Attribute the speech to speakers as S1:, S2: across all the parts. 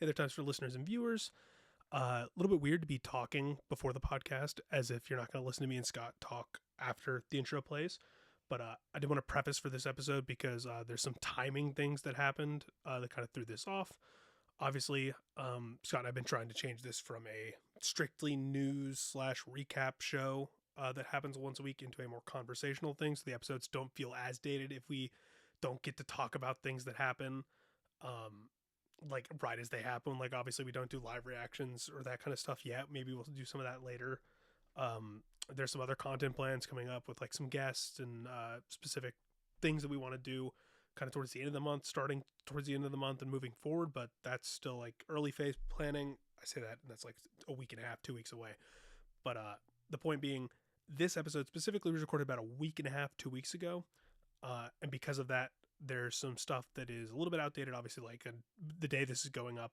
S1: Hey there, times for listeners and viewers. A little bit weird to be talking before the podcast as if you're not going to listen to me and Scott talk after the intro plays. But I did want to preface for this episode because there's some timing things that happened that kind of threw this off. Obviously, Scott and I have been trying to change this from a strictly news slash recap show that happens once a week into a more conversational thing. So the episodes don't feel as dated if we don't get to talk about things that happen. Like right as they happen. Like obviously we don't do live reactions or that kind of stuff yet. Maybe we'll do some of that later. There's some other content plans coming up with like some guests and specific things that we want to do kind of towards the end of the month, starting towards the end of the month and moving forward. But that's still like early phase planning. I say that and that's like a week and a half, 2 weeks away. But the point being, this episode specifically was recorded about a week and a half, 2 weeks ago. And because of that, there's some stuff that is a little bit outdated. Obviously, like the day this is going up,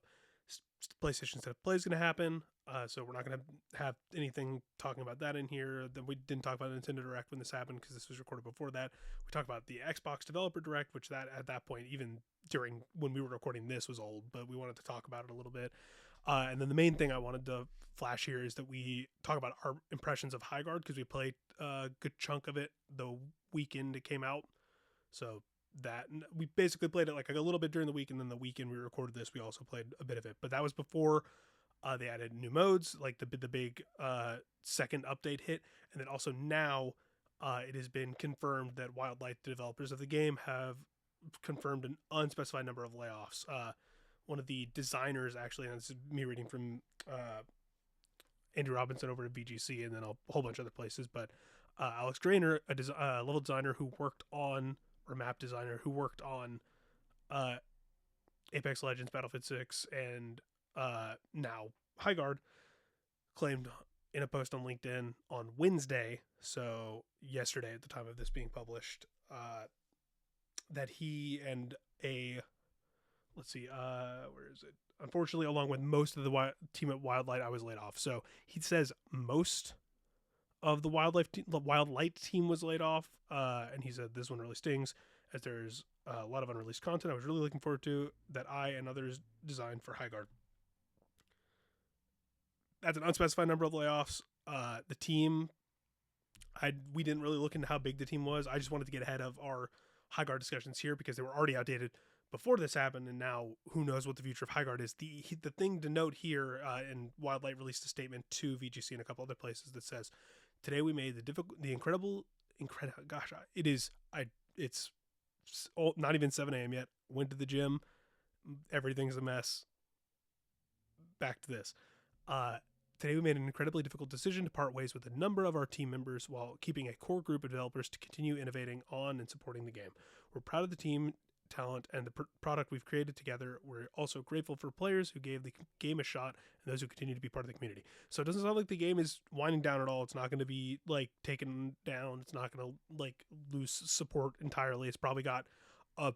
S1: PlayStation State of Play is going to happen. So we're not going to have anything talking about that in here. Then we didn't talk about Nintendo Direct when this happened because this was recorded before that. We talked about the Xbox Developer Direct, which that at that point, even during when we were recording this, was old, but we wanted to talk about it a little bit. And then the main thing I wanted to flash here is that we talk about our impressions of Highguard because we played a good chunk of it the weekend it came out. So that we basically played it like a little bit during the week, and then the weekend we recorded this we also played a bit of it, but that was before they added new modes like the big second update hit. And then also now it has been confirmed that Wildlight, the developers of the game, have confirmed an unspecified number of layoffs. One of the designers actually, and this is me reading from Andrew Robinson over at VGC and then a whole bunch of other places, but Alex Drainer, a level designer who worked on, or map designer who worked on Apex Legends, Battlefield 6, and now Highguard, claimed in a post on LinkedIn on Wednesday, so yesterday at the time of this being published, that he and where is it? Unfortunately, along with most of the team at Wildlight, I was laid off. So he says most of the Wildlight team was laid off, and he said this one really stings as there's a lot of unreleased content I was really looking forward to that I and others designed for Highguard. That's an unspecified number of layoffs. The team, we didn't really look into how big the team was. I just wanted to get ahead of our Highguard discussions here because they were already outdated before this happened, and now who knows what the future of Highguard is. The thing to note here, and Wildlight released a statement to VGC and a couple other places that says, today we made it's not even 7 a.m. yet. Went to the gym. Everything's a mess. Back to this. Today we made an incredibly difficult decision to part ways with a number of our team members while keeping a core group of developers to continue innovating on and supporting the game. We're proud of the team, talent, and the product we've created together. We're also grateful for players who gave the game a shot and those who continue to be part of the community. So it doesn't sound like the game is winding down at all. It's not going to be like taken down. It's not going to like lose support entirely. It's probably got a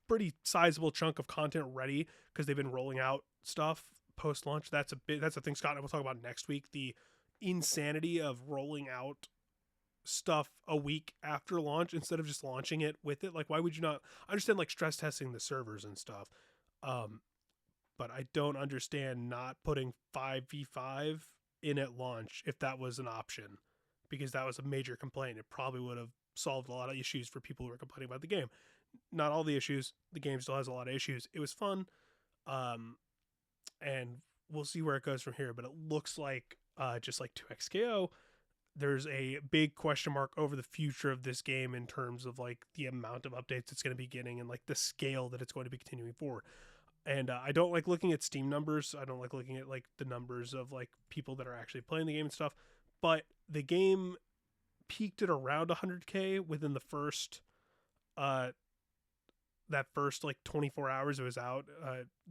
S1: pretty sizable chunk of content ready because they've been rolling out stuff post-launch. That's a thing Scott and I will talk about next week. The insanity of rolling out stuff a week after launch instead of just launching it with it. Like, why would you not? I understand like stress testing the servers and stuff, but I don't understand not putting 5v5 in at launch if that was an option, because that was a major complaint. It probably would have solved a lot of issues for people who were complaining about the game. Not all the issues. The game still has a lot of issues. It was fun, and we'll see where it goes from here. But it looks like just like 2XKO, there's a big question mark over the future of this game in terms of like the amount of updates it's going to be getting and like the scale that it's going to be continuing forward. And I don't like looking at Steam numbers. I don't like looking at like the numbers of like people that are actually playing the game and stuff. But the game peaked at around 100K within the first that first like 24 hours it was out.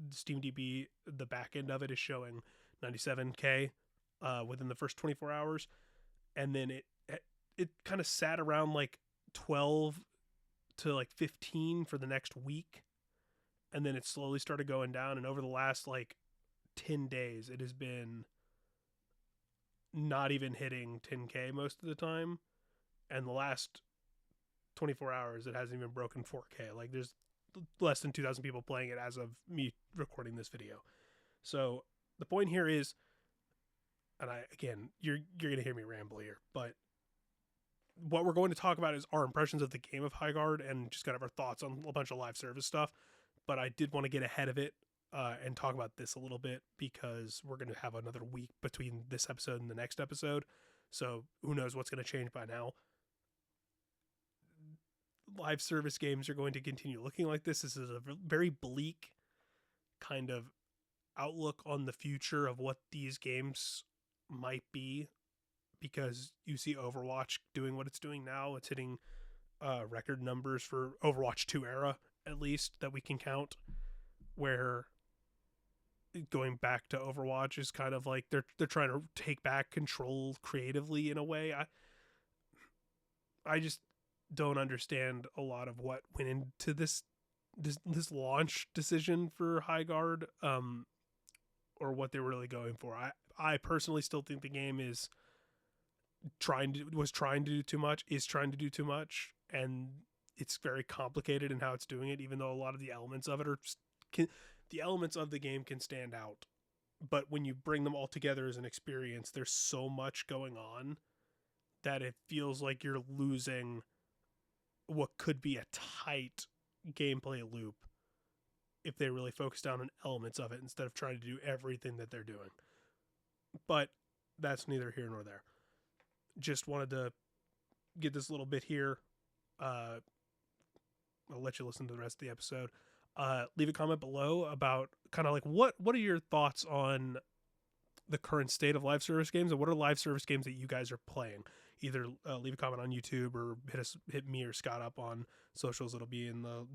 S1: SteamDB, the back end of it, is showing 97K within the first 24 hours. And then it kind of sat around like 12 to like 15 for the next week, and then it slowly started going down, and over the last like 10 days it has been not even hitting 10K most of the time, and the last 24 hours it hasn't even broken 4K. Like there's less than 2,000 people playing it as of me recording this video. So the point here is, and you're gonna hear me ramble here, but what we're going to talk about is our impressions of the game of Highguard and just kind of our thoughts on a bunch of live service stuff. But I did want to get ahead of it and talk about this a little bit because we're going to have another week between this episode and the next episode. So who knows what's going to change by now. Live service games are going to continue looking like this. This is a very bleak kind of outlook on the future of what these games might be, because you see Overwatch doing what it's doing now. It's hitting record numbers for Overwatch 2 era, at least, that we can count, where going back to Overwatch is kind of like they're trying to take back control creatively in a way. I just don't understand a lot of what went into this launch decision for Highguard, or what they were really going for. I personally still think the game is trying to do too much, and it's very complicated in how it's doing it, even though a lot of the elements of it the elements of the game can stand out. But when you bring them all together as an experience, there's so much going on that it feels like you're losing what could be a tight gameplay loop if they really focus down on elements of it instead of trying to do everything that they're doing. But that's neither here nor there. Just wanted to get this little bit here. I'll let you listen to the rest of the episode. Leave a comment below about kind of like what are your thoughts on the current state of live service games, and what are live service games that you guys are playing. Either leave a comment on YouTube or hit me or Scott up on socials. It'll be in the,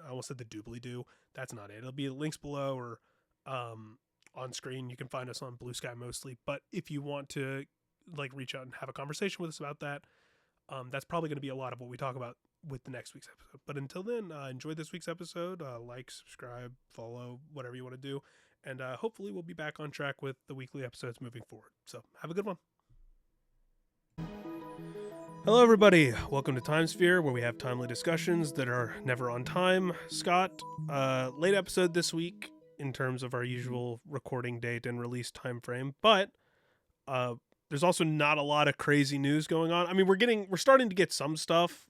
S1: I almost said the doobly-doo. That's not it. It'll be links below or on screen. You can find us on Blue Sky mostly. But if you want to like reach out and have a conversation with us about that, that's probably going to be a lot of what we talk about with the next week's episode. But until then, enjoy this week's episode. Like, subscribe, follow, whatever you want to do. And hopefully we'll be back on track with the weekly episodes moving forward. So have a good one. Hello, everybody. Welcome to Timesphere, where we have timely discussions that are never on time. Scott, late episode this week in terms of our usual recording date and release time frame, but there's also not a lot of crazy news going on. I mean, we're starting to get some stuff.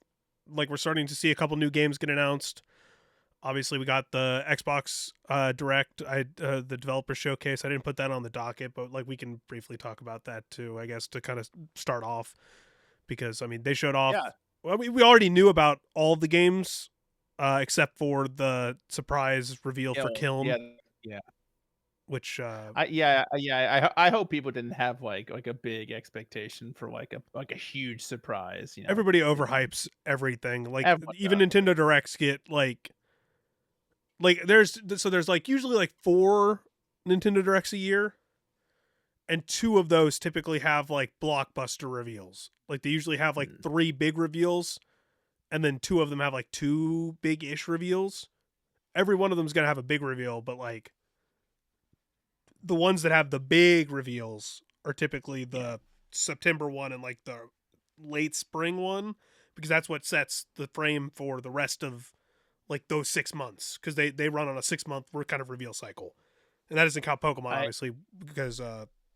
S1: Like, we're starting to see a couple new games get announced. Obviously, we got the Xbox Direct, the developer showcase. I didn't put that on the docket, but like we can briefly talk about that too, I guess, to kind of start off. Because, I mean, they showed off... Yeah. Well, we already knew about all the games, except for the surprise reveal for Kiln.
S2: Yeah.
S1: Which...
S2: I hope people didn't have like a big expectation for like a huge surprise. You know,
S1: everybody overhypes everything. Like, even Nintendo Directs get like there's like usually like 4 Nintendo Directs a year. And 2 of those typically have like blockbuster reveals. Like they usually have like 3 big reveals, and then 2 of them have like 2 big-ish reveals. Every one of them is going to have a big reveal, but like the ones that have the big reveals are typically the September one and like the late spring one, because that's what sets the frame for the rest of like those 6 months, because they run on a 6-month kind of reveal cycle. And that doesn't count Pokemon, obviously, because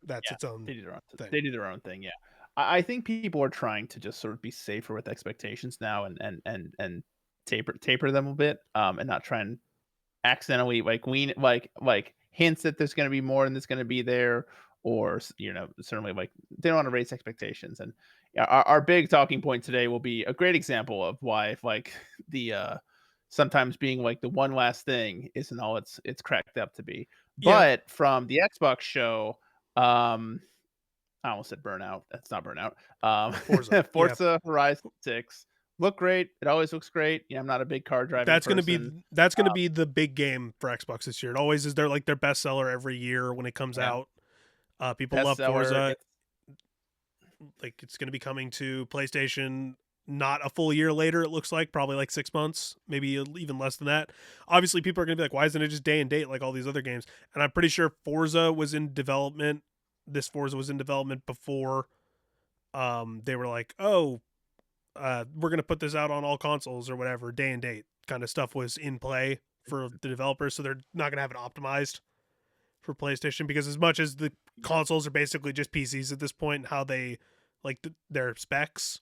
S1: that's its own thing.
S2: They do their own thing, yeah. I think people are trying to just sort of be safer with expectations now and taper them a bit, and not try and accidentally like wean like hints that there's going to be more and there's going to be there, or certainly like they don't want to raise expectations. And our big talking point today will be a great example of why if like the sometimes being like the one last thing isn't all it's cracked up to be. But from the Xbox show, I almost said Burnout. That's not Burnout. Forza Horizon 6 look great. It always looks great. I'm not a big car driving person.
S1: That's gonna be the big game for Xbox this year. It always is. Their best seller every year when it comes out. People love Forza. Like it's gonna be coming to PlayStation not a full year later. It looks like probably like 6 months, maybe even less than that. Obviously, people are gonna be like, "Why isn't it just day and date like all these other games?" And I'm pretty sure Forza was in development. This Forza was in development before they were like, we're going to put this out on all consoles or whatever, day and date kind of stuff was in play for the developers. So they're not going to have it optimized for PlayStation, because as much as the consoles are basically just PCs at this point, and how they like their specs,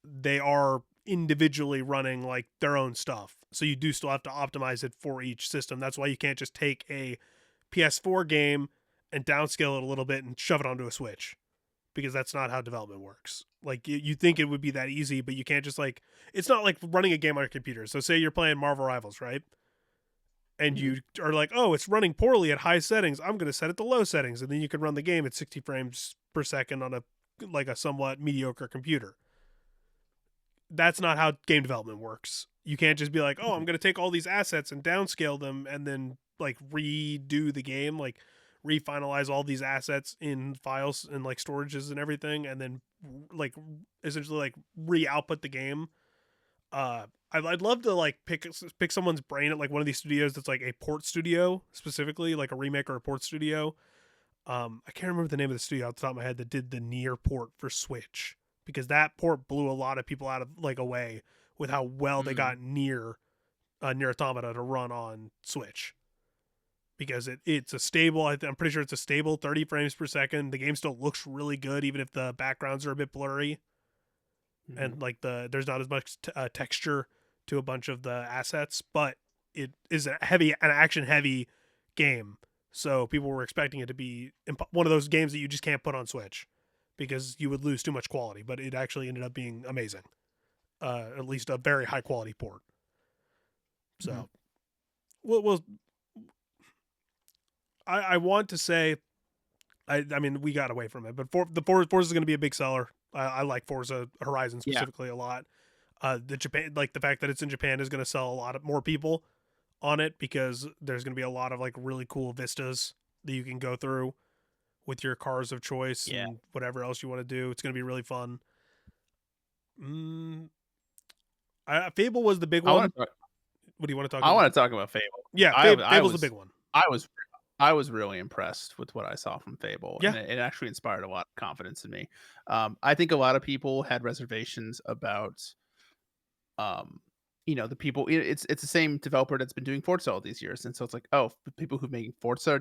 S1: they are individually running like their own stuff. So you do still have to optimize it for each system. That's why you can't just take a PS4 game and downscale it a little bit and shove it onto a Switch, because that's not how development works. Like you think it would be that easy, but you can't just like, it's not like running a game on a computer. So say you're playing Marvel Rivals, right? And
S2: Mhm.
S1: you are like, oh, it's running poorly at high settings. I'm going to set it to low settings, and then you can run the game at 60 frames per second on a somewhat mediocre computer. That's not how game development works. You can't just be like, oh, I'm
S2: Mhm.
S1: going to take all these assets and downscale them and then like redo the game, like refinalize all these assets in files and like storages and everything, and then like essentially like re-output the game. I'd love to like pick someone's brain at like one of these studios that's like a port studio specifically, like a remake or a port studio. I can't remember the name of the studio off the top of my head that did the Near port for Switch, because that port blew a lot of people out of like away with how well they
S2: Mm.
S1: got Near Automata to run on Switch, because it's a stable. I'm pretty sure it's a stable 30 frames per second. The game still looks really good even if the backgrounds are a bit blurry,
S2: Mhm.
S1: and like there's not as much texture to a bunch of the assets, but it is an action heavy game. So people were expecting it to be one of those games that you just can't put on Switch because you would lose too much quality. But it actually ended up being amazing, at least a very high quality port.
S2: Mhm.
S1: So, well, I want to say, I mean, we got away from it, but Forza is going to be a big seller. I like Forza Horizon
S2: Yeah.
S1: specifically a lot. The Japan, like the fact that it's in Japan, is going to sell a lot of more people on it, because there's going to be a lot of like really cool vistas that you can go through with your cars of choice
S2: Yeah.
S1: and whatever else you want to do. It's going to be really fun. Mm, Fable was the big
S2: I
S1: one.
S2: want to.
S1: What do you want to talk
S2: I
S1: about?
S2: want to talk about Fable.
S1: Yeah,
S2: I I
S1: Fable's the big
S2: was
S1: one.
S2: I was I was really impressed with what I saw from Fable, and
S1: Yeah,
S2: it actually inspired a lot of confidence in me. I think a lot of people had reservations about, um, the people. It's the same developer that's been doing Forza all these years, and so it's like, oh, the people who make Forza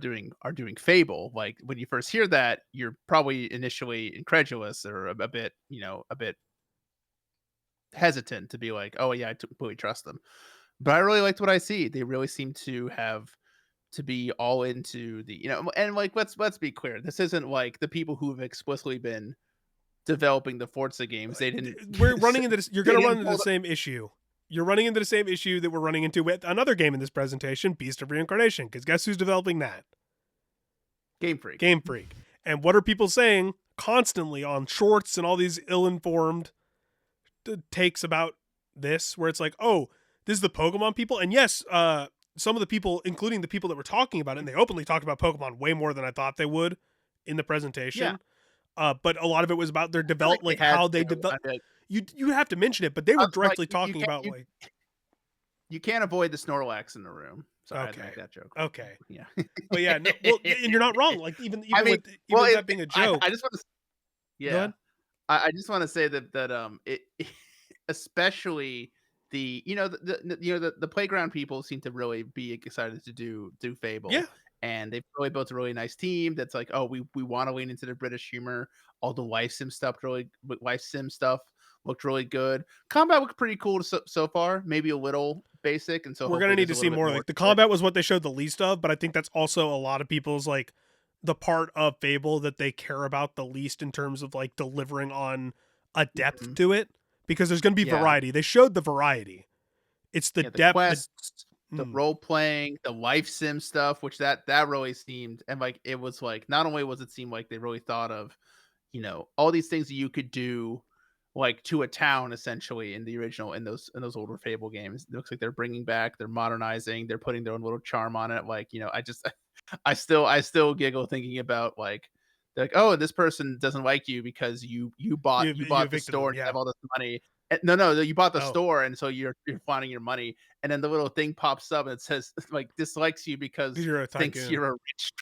S2: are doing Fable. Like when you first hear that, you're probably initially incredulous or a bit, a bit hesitant to be like, oh yeah, I completely trust them. But I really liked what I see. They really seem to be all into and like let's be clear. This isn't like the people who've explicitly been developing the Forza games. They didn't
S1: we're running into this. You're
S2: they
S1: going to run
S2: didn't
S1: into the
S2: pull the
S1: same issue. You're running into the same issue that we're running into with another game in this presentation, Beast of Reincarnation. Because guess who's developing that?
S2: Game Freak.
S1: Game Freak. And what are people saying constantly on shorts and all these ill-informed takes about this, where it's like, oh, this is the Pokemon people? And yes, some of the people, including the people that were talking about it, and they openly talked about Pokemon way more than I thought they would in the
S2: Yeah.
S1: presentation. But a lot of it was about their
S2: I feel like
S1: develop,
S2: they
S1: like
S2: had
S1: how they
S2: to.
S1: develop.
S2: I feel like
S1: You have to mention it, but they
S2: I
S1: were
S2: was like,
S1: directly
S2: you
S1: talking
S2: can't
S1: about like,
S2: you can't avoid the Snorlax in the room. Sorry, I had to
S1: okay,
S2: make that joke real quick.
S1: okay,
S2: Yeah.
S1: but yeah, no, well, and you're not wrong. Like
S2: I mean,
S1: even
S2: well,
S1: with that being a
S2: I
S1: joke,
S2: just want to.
S1: go
S2: Yeah.
S1: ahead.
S2: I just want to say that it especially the the playground people seem to really be excited to do
S1: Yeah,
S2: Fable, and they've really built a really nice team that's like, oh, we want to lean into the British humor. All the life sim stuff looked really good. Combat looked pretty cool so far, maybe a little basic, and so
S1: we're gonna
S2: hopefully
S1: need
S2: there's
S1: to
S2: a
S1: see
S2: little bit
S1: more.
S2: more
S1: Like the
S2: to it.
S1: combat was what they showed the least of, but I think that's also a lot of people's like the part of Fable that they care about the least in terms of like delivering on a depth
S2: Mhm.
S1: to it, because there's gonna be
S2: Yeah,
S1: variety. They showed the variety. It's the
S2: yeah, the
S1: depth. The
S2: quests, the
S1: mm,
S2: role playing, the life sim stuff, which that really seemed, and like it was like not only was it seem like they really thought of, all these things that you could do like to a town essentially in the original in those older Fable games. It looks like they're bringing back, they're modernizing, they're putting their own little charm on it. Like, I just I still giggle thinking about like they're like, oh, this person doesn't like you because you bought you
S1: you
S2: bought the
S1: evicted
S2: store
S1: them.
S2: and you
S1: Yeah.
S2: have all this money. No, you bought the
S1: Oh,
S2: store, and so you're finding your money, and then the little thing pops up and it says like dislikes you
S1: because
S2: because
S1: you're a
S2: thinks
S1: tycoon,
S2: you're a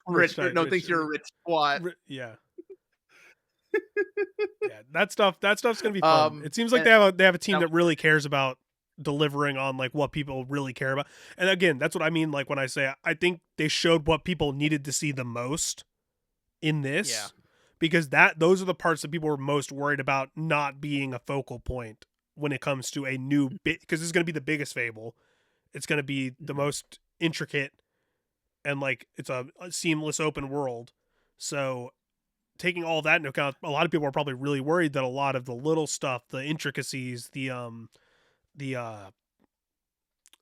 S2: rich or no, thinks you're a rich twat.
S1: yeah. Yeah, that stuff's gonna be fun.
S2: Um,
S1: It seems like
S2: and
S1: they have a team
S2: I
S1: that
S2: was
S1: really cares about. delivering on like what people really care about. And again, that's what I mean like when I say I think they showed what people needed to see the most in
S2: Yeah.
S1: this, because that those are the parts that people were most worried about not being a focal point when it comes to a new bit, because it's going to be the biggest Fable. It's going to be the
S2: Mhm.
S1: most intricate, and like it's a seamless open world. So taking all that into account, a lot of people are probably really worried that a lot of the little stuff, the intricacies, the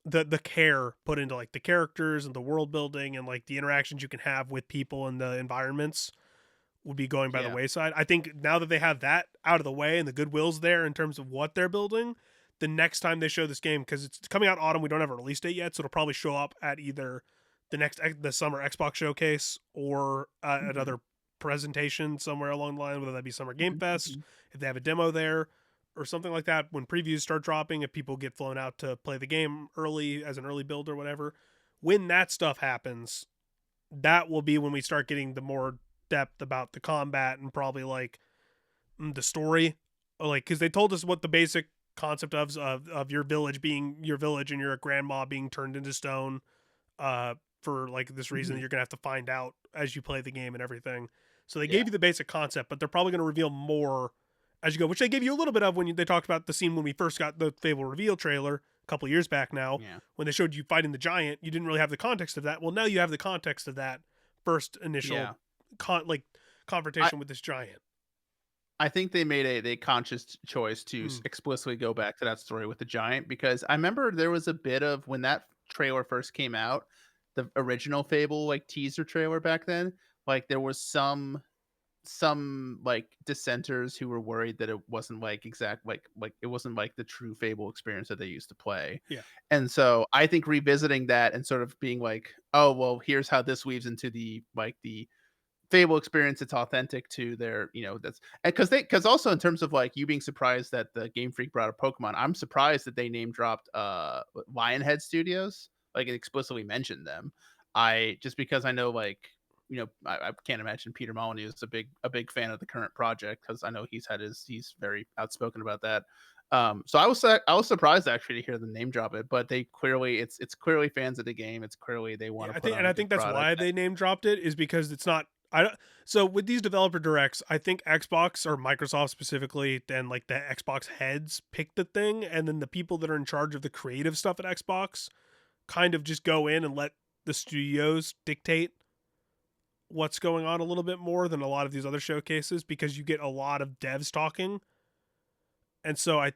S1: the care put into like the characters and the world building and like the interactions you can have with people and the environments would be going by the
S2: Yeah.
S1: wayside. I think now that they have that out of the way and the goodwill's there in terms of what they're building, the next time they show this game, because it's coming out autumn, we don't have a release date yet, so it'll probably show up at either the summer Xbox showcase or
S2: Mhm.
S1: another presentation somewhere along the line, whether that be Summer Game
S2: Mhm.
S1: Fest,
S2: Mhm.
S1: if they have a demo there, or something like that. When previews start dropping, if people get flown out to play the game early as an early build or whatever, when that stuff happens, that will be when we start getting the more depth about the combat and probably like the story, like because they told us what the basic concept of your village being your village and your grandma being turned into stone, uh for like this reason that
S2: Mhm.
S1: you're gonna have to find out as you play the game and everything. So they
S2: Yeah.
S1: gave you the basic concept, but they're probably going to reveal more as you go, which they gave you a little bit of when they talked about the scene when we first got the Fable reveal trailer a couple years back now,
S2: Yeah.
S1: when they showed you fighting the giant. You didn't really have the context of that. Well, now you have the context of that first initial
S2: Yeah.
S1: like
S2: I
S1: confrontation with this giant.
S2: I think they made a conscious choice to
S1: Mm,
S2: explicitly go back to that story with the giant, because I remember there was a bit of when that trailer first came out, the original Fable like teaser trailer back then, like there was some like dissenters who were worried that it wasn't like exact like it wasn't like the true Fable experience that they used to play.
S1: yeah,
S2: And so I think revisiting that and sort of being like, oh well, here's how this weaves into the Fable experience, it's authentic to their, that's because also in terms of like you being surprised that the Game Freak brought up Pokemon, I'm surprised that they name dropped Lionhead Studios, like it explicitly mentioned them. I just because I know like I can't imagine Peter Molyneux is a big fan of the current project, because I know he's very outspoken about that. So I was surprised actually to hear them name drop it, but they clearly it's clearly fans of the game. It's clearly they want
S1: yeah.
S2: to put on
S1: I
S2: a
S1: think
S2: good
S1: that's
S2: product.
S1: why they name dropped it, is because it's not. I don't, so with these developer directs, I think Xbox or Microsoft specifically, and like the Xbox heads pick the thing, and then the people that are in charge of the creative stuff at Xbox kind of just go in and let the studios dictate what's going on a little bit more than a lot of these other showcases, because you get a lot of devs talking. And so I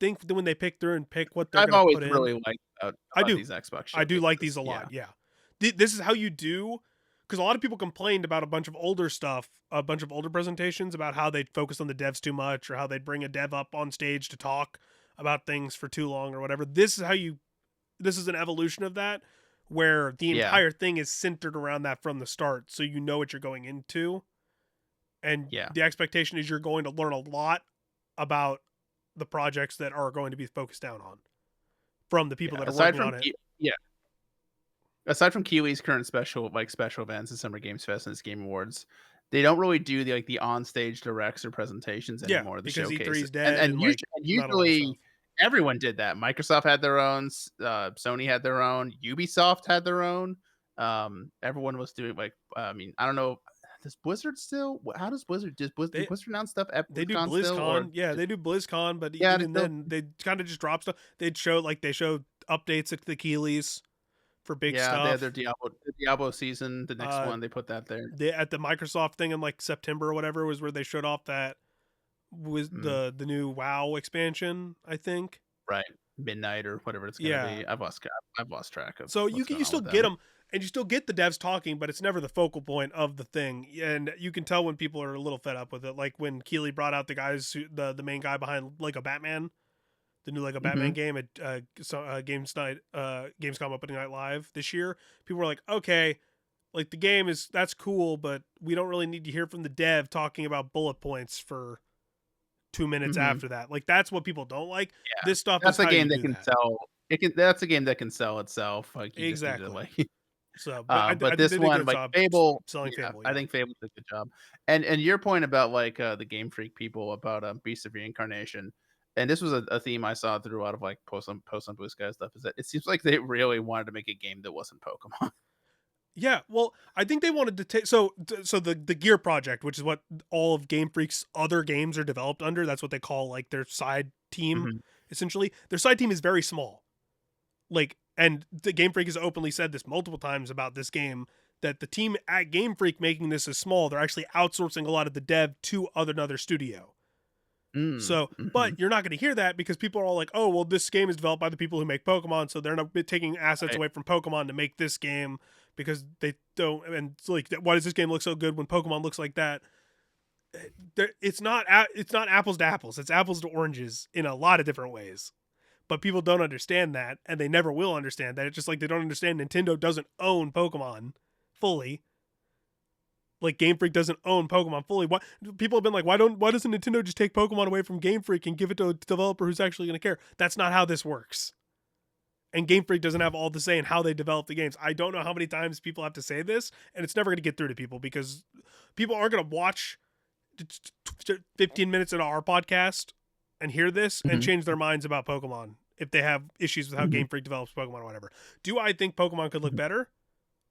S1: think that when they pick through and pick what they're
S2: I've
S1: going to
S2: always
S1: put in,
S2: really liked
S1: I
S2: about
S1: do.
S2: these Xbox
S1: I do like these
S2: showcases.
S1: a
S2: Yeah.
S1: lot. Yeah. This is how you do, because a lot of people complained about a bunch of older stuff, a bunch of older presentations about how they'd focus on the devs too much, or how they'd bring a dev up on stage to talk about things for too long or whatever. This is an evolution of that, where the
S2: Yeah.
S1: entire thing is centered around that from the start, so you know what you're going into, and
S2: Yeah.
S1: the expectation is you're going to learn a lot about the projects that are going to be focused down on from the people
S2: Yeah.
S1: that are working on it.
S2: Aside from Kiwi's current special events and Summer Games Fest and its Game Awards, they don't really do the on-stage directs or presentations
S1: Yeah,
S2: anymore, the
S1: because E3
S2: showcases.
S1: is
S2: And
S1: dead
S2: and
S1: and like
S2: usually and
S1: not a lot of stuff.
S2: usually everyone did that. Microsoft had their own, Sony had their own, Ubisoft had their own. Everyone was doing I mean, I don't know, does Blizzard still how does Blizzard do
S1: They
S2: Blizzard announce stuff at
S1: they do
S2: BlizzCon still, or
S1: BlizzCon. Yeah,
S2: just
S1: they do BlizzCon, but
S2: yeah, they
S1: even
S2: still
S1: then they kind of just drop stuff. They show updates at the Keeleys for big
S2: yeah, they had
S1: stuff.
S2: The Diablo season, the next
S1: Uh
S2: one, they put that there.
S1: at the Microsoft thing in like September or whatever was where they showed off that was
S2: Mm.
S1: the new WoW expansion, I think.
S2: Right. Midnight or whatever it's gonna
S1: Yeah.
S2: be. I've lost track of
S1: So
S2: what's going
S1: you
S2: on
S1: still
S2: with
S1: get
S2: them.
S1: them, and you still get the devs talking, but it's never the focal point of the thing. And you can tell when people are a little fed up with it, like when Keeley brought out the guys, the main guy behind Lego Batman, the new Lego Batman
S2: Mhm.
S1: game at Gamescom opening night live this year. People were like, okay, like the game is that's cool, but we don't really need to hear from the dev talking about bullet points for 2 minutes
S2: Mhm.
S1: after that. Like that's what people don't like.
S2: Yeah.
S1: This stuff is
S2: That's a
S1: how you
S2: game that
S1: do
S2: can
S1: that.
S2: sell that's a game that can sell itself, like, you just need to,
S1: Exactly.
S2: like
S1: So, but
S2: but
S1: they
S2: this
S1: did a
S2: one,
S1: good
S2: like
S1: job
S2: Fable
S1: selling
S2: yeah,
S1: Fable.
S2: I
S1: Yeah.
S2: think Fable did a good job. And your point about, like, the Game Freak people about, Beast of Reincarnation, and this was a theme I saw through a lot of like post on Blue Sky stuff, is that it seems like they really wanted to make a game that wasn't Pokemon.
S1: Yeah, well, I think they wanted to take so the Gear project, which is what all of Game Freak's other games are developed under. That's what they call like their side team.
S2: Mhm.
S1: Essentially, their side team is very small. Like, and the Game Freak has openly said this multiple times about this game, that the team at Game Freak making this is small. They're actually outsourcing a lot of the dev to another studio. So, but
S2: Mhm.
S1: you're not going to hear that because people are all like, oh, well, this game is developed by the people who make Pokemon. So they're not taking assets
S2: Right.
S1: away from Pokemon to make this game because they don't. And it's like, why does this game look so good when Pokemon looks like that? It's not apples to apples. It's apples to oranges in a lot of different ways. But people don't understand that, and they never will understand that. It's just like they don't understand Nintendo doesn't own Pokemon fully. Like Game Freak doesn't own Pokemon fully. Why people have been like, why doesn't Nintendo just take Pokemon away from Game Freak and give it to a developer who's actually going to care? That's not how this works. And Game Freak doesn't have all the say in how they develop the games. I don't know how many times people have to say this, and it's never going to get through to people because people aren't going to watch 15 minutes into our podcast and hear this and
S2: Mhm.
S1: change their minds about Pokemon if they have issues with how
S2: Mhm.
S1: Game Freak develops Pokemon or whatever. Do I think Pokemon could look
S2: Mhm.
S1: better?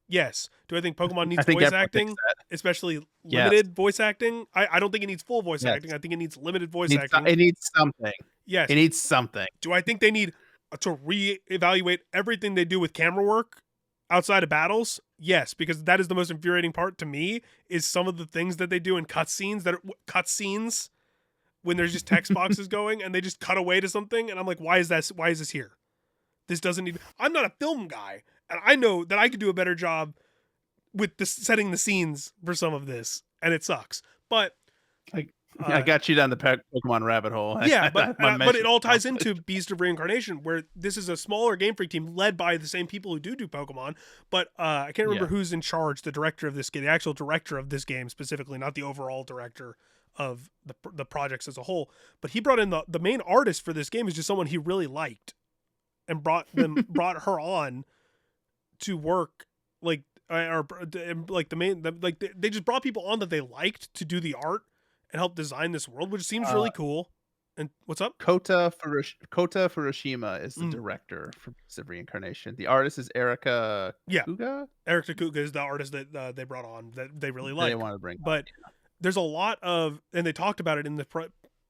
S1: Yes. Do I think Pokemon
S2: I
S1: needs
S2: think
S1: voice
S2: everyone thinks
S1: acting,
S2: that.
S1: especially
S2: Yes.
S1: limited voice acting? I don't think it needs full voice
S2: Yes.
S1: acting. I think it needs limited
S2: It
S1: voice
S2: needs
S1: acting.
S2: it needs something.
S1: Yes.
S2: It needs something.
S1: Do I think they need to reevaluate everything they do with camera work outside of battles? Yes, because that is the most infuriating part to me is some of the things that they do in cutscenes when there's just text boxes going and they just cut away to something and I'm like, why is this here? This doesn't need. I'm not a film guy, and I know that I could do a better job with the setting the scenes for some of this, and it sucks. But
S2: Like, I
S1: uh,
S2: got you down the Pokemon rabbit hole.
S1: yeah,
S2: My
S1: but it
S2: mission
S1: all ties
S2: accomplished.
S1: into Beast of Reincarnation, where this is a smaller Game Freak team led by the same people who do Pokemon. But I can't remember
S2: Yeah.
S1: who's in charge, the director of this game, the actual director of this game specifically, not the overall director of the projects as a whole. But he brought in the main artist for this game is just someone he really liked, and brought her on to work like or like they just brought people on that they liked to do the art and help design this world, which seems
S2: Uh,
S1: really cool. And what's up?
S2: Kota Furushima is the
S1: Mm,
S2: director for Beast of Reincarnation. The artist is Erika
S1: yeah,
S2: Kuga?
S1: Eric Takuga is the artist that they brought on that they really
S2: They
S1: like.
S2: wanna bring on,
S1: But there's a lot of, and they talked about it in the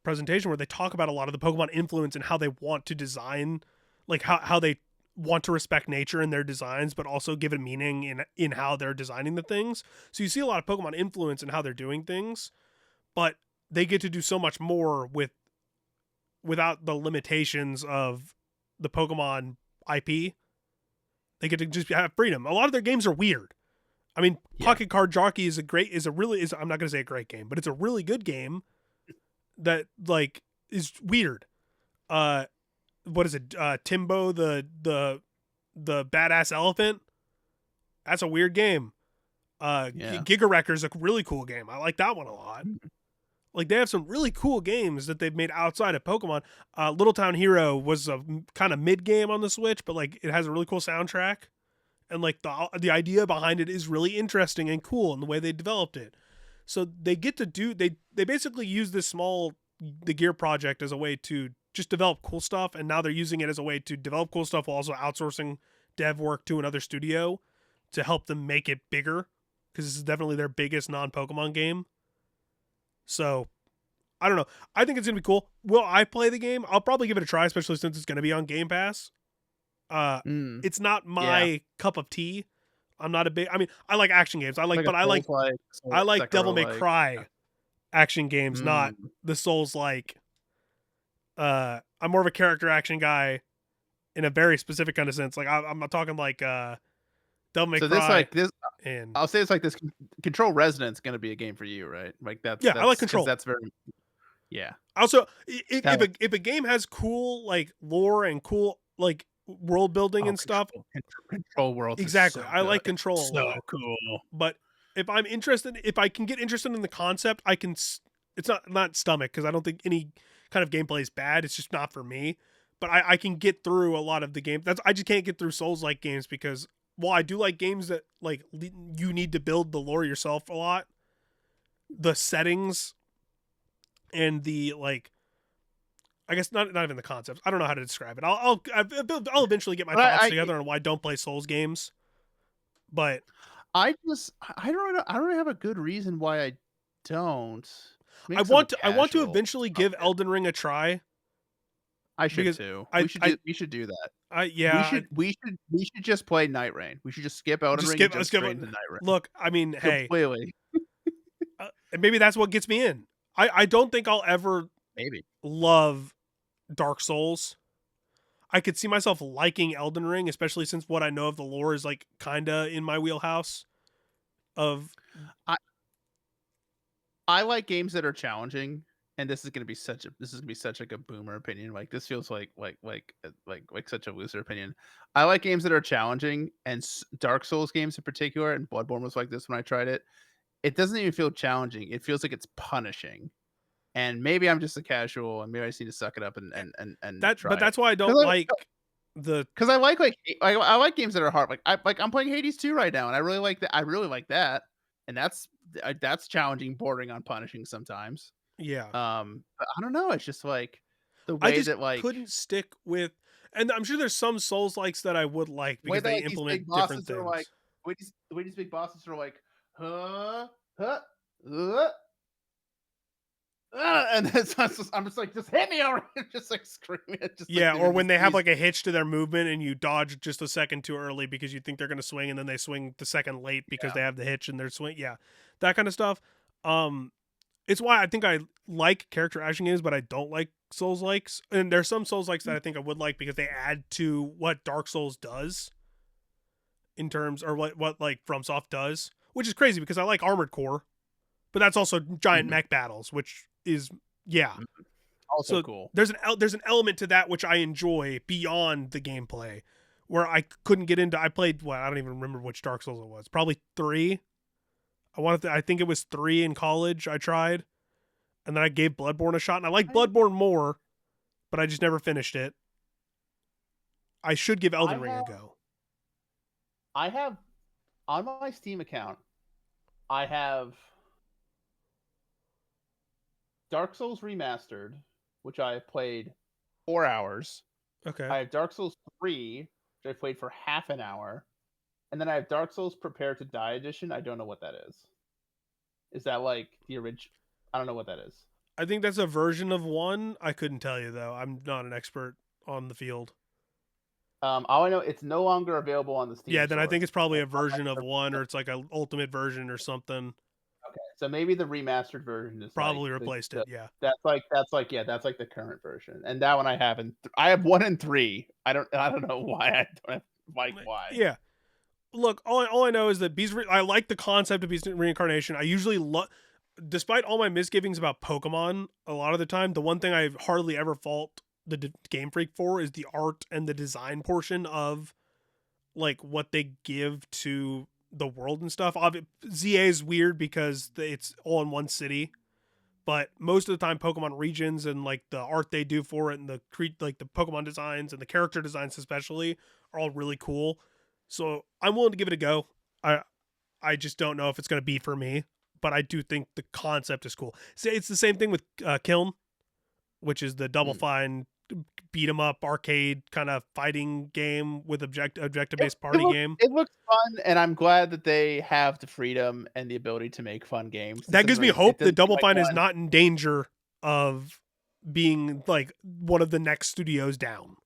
S1: presentation where they talk about a lot of the Pokemon influence and how they want to design, like how they want to respect nature in their designs, but also give it meaning in how they're designing the things. So you see a lot of Pokemon influence in how they're doing things, but they get to do so much more without the limitations of the Pokemon IP. They get to just have freedom. A lot of their games are weird. I mean,
S2: yeah.
S1: Pocket Card Jockey is I'm not gonna say a great game, but it's a really good game that like is weird. Uh, what is it? Timbo the badass elephant. That's a weird game.
S2: Yeah.
S1: Giga Wrecker's a really cool game. I like that one a lot.
S2: Mhm.
S1: Like they have some really cool games that they've made outside of Pokemon. Little Town Hero was a kind of mid game on the Switch, but like it has a really cool soundtrack, and like the idea behind it is really interesting and cool, and the way they developed it. So they get to do they basically use the Gear project as a way to just develop cool stuff, and now they're using it as a way to develop cool stuff while also outsourcing dev work to another studio to help them make it bigger because this is definitely their biggest non-Pokemon game. So I don't know. I think it's gonna be cool. Will I play the game? I'll probably give it a try, especially since it's gonna be on Game Pass. Uh,
S2: Mm.
S1: it's not
S2: Yeah.
S1: my cup of tea. I'm not a big. I mean, I like action games.
S2: Like a Souls-like,
S1: I like Devil May
S2: Sekiro-like.
S1: Cry action games, not
S2: Mm.
S1: the Souls like. I'm more of a character action guy in a very specific kind of sense. Like I'm not talking like Devil May
S2: So this
S1: Cry
S2: like this
S1: and
S2: I'll say it's like this Control Resonance gonna be a game for you, right? Like
S1: yeah, I like
S2: that's because
S1: Control.
S2: that's very yeah.
S1: Also,
S2: That one
S1: if a game has cool like lore and cool like world building
S2: oh,
S1: and stuff,
S2: Control Worlds is
S1: exactly,
S2: so
S1: I
S2: good.
S1: like Control a
S2: So
S1: lot.
S2: cool.
S1: But if I can get interested in the concept, I can. It's not stomach because I don't think any kind of gameplay is bad. It's just not for me. But I can get through a lot of the game. I just can't get through Souls like games because while I do like games that like you need to build the lore yourself a lot, the settings and the like I guess not even the concepts. I don't know how to describe it. I'll eventually get my
S2: But
S1: thoughts
S2: I
S1: together on why I don't play Souls games. But
S2: I don't know. I don't really have a good reason why I don't.
S1: I
S2: Maybe 'cause I'm a
S1: want to
S2: casual.
S1: eventually give Elden Ring a try
S2: I should
S1: because
S2: too.
S1: I I
S2: We should do that.
S1: I yeah I,
S2: We should just play Night Rain. We should just skip Elden
S1: just
S2: Ring and
S1: skip
S2: jump
S1: skip.
S2: straight into Night Rain.
S1: Look, I mean, hey,
S2: Completely.
S1: and maybe that's what gets me in. I don't think I'll ever
S2: Maybe.
S1: love Dark Souls. I could see myself liking Elden Ring, especially since what I know of the lore is like kinda in my wheelhouse. Of
S2: I I like games that are challenging, and this is gonna be such like a boomer opinion. Like this feels like such a loser opinion. I like games that are challenging, and Dark Souls games in particular, and Bloodborne was like this when I tried it. It doesn't even feel challenging. It feels like it's punishing. And maybe I'm just a casual, and maybe I just need to suck it up and
S1: but
S2: try it.
S1: that's why I don't
S2: Because
S1: like the
S2: I I like games that are hard. I'm playing Hades 2 right now, and I really like that. I really like that, and that's challenging, bordering on punishing sometimes.
S1: yeah.
S2: But I don't know. It's just like the
S1: I
S2: way
S1: just
S2: that
S1: couldn't stick with, and I'm sure there's some Souls likes that I would like because they
S2: like these big
S1: implement different
S2: bosses are like
S1: things.
S2: the way these big bosses are like, huh, huh, uh, and I'm just like, just hit me already, just like screaming, just like
S1: Yeah, or when they have
S2: these
S1: like a hitch to their movement and you dodge just a second too early because you think they're gonna swing and then they swing the second late because
S2: yeah.
S1: they have the hitch in their swing. Yeah, that kind of stuff. Um, it's why I think I like character action games, but I don't like Souls likes. And there's some Souls likes that I think I would like because they add to what Dark Souls does in terms, or what like FromSoft does, which is crazy because I like Armored Core, but that's also giant
S2: Mhm.
S1: mech battles, which is yeah.
S2: Also
S1: So
S2: cool.
S1: there's an element to that which I enjoy beyond the gameplay, where I couldn't get into. I played I don't even remember which Dark Souls it was. Probably 3. I think it was 3 in college. I tried, and then I gave Bloodborne a shot, and I like Bloodborne more, but I just never finished it. I should give
S2: I
S1: Elden Ring a
S2: have
S1: go.
S2: I have on my Steam account, I have Dark Souls Remastered, which I played 4 hours.
S1: Okay.
S2: I have Dark Souls 3, which I played for half an hour, and then I have Dark Souls Prepare to Die edition. I don't know what that is. Is that like the original? I don't know what that is.
S1: I think that's a version of 1. I couldn't tell you though. I'm not an expert on the field.
S2: All I know, it's no longer available on the Steam
S1: Yeah, then I
S2: store.
S1: think it's probably
S2: And
S1: a version of 1, or it's like an ultimate version or something.
S2: okay, so maybe the remastered version is like
S1: Probably replaced it. Yeah.
S2: that's like the current version, and that one I have I have 1 and 3. I don't know why I don't have why.
S1: Yeah. Look, all I know is that I like the concept of Beast reincarnation. I usually love, despite all my misgivings about Pokemon, a lot of the time, the one thing I hardly ever fault the Game Freak for is the art and the design portion of like what they give to the world and stuff. ZA is weird because it's all in one city, but most of the time, Pokemon regions and like the art they do for it and like the Pokemon designs and the character designs especially are all really cool. So I'm willing to give it a go. I just don't know if it's going to be for me, but I do think the concept is cool. So it's the same thing with Kiln, which is the Double
S2: Mm.
S1: Fine beat 'em up arcade kind of fighting game with objective based
S2: It
S1: party
S2: looks
S1: game.
S2: it looks fun, and I'm glad that they have the freedom and the ability to make fun games.
S1: That gives me
S2: It
S1: hope that
S2: doesn't seem
S1: Double
S2: like
S1: Fine is
S2: one.
S1: not in danger of being like one of the next studios down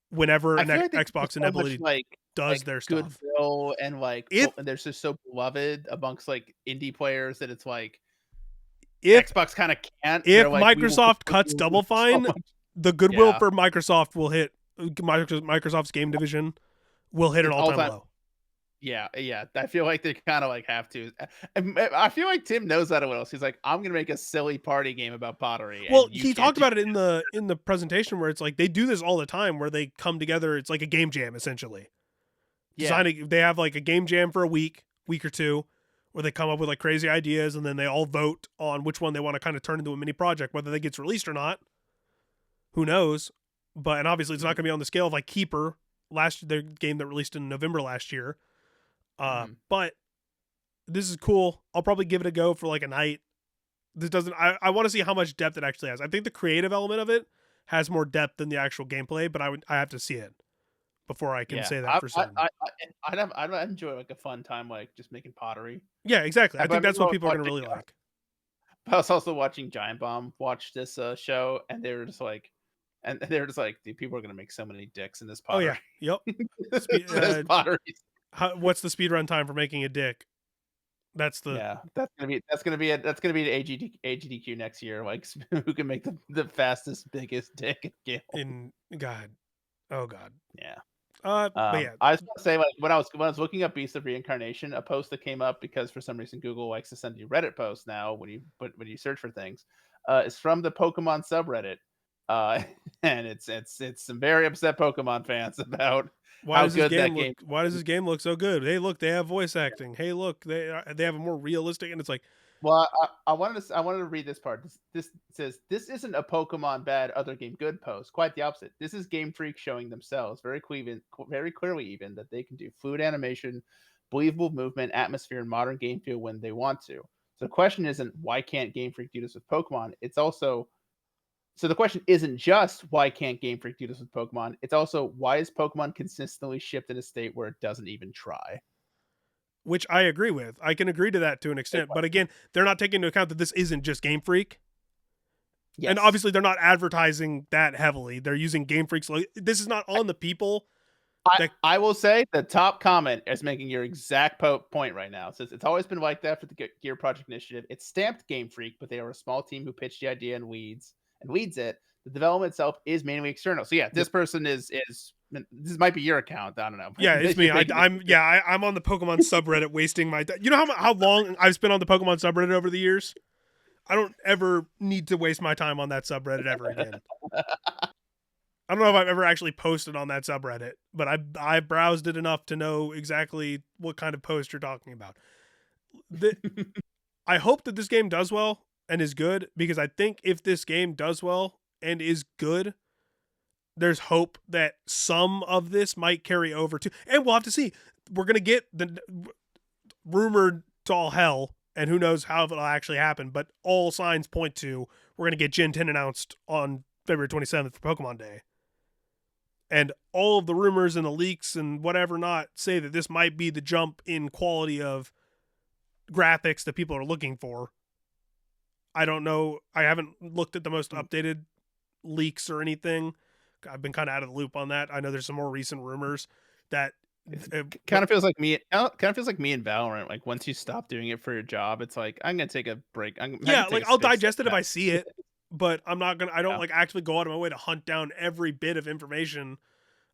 S1: whenever
S2: I
S1: an
S2: feel like they do
S1: Xbox
S2: so much
S1: Inevitability does their stuff.
S2: goodwill and
S1: If
S2: and they're just so beloved amongst like indie players that it's like
S1: if
S2: Xbox kind of can't.
S1: if
S2: They're like, we will
S1: Microsoft
S2: support
S1: cuts
S2: you
S1: Double
S2: so
S1: Fine,
S2: much.
S1: the goodwill
S2: Yeah,
S1: for Microsoft will hit Microsoft's game division will hit an
S2: it's all
S1: all-time
S2: time.
S1: low.
S2: Yeah, yeah. I feel like they kind of like have to. I feel like Tim knows that a little. So he's like, I'm gonna make a silly party game about pottery,
S1: Well,
S2: and you
S1: he
S2: can't
S1: talked
S2: do.
S1: about it in the presentation where it's like they do this all the time where they come together, it's like a game jam essentially.
S2: Yeah.
S1: They have like a game jam for a week or two, where they come up with like crazy ideas and then they all vote on which one they want to kind of turn into a mini project, whether that gets released or not. Who knows? But and obviously it's not
S2: Mhm,
S1: going to be on the scale of like Keeper, the game that released in November last year.
S2: mhm.
S1: But this is cool. I'll probably give it a go for like a night. this doesn't. I want to see how much depth it actually has. I think the creative element of it has more depth than the actual gameplay, but I have to see it before I can
S2: Yeah,
S1: say that for certain.
S2: I'd enjoy like a fun time like just making pottery.
S1: Yeah, exactly. I
S2: But I
S1: think that's
S2: remember I
S1: what
S2: was
S1: people are gonna
S2: watching
S1: really like.
S2: I was also watching Giant Bomb watch this show, and they were just like, dude, people are gonna make so many dicks in this
S1: Oh yeah.
S2: pottery.
S1: Yep. Spe-
S2: This
S1: uh,
S2: pottery.
S1: what's the speed run time for making a dick? That's the
S2: Yeah, that's gonna be the AGDQ next year. Like who can make the fastest, biggest dick in Gale.
S1: in God. Oh God.
S2: Yeah.
S1: But yeah,
S2: I just want to say, like, when I was looking up Beast of Reincarnation, a post that came up because for some reason Google likes to send you Reddit posts now when you search for things, is from the Pokemon subreddit, uh, and it's some very upset Pokemon fans about how good that game.
S1: why does this game look so good? Hey, look, they have voice acting. Hey, look, they have a more realistic, and it's like,
S2: Well, I wanted to read this part. This says this isn't a Pokemon bad, other game good post. Quite the opposite. This is Game Freak showing themselves very clearly even that they can do fluid animation, believable movement, atmosphere, and modern game feel when they want to. So the question isn't why can't Game Freak do this with Pokemon. It's also so the question isn't just why can't Game Freak do this with Pokemon. It's also why is Pokemon consistently shipped in a state where it doesn't even try.
S1: which I agree with. I can agree to that to an
S2: Big
S1: extent, but
S2: question.
S1: again, they're not taking into account that this isn't just Game Freak, and
S2: Yes.
S1: obviously they're not advertising that heavily. They're using Game Freak's. This is not on the people
S2: I,
S1: that.
S2: I will say the top comment is making your exact point right now. It says it's always been like that for the Gear Project Initiative. It's stamped Game Freak, but they are a small team who pitched the idea and weeds it. The development itself is mainly external. So yeah, this person is this might be your account. I don't know.
S1: Yeah, it's me. I'm on the Pokemon subreddit wasting my. You know how long I've spent on the Pokemon subreddit over the years. I don't ever need to waste my time on that subreddit ever again. I don't know if I've ever actually posted on that subreddit, but I browsed it enough to know exactly what kind of post you're talking about. I hope that this game does well and is good, because I think if this game does well and is good, there's hope that some of this might carry over to, and we'll have to see. We're gonna get the rumored to all hell, and who knows how it'll actually happen, but all signs point to we're gonna get Gen 10 announced on February 27th for Pokemon Day. And all of the rumors and the leaks and whatever not say that this might be the jump in quality of graphics that people are looking for. I don't know. I haven't looked at the most updated leaks or anything. I've been kind of out of the loop on that. I know there's some more recent rumors that
S2: It kind of feels like me. Kind of feels like me in Valorant. Like once you stop doing it for your job, it's like I'm gonna take a break. I
S1: yeah,
S2: can take
S1: like
S2: a
S1: I'll
S2: big
S1: digest
S2: step
S1: it if
S2: back.
S1: I see it, but I'm not gonna. I don't
S2: Yeah,
S1: like actually go out of my way to hunt down every bit of information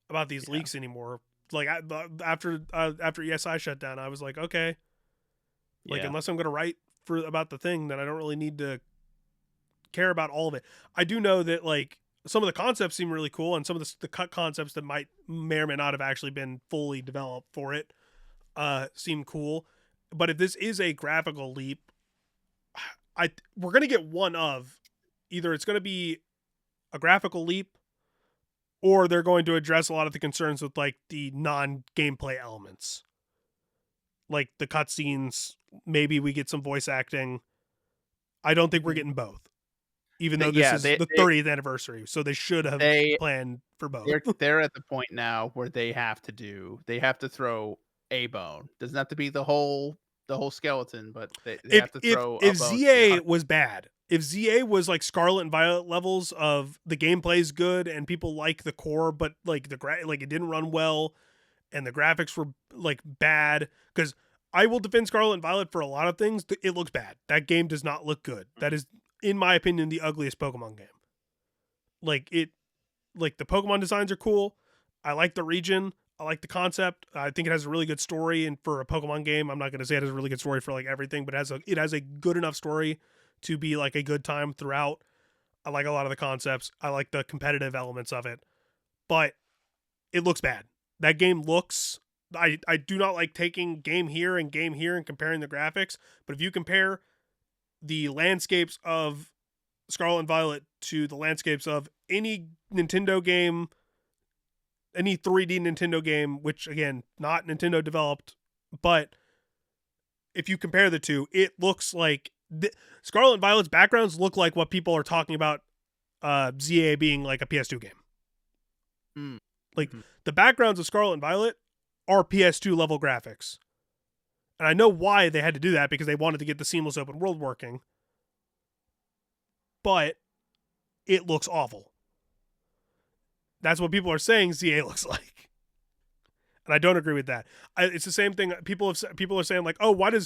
S1: about these
S2: yeah,
S1: leaks anymore. Like after ESI shut down, I was like, okay, like
S2: yeah.
S1: unless I'm gonna write for about the thing, then I don't really need to care about all of it. I do know that like some of the concepts seem really cool, and some of the cut concepts that may or may not have actually been fully developed for it seem cool. But if this is a graphical leap, we're gonna get one of either it's gonna be a graphical leap, or they're going to address a lot of the concerns with like the non gameplay elements, like the cutscenes. Maybe we get some voice acting. I don't think we're
S2: Mhm.
S1: getting both, even though this
S2: Yeah,
S1: is the 30th anniversary, so they should have
S2: they
S1: planned for both.
S2: they're at the point now where they have to throw a bone. Doesn't have to be the whole skeleton, but they
S1: if
S2: have to
S1: if
S2: throw a
S1: if
S2: bone to be
S1: ZA
S2: honest.
S1: was bad, if ZA was like Scarlet and Violet levels of the gameplay's good and people like the core, but like like it didn't run well and the graphics were like bad, because I will defend Scarlet and Violet for a lot of things. It looks bad. That game does not look good. That is, in my opinion, the ugliest Pokemon game. Like it, like the Pokemon designs are cool. I like the region. I like the concept. I think it has a really good story, and for a Pokemon game, I'm not going to say it has a really good story for like everything, but it has a good enough story to be like a good time throughout. I like a lot of the concepts. I like the competitive elements of it, but it looks bad. That game looks. I do not like taking game here and comparing the graphics, but if you compare the landscapes of Scarlet and Violet to the landscapes of any Nintendo game, any 3D Nintendo game, which again, not Nintendo developed, but if you compare the two, it looks like Scarlet and Violet's backgrounds look like what people are talking about ZA being like a PS2 game. Like the backgrounds of Scarlet and Violet are PS2 level graphics. And I know why they had to do that, because they wanted to get the seamless open world working. But it looks awful. That's what people are saying ZA looks like. And I don't agree with that. It's the same thing. People are saying like, oh, why do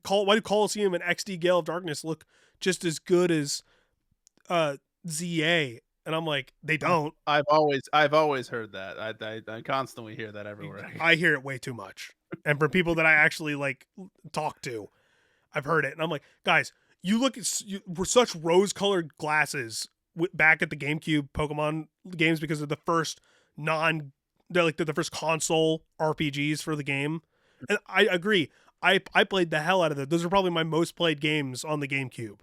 S1: Coliseum and XD Gale of Darkness look just as good as ZA? And I'm like, they don't.
S2: I've always heard that. I constantly hear that everywhere.
S1: I hear it way too much. And from people that I actually like talk to, I've heard it. And I'm like, guys, we're such rose-colored glasses back at the GameCube Pokemon games, because they're the first they're the first console RPGs for the game. And I agree. I played the hell out of it. Those are probably my most played games on the GameCube.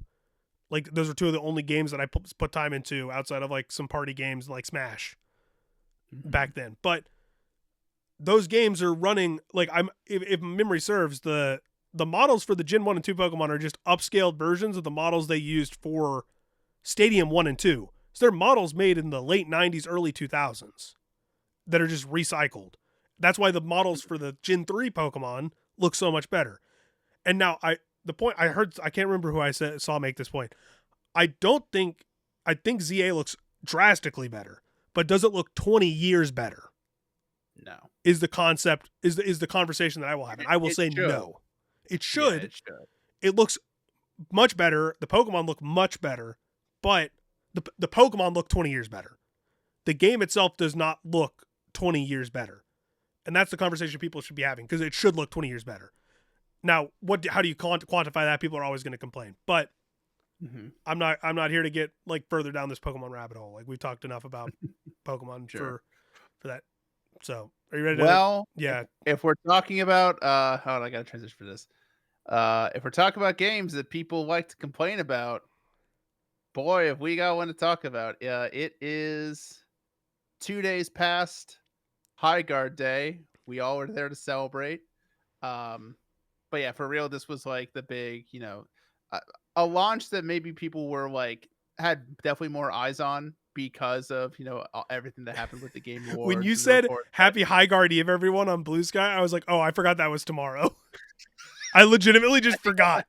S1: Like, those are two of the only games that I put time into outside of like some party games like Smash back then. But those games are running like, if memory serves, the models for the Gen 1 and 2 Pokemon are just upscaled versions of the models they used for Stadium 1 and 2. So they're models made in the late 90s, early 2000s that are just recycled. That's why the models for the Gen 3 Pokemon look so much better. And now I can't remember who I saw make this point. I think ZA looks drastically better, but does it look 20 years better?
S2: No.
S1: Is the concept, is the conversation that I will have. And I will say no. It should.
S2: Yeah, it should.
S1: It looks much better. The Pokemon look much better, but the Pokemon look 20 years better. The game itself does not look 20 years better. And that's the conversation people should be having, because it should look 20 years better. Now, how do you quantify that? People are always going to complain, but I'm not here to get like further down this Pokemon rabbit hole. Like, we've talked enough about Pokemon for that. So, are you ready to?
S2: Well,
S1: yeah.
S2: If we're talking about, hold on, I got to transition for this. If we're talking about games that people like to complain about, boy, if we got one to talk about, it is 2 days past Highguard Day. We all were there to celebrate. But yeah, for real, this was like the big, a launch that maybe people were like, had definitely more eyes on because of, everything that happened with the Game Awards.
S1: When you said Happy Highguard Eve, everyone, on Blue Sky, I was like, oh, I forgot that was tomorrow. I legitimately just forgot.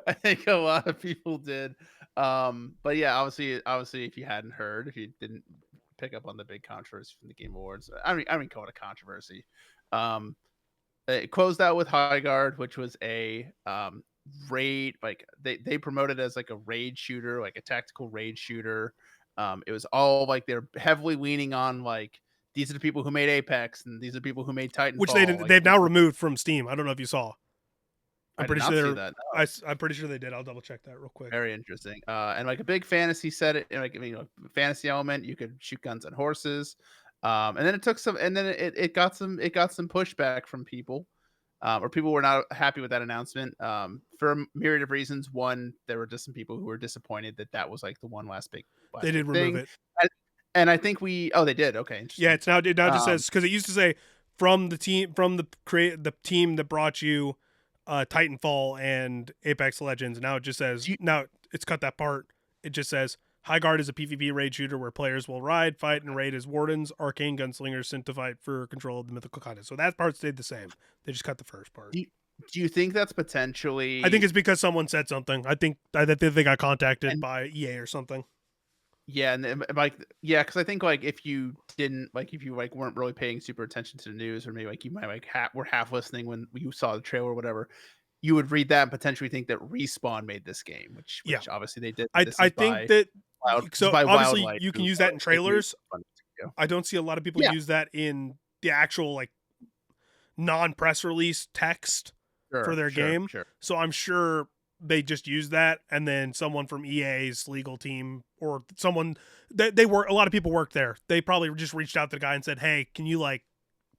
S2: I think a lot of people did. But yeah, obviously, if you hadn't heard, if you didn't pick up on the big controversy from the Game Awards, I mean, call it a controversy. It closed out with Highguard, which was a raid, like they promoted it as like a raid shooter, like a tactical raid shooter. It was all like they're heavily leaning on like, these are the people who made Apex and these are the people who made Titanfall,
S1: which they've now removed from Steam. I don't know if you saw.
S2: I'm pretty sure that.
S1: No. I'm pretty sure they did. I'll double check that real quick.
S2: Very interesting. And like a big fantasy set, like, fantasy element. You could shoot guns on horses. And then it took some, and then it got some pushback from people, or people were not happy with that announcement, for a myriad of reasons. One, there were just some people who were disappointed that was like the one last big.
S1: They did remove it,
S2: and I think they did. Okay,
S1: yeah, it now just says, because it used to say from the team that brought you Titanfall and Apex Legends. Now it just says, now it's cut that part. It just says Highguard is a PvP raid shooter where players will ride, fight, and raid as wardens, arcane gunslingers sent to fight for control of the mythical content. So that part stayed the same. They just cut the first part.
S2: Do you think that's potentially?
S1: I think it's because someone said something. I think they got contacted by EA or something.
S2: Yeah, and like, yeah, because I think like if you weren't really paying super attention to the news, or maybe like you might like were half listening when you saw the trailer or whatever, you would read that and potentially think that Respawn made this game, which obviously they did.
S1: I think that obviously you can use that in trailers. I don't see a lot of people use that in the actual like non-press release text for their game. So I'm sure they just used that, and then someone from EA's legal team or someone that a lot of people work there. They probably just reached out to the guy and said, "Hey, can you like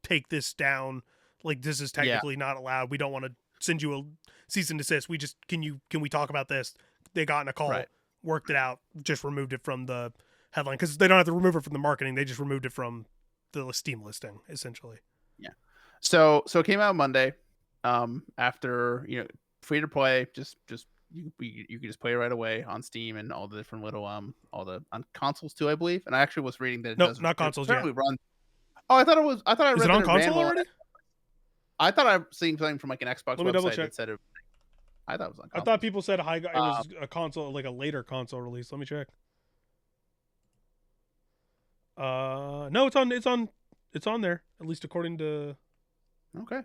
S1: take this down? Like, this is technically not allowed. We don't want to send you a cease and desist. Can we talk about this?" They got in a call, worked it out, just removed it from the headline, because they don't have to remove it from the marketing. They just removed it from the Steam listing, essentially.
S2: Yeah. So it came out Monday, after, free to play, just you can just play it right away on Steam and all the different little all the on consoles too, I believe. And I actually was reading that
S1: Nope, not
S2: it
S1: consoles yet.
S2: apparently runs. Oh, I thought I
S1: Is it
S2: read that
S1: on
S2: it ran
S1: console
S2: well.
S1: already?
S2: I thought I seen something from like an Xbox
S1: Let me double
S2: website
S1: check.
S2: that said it. I thought it was on
S1: I thought
S2: consoles.
S1: people said Highguard it
S2: Um,
S1: was a console, like a later console release. Let me check. No, it's on there, at least according to.
S2: okay.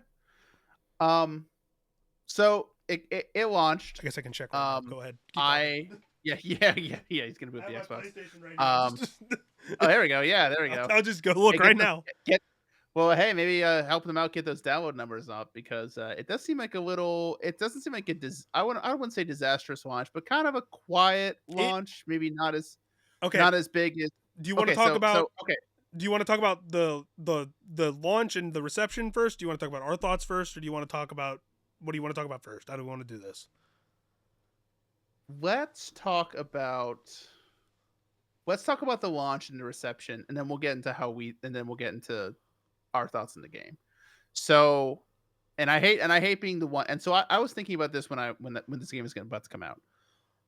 S2: Um, so it launched.
S1: I guess I can check right now. Go ahead. Keep
S2: I
S1: talking.
S2: yeah. He's gonna boot
S1: I
S2: the
S1: have my
S2: Xbox.
S1: PlayStation right here. Just
S2: Oh, there we go. Yeah, there we go.
S1: I'll just go look
S2: Hey,
S1: right now.
S2: get well, hey, maybe help them out get those download numbers up because it does seem like a little. It doesn't seem like I wouldn't say disastrous launch, but kind of a quiet
S1: It
S2: launch. Maybe
S1: okay.
S2: not as big as.
S1: Do you want to
S2: Okay,
S1: talk about?
S2: okay.
S1: Do you want to talk about the launch and the reception first? Do you want to talk about our thoughts first, or do you want to talk about what do you want to talk about first? How do we want to do this?
S2: Let's talk about the launch and the reception, and then we'll get into we'll get into our thoughts in the game. So, and I hate being the one. And so I was thinking about this when this game is about to come out.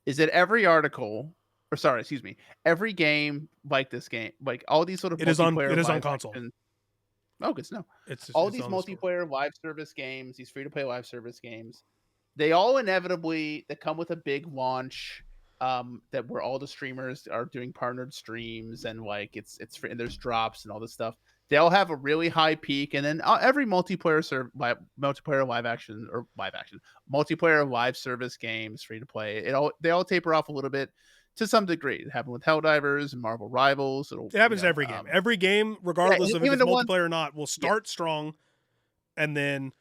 S2: Is that every article, or sorry, excuse me, every game like this game, like all these sort of multiplayer
S1: It is on
S2: live
S1: console.
S2: action. Oh, good to know.
S1: It's
S2: All
S1: it's
S2: these
S1: on the store.
S2: multiplayer live service games, these free to play live service games, they all inevitably they come with a big launch. That where all the streamers are doing partnered streams and like it's free, and there's drops and all this stuff. They'll have a really high peak, and then every multiplayer multiplayer live service games free to play. They all taper off a little bit to some degree. It happened with Helldivers and Marvel Rivals.
S1: It happens to every game. Every game, regardless of if
S2: even
S1: it's
S2: the ones,
S1: multiplayer or not, will
S2: yeah,
S1: start strong, and then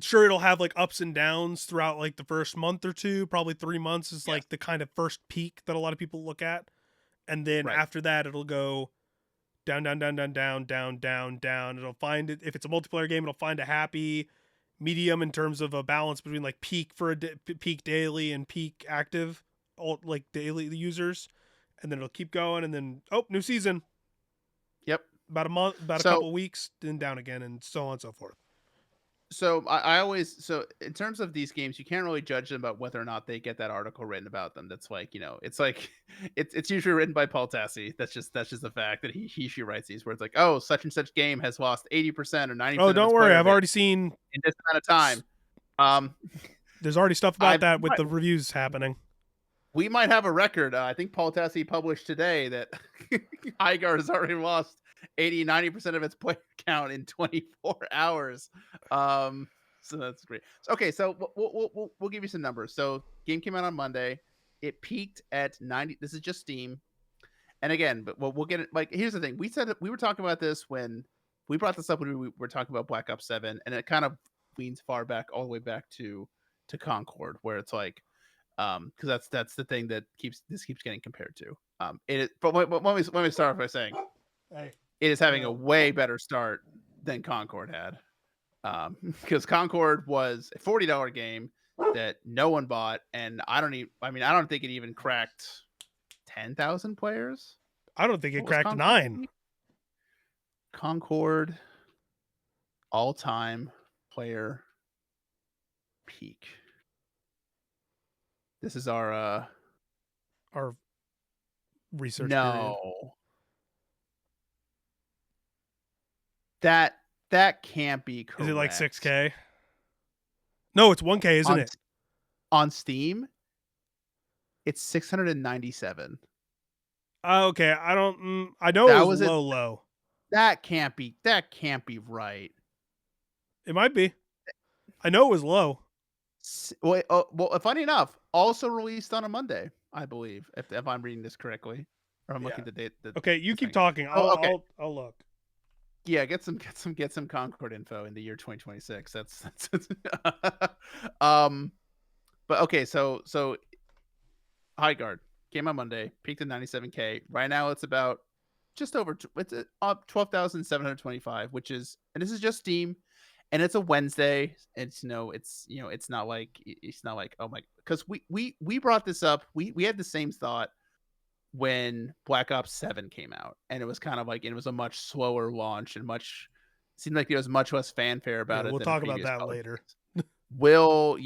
S1: sure it'll have like ups and downs throughout like the first month or two. Probably 3 months is
S2: yes,
S1: like the kind of first peak that a lot of people look at, and then
S2: right,
S1: after that it'll go down, down, down, down, down, down, down, down. It'll find it if it's a multiplayer game. It'll find a happy medium in terms of a balance between like peak for peak daily and peak active, all like daily users, and then it'll keep going, and then new season.
S2: yep.
S1: About a month, about a
S2: So
S1: couple of weeks, then down again, and so on and so forth.
S2: I always in terms of these games, you can't really judge them about whether or not they get that article written about them. That's like it's like it's usually written by Paul Tassi. That's just the fact that she writes these where it's like, oh, such and such game has lost 80% or 90%
S1: Oh,
S2: of its
S1: don't worry,
S2: player
S1: I've
S2: base
S1: already seen.
S2: in this amount of time. Um,
S1: There's already stuff
S2: I
S1: about that with the reviews happening.
S2: we might have a record. I think Paul Tassi published today that Highguard has already lost 90% of its player count in 24 hours. So that's great. So, okay, so we'll give you some numbers. So game came out on Monday. It peaked at 90. This is just Steam. And again, but we'll get it. Like, here's the thing. We were talking about this when we brought this up when we were talking about Black Ops 7, and it kind of leans far back, all the way back to Concord, where it's like, because that's the thing that keeps getting compared to. But let me start by saying,
S1: Hey,
S2: it is having a way better start than Concord had. Because Concord was a $40 game that no one bought, and I don't think it even cracked 10,000 players.
S1: I don't think it cracked
S2: Concord?
S1: 9.
S2: Concord all-time player peak. This is our
S1: research
S2: no
S1: period.
S2: that can't be correct.
S1: Is it like 6K? No, it's 1K, isn't it?
S2: On Steam, it's 697.
S1: Okay, I don't. I know it was low.
S2: That can't be right.
S1: It might be. I know it was low.
S2: Well, funny enough, also released on a Monday, I believe, if I'm reading this correctly, or I'm looking at the date.
S1: Okay, you keep talking. I'll look.
S2: Yeah, get some Concord info in the year 2026. That's but okay, so Highguard came on Monday, peaked at 97K. Right now it's about just over it's up 12,725, which is, and this is just Steam, and it's a Wednesday. It's it's not like oh my, because we brought this up. We had the same thought when Black Ops 7 came out, and it was kind of like it was a much slower launch and seemed like there was much less fanfare about it.
S1: We'll talk about that later.
S2: We'll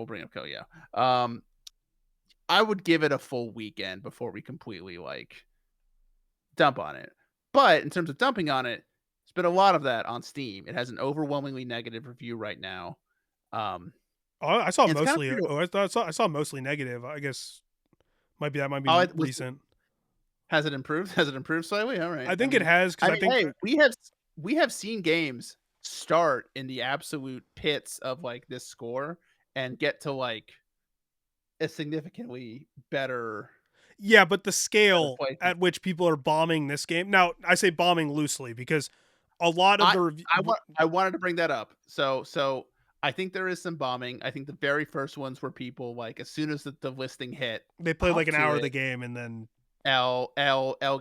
S2: bring up Cale, yeah. I would give it a full weekend before we completely like dump on it. But in terms of dumping on it, there's been a lot of that on Steam. It has an overwhelmingly negative review right now. Um,
S1: Oh, I saw
S2: and it's kind of
S1: mostly.
S2: weird.
S1: Oh, I saw mostly negative. I guess might
S2: Oh,
S1: be
S2: it was
S1: recent.
S2: has it improved? Has it improved slightly? All right.
S1: I think it has because I think
S2: Hey, we have seen games start in the absolute pits of like this score and get to like a significantly
S1: yeah, but the
S2: better
S1: scale
S2: places.
S1: at which people are bombing this game. Now, I say bombing loosely because a lot of
S2: I
S1: the
S2: I wanted to bring that up. So I think there is some bombing. I think the very first ones were people like as soon as the listing hit,
S1: they played
S2: hop
S1: like an
S2: to
S1: hour of the
S2: it,
S1: game and then
S2: L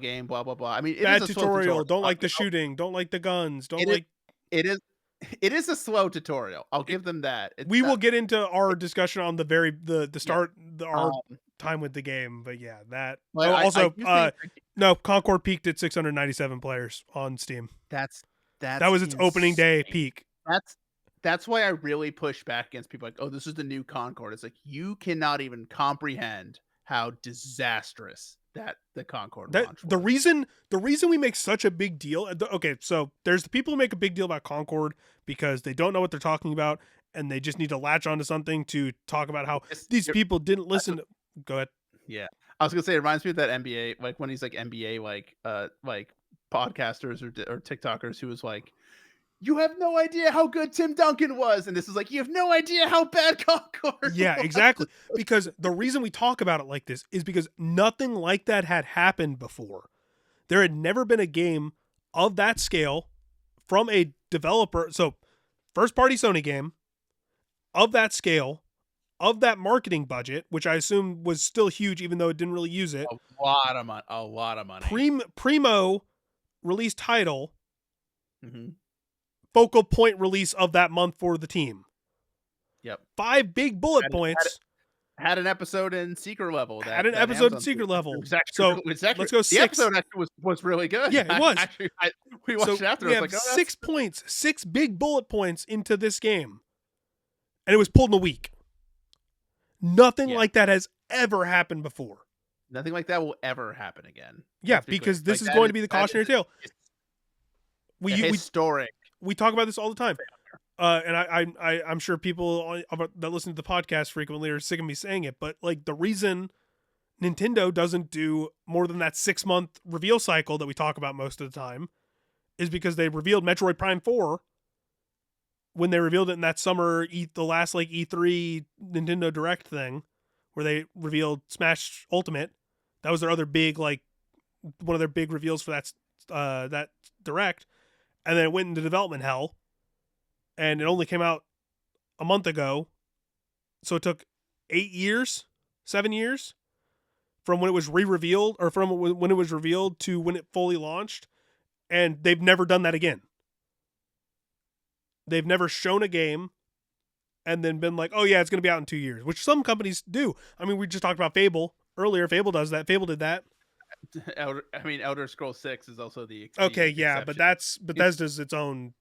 S2: game, blah blah blah. I mean, it is
S1: bad
S2: a slow tutorial.
S1: tutorial. Don't like the shooting. Don't like the guns. Don't
S2: It is
S1: like.
S2: it is it is a slow tutorial. I'll give them that. It's
S1: We will
S2: not.
S1: get into our discussion on the
S2: Yeah.
S1: start our
S2: Um,
S1: time with the game, but yeah, that.
S2: but
S1: Oh,
S2: I
S1: also,
S2: do think
S1: no, Concord peaked at 697 players on Steam.
S2: that's
S1: That
S2: that's
S1: was its opening day
S2: insane.
S1: peak.
S2: That's that's why I really push back against people like, oh, this is the new Concord. It's like you cannot even comprehend how disastrous that the Concord
S1: That
S2: launch was.
S1: the reason we make such a big deal. Okay, so there's the people who make a big deal about Concord because they don't know what they're talking about and they just need to latch onto something to talk about how
S2: It's,
S1: these
S2: you're,
S1: people didn't
S2: that's
S1: listen.
S2: what,
S1: Go ahead.
S2: yeah, I was gonna say it reminds me of that NBA, like when he's like NBA, like podcasters or TikTokers who was like, you have no idea how good Tim Duncan was, and this is like, you have no idea how bad Concord
S1: Yeah,
S2: was.
S1: exactly. Because the reason we talk about it like this is because nothing like that had happened before. There had never been a game of that scale from a developer. So, first party Sony game of that scale, of that marketing budget, which I assume was still huge, even though it didn't really use it.
S2: A lot of money.
S1: Primo release title,
S2: Hmm.
S1: focal point release of that month for the team.
S2: Yep.
S1: 5 big bullet
S2: Had,
S1: points.
S2: had an episode in Secret Level
S1: Had an
S2: that
S1: episode in
S2: Amazon
S1: Secret Level.
S2: it was actually,
S1: So let's go
S2: the
S1: 6.
S2: episode actually was really good.
S1: Yeah, it was.
S2: We watched
S1: So
S2: it after.
S1: we
S2: I
S1: have
S2: was like, oh,
S1: 6 points, 6 big bullet points into this game. And it was pulled in a week. Nothing like that has ever happened before.
S2: nothing like that will ever happen again.
S1: Yeah, because this is going to be the cautionary tale.
S2: Historic.
S1: We talk about this all the time. And I'm sure people that listen to the podcast frequently are sick of me saying it, but like the reason Nintendo doesn't do more than that 6-month reveal cycle that we talk about most of the time is because they revealed Metroid Prime 4 when they revealed it in that summer, the last like E3 Nintendo Direct thing where they revealed Smash Ultimate. That was their other big, like one of their big reveals for that Direct. And then it went into development hell. And it only came out a month ago. So it took 7 years from when it was re-revealed or from when it was revealed to when it fully launched. And they've never done that again. They've never shown a game and then been like, oh yeah, it's going to be out in 2 years, which some companies do. I mean, we just talked about Fable earlier. Fable does that. Fable did that.
S2: Elder Scrolls 6 is also the
S1: okay, yeah,
S2: exception.
S1: but that's Bethesda's its own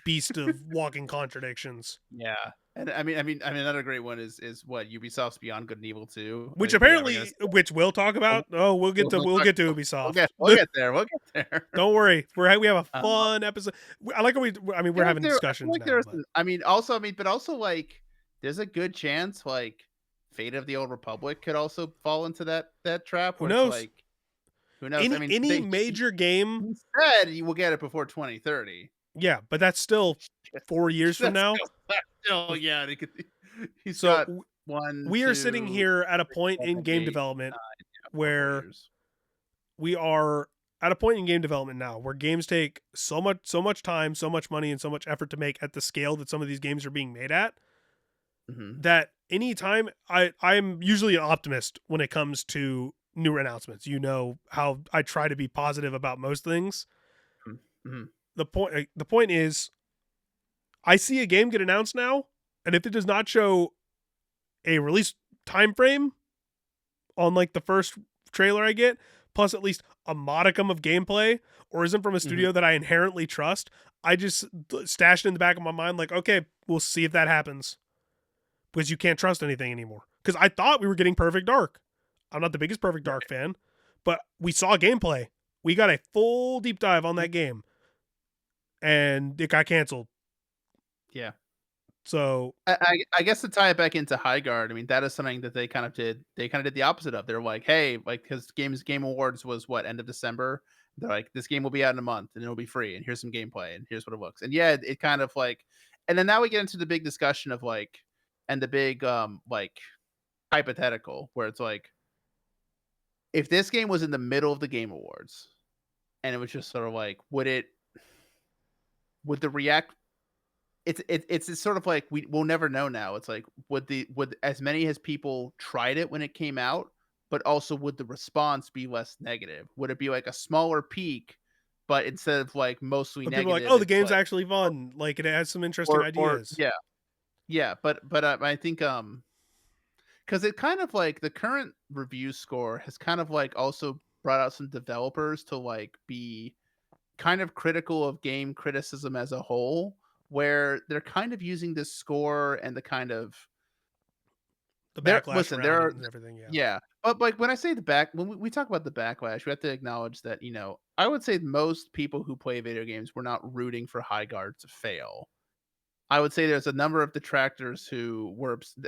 S1: beast of walking contradictions.
S2: Yeah. And I mean another great one is what Ubisoft's Beyond Good and Evil 2,
S1: which apparently which we'll talk about. Oh, we'll get to Ubisoft.
S2: We'll get there.
S1: Don't worry. We have a fun episode. I like how we're having discussions
S2: like
S1: now.
S2: But also like there's a good chance like Fate of the Old Republic could also fall into that trap.
S1: Who knows?
S2: Like, who knows?
S1: Any major game.
S2: He said you will get it before 2030.
S1: Yeah, but that's still 4 years from now.
S2: Still, yeah. He's
S1: so
S2: got one.
S1: We are sitting here at a point in game development where we are at a point in game development now where games take so much time, so much money, and so much effort to make at the scale that some of these games are being made at. Mm-hmm. That anytime I'm usually an optimist when it comes to newer announcements. You know how I try to be positive about most things. Mm-hmm. The point is, I see a game get announced now, and if it does not show a release time frame on like the first trailer I get, plus at least a modicum of gameplay, or isn't from a studio that I inherently trust, I just stash it in the back of my mind like, okay, we'll see if that happens. Because you can't trust anything anymore. because I thought we were getting Perfect Dark. I'm not the biggest Perfect Dark fan, but we saw gameplay. We got a full deep dive on that game, and it got canceled.
S2: Yeah.
S1: So
S2: I guess to tie it back into Highguard, I mean, that is something that they kind of did. They kind of did the opposite of. They're like, hey, like, because Game Awards was what, end of December. They're like, this game will be out in a month and it'll be free, and here's some gameplay and here's what it looks. And yeah, it kind of like, and then now we get into the big discussion of like, and the big like hypothetical where it's like, if this game was in the middle of the Game Awards and it was just sort of like, would the react it's sort of like we'll never know now. It's like would as many as people tried it when it came out, but also would the response be less negative? Would it be like a smaller peak, but instead of like mostly
S1: but people are like,
S2: negative,
S1: oh, the
S2: it's
S1: game's
S2: like
S1: actually fun. Like it has some interesting
S2: or
S1: ideas.
S2: yeah, but I think because it kind of like the current review score has kind of like also brought out some developers to like be kind of critical of game criticism as a whole, where they're kind of using this score and the kind of
S1: The
S2: there
S1: backlash
S2: listen, there
S1: around it
S2: are
S1: and everything. Yeah,
S2: yeah, but like when I say the back when we talk about the backlash, we have to acknowledge that, I would say most people who play video games were not rooting for Highguard to fail. I would say there's a number of detractors who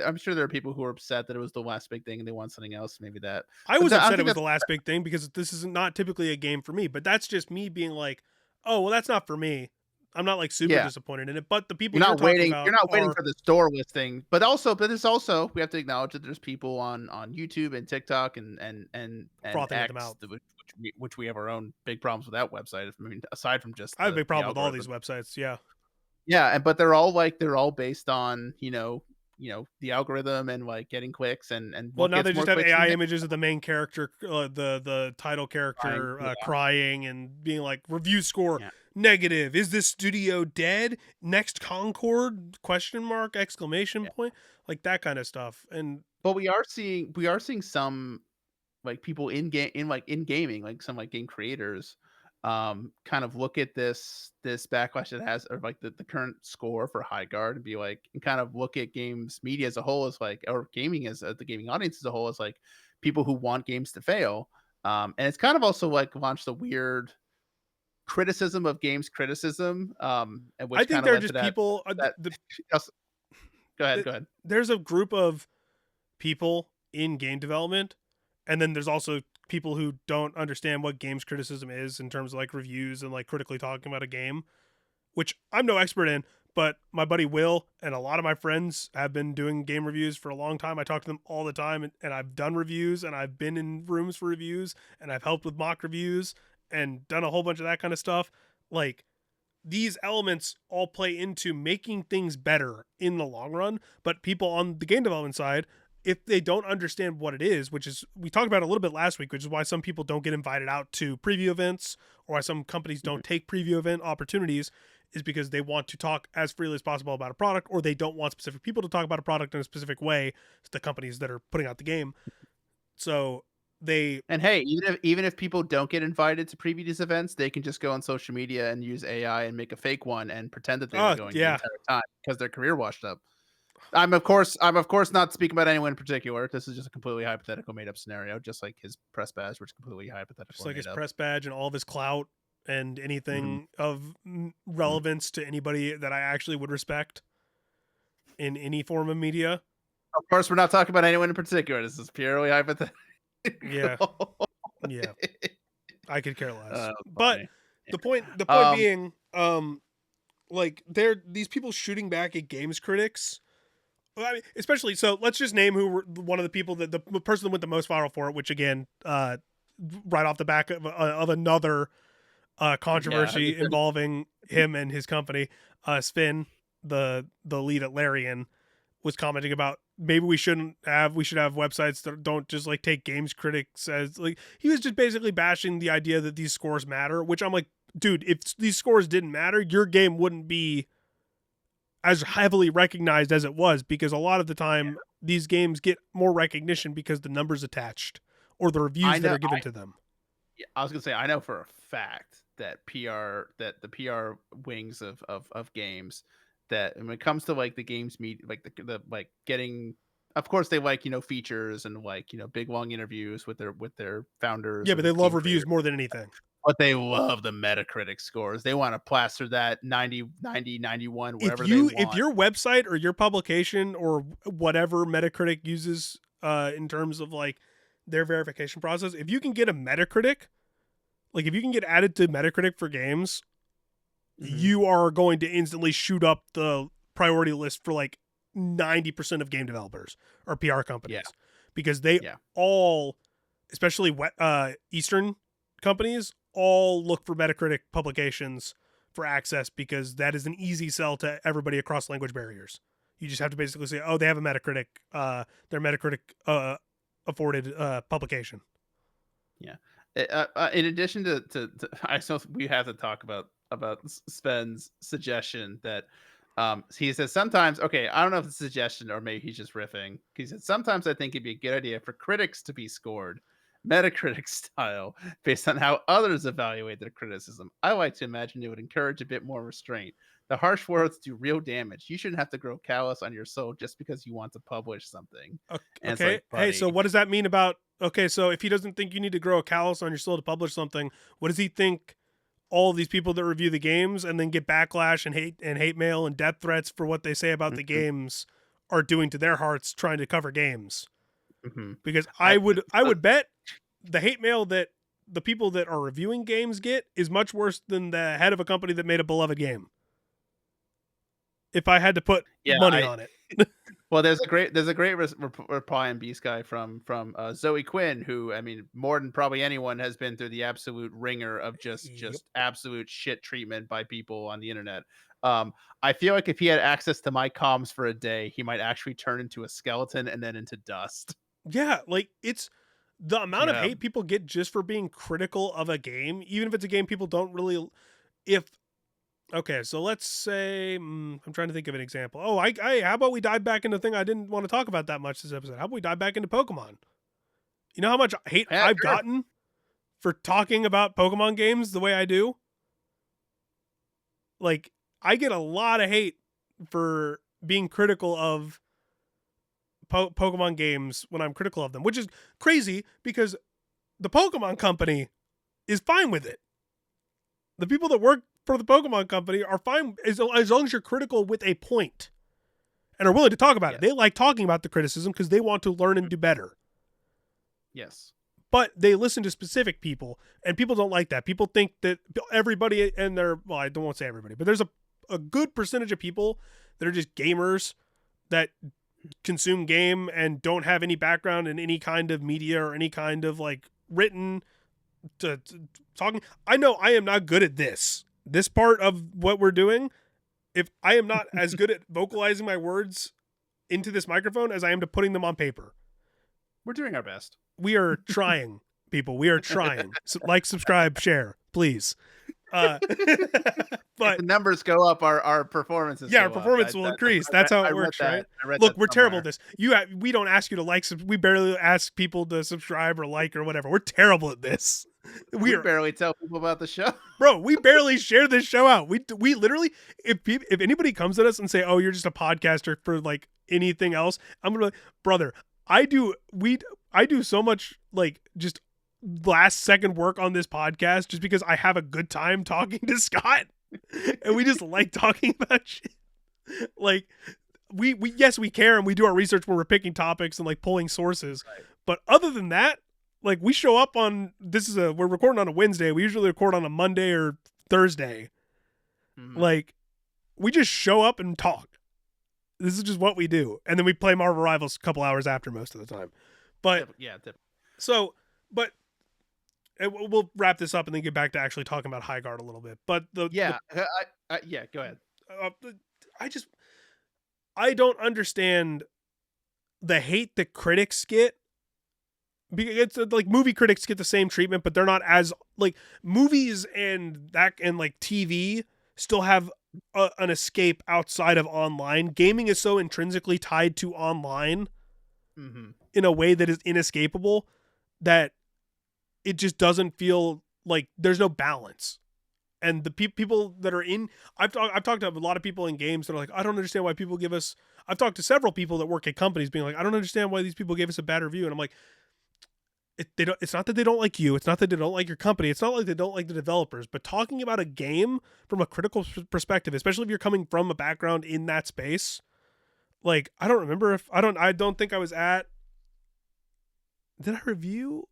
S2: I'm sure there are people who were upset that it was the last big thing and they want something else, maybe that.
S1: I
S2: But
S1: was
S2: I don't
S1: upset it
S2: think
S1: was the
S2: that's
S1: last big thing because this is not typically a game for me. But that's just me being like, oh, well, that's not for me. I'm not like super
S2: yeah.
S1: disappointed in it. But the people you're talking
S2: You're
S1: about
S2: not waiting
S1: are
S2: for the store listing, but it's also we have to acknowledge that there's people on YouTube and TikTok and
S1: frothing at the
S2: X,
S1: mouth.
S2: which we have our own big problems with that website. I mean, aside from just
S1: I have a big
S2: the
S1: problem with all these
S2: algorithm.
S1: websites. Yeah.
S2: Yeah, and but they're all based on, the algorithm and like getting clicks and
S1: Well,
S2: what
S1: now they
S2: gets
S1: just
S2: more
S1: have
S2: clicks
S1: AI
S2: and
S1: images of the main character, the title
S2: crying.
S1: character
S2: Yeah.
S1: crying and being like, review score
S2: Yeah.
S1: negative. Is this studio dead? Next Concord? Question mark! Exclamation
S2: Yeah.
S1: point! Like that kind of stuff. And
S2: But we are seeing some like people in gaming, like some like game creators, kind of look at this backlash that has, or like the current score for Highguard, and be like, and kind of look at games media as a whole as like, or gaming as the gaming audience as a whole as like people who want games to fail. And it's kind of also like launched a weird criticism of games criticism, and
S1: I
S2: which
S1: think
S2: kind of
S1: they're
S2: led to
S1: just people.
S2: that. Go ahead,
S1: The
S2: go ahead.
S1: there's a group of people in game development, and then there's also people who don't understand what games criticism is in terms of like reviews and like critically talking about a game, which I'm no expert in, but my buddy Will and a lot of my friends have been doing game reviews for a long time. I talk to them all the time, and I've done reviews and I've been in rooms for reviews and I've helped with mock reviews and done a whole bunch of that kind of stuff. Like these elements all play into making things better in the long run, but people on the game development side, if they don't understand what it is, which is we talked about a little bit last week, which is why some people don't get invited out to preview events or why some companies
S2: Mhm.
S1: don't take preview event opportunities, is because they want to talk as freely as possible about a product, or they don't want specific people to talk about a product in a specific way, the companies that are putting out the game. So they
S2: And hey, even if people don't get invited to preview these events, they can just go on social media and use AI and make a fake one and pretend that they were going the
S1: yeah,
S2: entire time because their career washed up. I'm of course not speaking about anyone in particular. This is just a completely hypothetical made up scenario, just like his press badge, which is completely hypothetical
S1: just
S2: and
S1: like his
S2: made up.
S1: press badge and all of his clout and
S2: Mhm,
S1: anything of
S2: mhm.
S1: relevance to anybody that I actually would respect in any form of media.
S2: Of course, we're not talking about anyone in particular. This is purely hypothetical.
S1: Yeah, yeah, I could care less. But
S2: Funny.
S1: the point
S2: Um,
S1: being, like they're these people shooting back at games critics. Well, I mean, especially so. Let's just name who were one of the people that the person that went the most viral for it. Which again, right off the back of another
S2: yeah,
S1: controversy involving him and his company. Spin, the lead at Larian, was commenting about maybe we should have websites that don't just like take games critics as like he was just basically bashing the idea that these scores matter, which I'm like, dude, if these scores didn't matter, your game wouldn't be as heavily recognized as it was, because a lot of the time these games get more recognition because the numbers attached or the
S2: I
S1: reviews that
S2: know.
S1: are given to them.
S2: Yeah, I was gonna say I know for a fact that that the PR wings of games, that when it comes to like the games meet like the like getting of course they like, features and like, big long interviews with their founders
S1: Yeah, but
S2: and
S1: they love
S2: game
S1: reviews
S2: creators.
S1: more than anything.
S2: But they love the Metacritic scores. They want to plaster that 90, 90, 91,
S1: If
S2: wherever they
S1: if
S2: want.
S1: your website or your publication or whatever Metacritic uses in terms of like their verification process, if you can get a Metacritic, like if you can get added to Metacritic for games,
S2: Mhm.
S1: you are going to instantly shoot up the priority list for like 90% of game developers or PR
S2: Yeah,
S1: companies because they
S2: yeah.
S1: all, especially Eastern companies, all look for Metacritic publications for access because that is an easy sell to everybody across language barriers. You just have to basically say, oh, they have a Metacritic, their Metacritic afforded publication.
S2: Yeah. In addition to I still we have to talk about Sven's suggestion that he says sometimes, okay, I don't know if it's a suggestion or maybe he's just riffing. He said sometimes I think it'd be a good idea for critics to be scored Metacritic style based on how others evaluate their criticism. I like to imagine it would encourage a bit more restraint. The harsh words do real damage. You shouldn't have to grow callous on your soul just because you want to publish something. And it's
S1: Okay.
S2: like,
S1: Hey, so
S2: buddy,
S1: what does that mean about? Okay, so if he doesn't think you need to grow a callus on your soul to publish something, what does he think? All of these people that review the games and then get backlash and hate mail and death threats for what they say about the
S2: mhm,
S1: games are doing to their hearts trying to cover games.
S2: mhm.
S1: Because
S2: I
S1: I
S2: so
S1: would bet the hate mail that the people that are reviewing games get is much worse than the head of a company that made a beloved game. If I had to put
S2: yeah,
S1: money
S2: I
S1: on it.
S2: well, there's a great reply in B Sky from Zoe Quinn, who I mean, more than probably anyone has been through the absolute ringer of just
S1: Yep.
S2: absolute shit treatment by people on the internet. I feel like if he had access to my comms for a day, he might actually turn into a skeleton and then into dust.
S1: Yeah, like it's the amount of
S2: Yeah.
S1: hate people get just for being critical of a game, even if it's a game people don't really if okay, so let's say I'm trying to think of an example. Oh, how about we dive back into the thing I didn't want to talk about that much this episode? How about we dive back into Pokemon? You know how much hate
S2: Yeah,
S1: I've
S2: sure.
S1: gotten for talking about Pokemon games the way I do? Like I get a lot of hate for being critical of Pokemon games when I'm critical of them, which is crazy because the Pokemon company is fine with it. The people that work for the Pokemon company are fine as long as you're critical with a point and are willing to talk about it.
S2: Yes.
S1: They like talking about the criticism because they want to learn and do better.
S2: Yes.
S1: But they listen to specific people, and people don't like that. People think that everybody and their well, I don't want to say everybody, but there's a good percentage of people that are just gamers that consume game and don't have any background in any kind of media or any kind of like written to talking. I know I am not good at this part of what we're doing. If I am not as good at vocalizing my words into this microphone as I am to putting them on paper.
S2: We're doing our best.
S1: We are trying, people. We are trying. So, like, subscribe, share, please. Uh,
S2: If
S1: but
S2: the numbers go up, our performances
S1: yeah, our
S2: go up.
S1: performance will increase. That's how
S2: I
S1: it
S2: read
S1: works,
S2: that.
S1: right?
S2: I read
S1: Look,
S2: that
S1: we're terrible at
S2: somewhere.
S1: this. We don't ask you to like. We barely ask people to subscribe or like or whatever. We're terrible at this. We
S2: We
S1: are,
S2: barely tell people about the show.
S1: bro. We barely share this show out. We literally, if anybody comes at us and say, "Oh, you're just a podcaster for like anything else," I'm gonna be like, brother. I do so much like just last second work on this podcast just because I have a good time talking to Scott and we just like talking about shit. Like we yes we care and we do our research when we're picking topics and like pulling sources,
S2: Right.
S1: but other than that, like we show up on we're recording on a Wednesday. We usually record on a Monday or Thursday.
S2: Mhm.
S1: Like we just show up and talk. This is just what we do, and then we play Marvel Rivals a couple hours after most of the time. But
S2: Yeah,
S1: so, but we'll wrap this up and then get back to actually talking about Highguard a little bit. But
S2: yeah. Yeah. Go ahead.
S1: uh, I just I don't understand the hate that critics get. Because it's like movie critics get the same treatment, but they're not as like movies and like TV still have an escape outside of online. Gaming is so intrinsically tied to online
S2: Hmm.
S1: in a way that is inescapable that it just doesn't feel like there's no balance. And the people that are in, I've talked to a lot of people in games that are like, I don't understand why people give us. I've talked to several people that work at companies being like, I don't understand why these people gave us a bad review. And I'm like, it's not that they don't like you. It's not that they don't like your company. It's not like they don't like the developers, but talking about a game from a critical perspective, especially if you're coming from a background in that space, like, I don't remember if I don't think I was at, did I review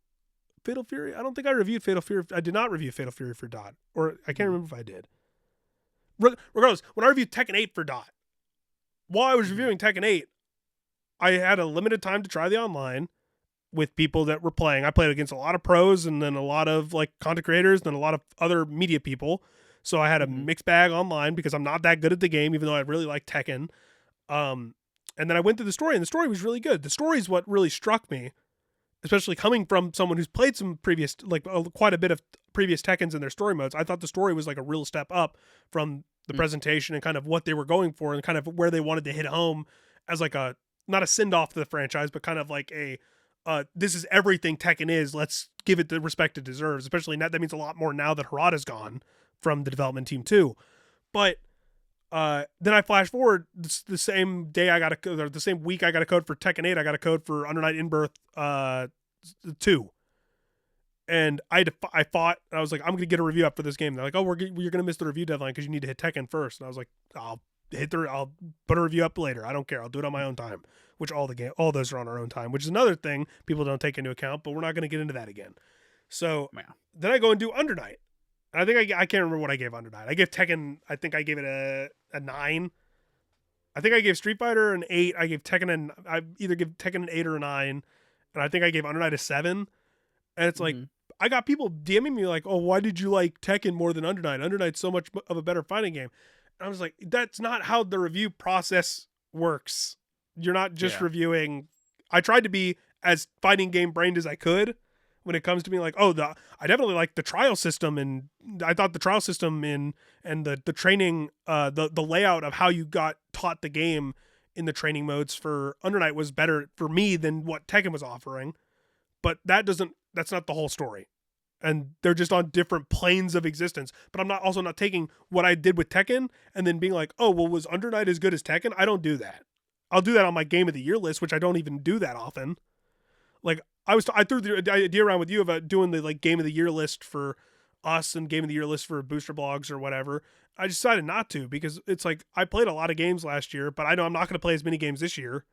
S1: Fatal Fury? I don't think I reviewed Fatal Fury. I did not review Fatal Fury for Dot, or I can't remember if I did. Regardless, when I reviewed Tekken 8 for Dot, while I was reviewing Tekken 8, I had a limited time to try the online with people that were playing. I played against a lot of pros and then a lot of like content creators and then a lot of other media people. So I had a mixed bag online because I'm not that good at the game, even though I really like Tekken. And then I went through the story, and the story was really good. The story is what really struck me, especially coming from someone who's played some previous, like quite a bit of previous Tekkens in their story modes. I thought the story was like a real step up from the presentation and kind of what they were going for and kind of where they wanted to hit home as like a, not a send off to the franchise, but kind of like a, this is everything Tekken is. Let's give it the respect it deserves. Especially now, that means a lot more now that Harada's gone from the development team too. But then I flash forward the same day the same week I got a code for Tekken 8. I got a code for Under Night In-Birth 2. And I fought. I was like, I'm gonna get a review up for this game. They're like, oh, you're gonna miss the review deadline because you need to hit Tekken first. And I was like, I'll put a review up later. I don't care. I'll do it on my own time. Which all those are on our own time. Which is another thing people don't take into account. But we're not gonna get into that again. So then I go and do Under Night. And I think I can't remember what I gave Under Night. I gave Tekken. I think I gave it a 9. I think I gave Street Fighter an 8. I gave Tekken I either give Tekken an 8 or a 9. And I think I gave Under Night a 7. And it's like, I got people DMing me like, oh, why did you like Tekken more than Under Night? Under Night's so much of a better fighting game. And I was like, that's not how the review process works. You're not just reviewing. I tried to be as fighting game brained as I could when it comes to being like, oh, I definitely like the trial system. And I thought the trial system and the training, the layout of how you got taught the game in the training modes for Under Night was better for me than what Tekken was offering. But that's not the whole story. And they're just on different planes of existence. But I'm also not taking what I did with Tekken and then being like, oh, well, was Under Night as good as Tekken? I don't do that. I'll do that on my Game of the Year list, which I don't even do that often. Like, I threw the idea around with you about doing the like Game of the Year list for us and Game of the Year list for booster blogs or whatever. I decided not to because it's like I played a lot of games last year, but I know I'm not going to play as many games this year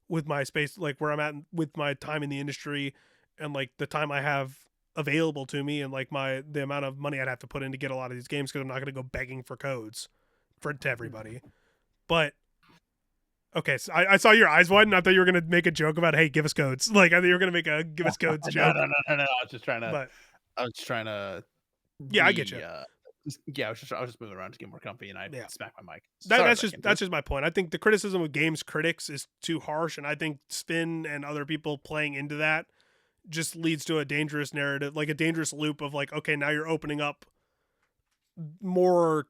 S1: with my space, like where I'm at with my time in the industry and like the time I have available to me and like the amount of money I'd have to put in to get a lot of these games because I'm not going to go begging for codes to everybody. But okay, so I saw your eyes widen. I thought you were going to make a joke about, hey, give us codes. Like I thought you were going to make a give us codes joke.
S2: No. I was just trying to.
S1: Yeah, I get you.
S2: I was just moving around to get more comfy, and I smacked my mic.
S1: That's just my point. I think the criticism of games critics is too harsh, and I think Spin and other people playing into that just leads to a dangerous narrative, like a dangerous loop of like, okay, now you're opening up more,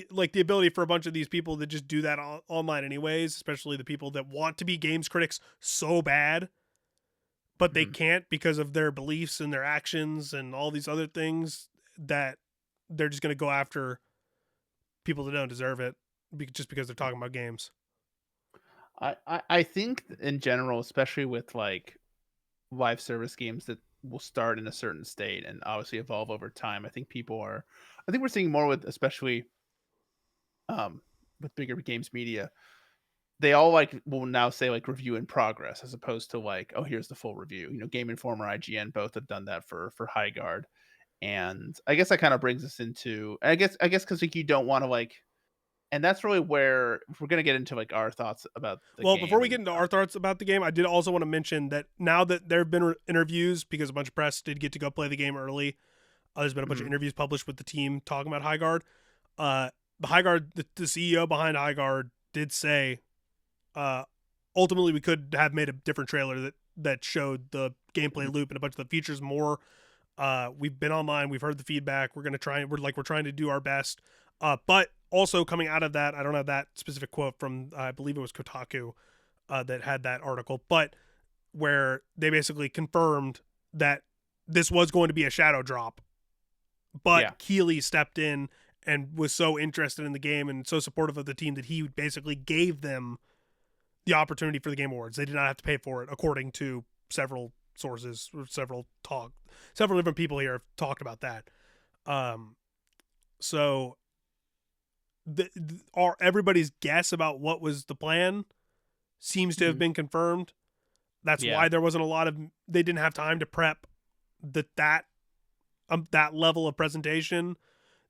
S1: like the ability for a bunch of these people to just do that online anyways, especially the people that want to be games critics so bad, but they can't because of their beliefs and their actions and all these other things that they're just going to go after people that don't deserve it just because they're talking about games.
S2: I think in general, especially with like live service games that will start in a certain state and obviously evolve over time. I think we're seeing more with, especially with bigger games media. They all like will now say like review in progress as opposed to like, oh, here's the full review. You know, Game Informer, IGN both have done that for Highguard. And I guess that kind of brings us into, I guess because like you don't want to like, and that's really where, if we're going to get into like our thoughts about the game.
S1: Before we get into our thoughts about the game, I did also want to mention that now that there have been interviews, because a bunch of press did get to go play the game early, there's been a bunch of interviews published with the team talking about Highguard. The Highguard, the CEO behind Highguard did say, ultimately we could have made a different trailer that showed the gameplay loop and a bunch of the features more. We've been online, we've heard the feedback. We're trying to do our best. But also coming out of that, I don't have that specific quote from, I believe it was Kotaku, that had that article, but where they basically confirmed that this was going to be a shadow drop, but Keeley stepped in and was so interested in the game and so supportive of the team that he basically gave them the opportunity for the Game Awards. They did not have to pay for it, according to several sources, several different people here have talked about that. So everybody's guess about what was the plan seems to have been confirmed. That's why there wasn't a lot of, they didn't have time to prep that level of presentation.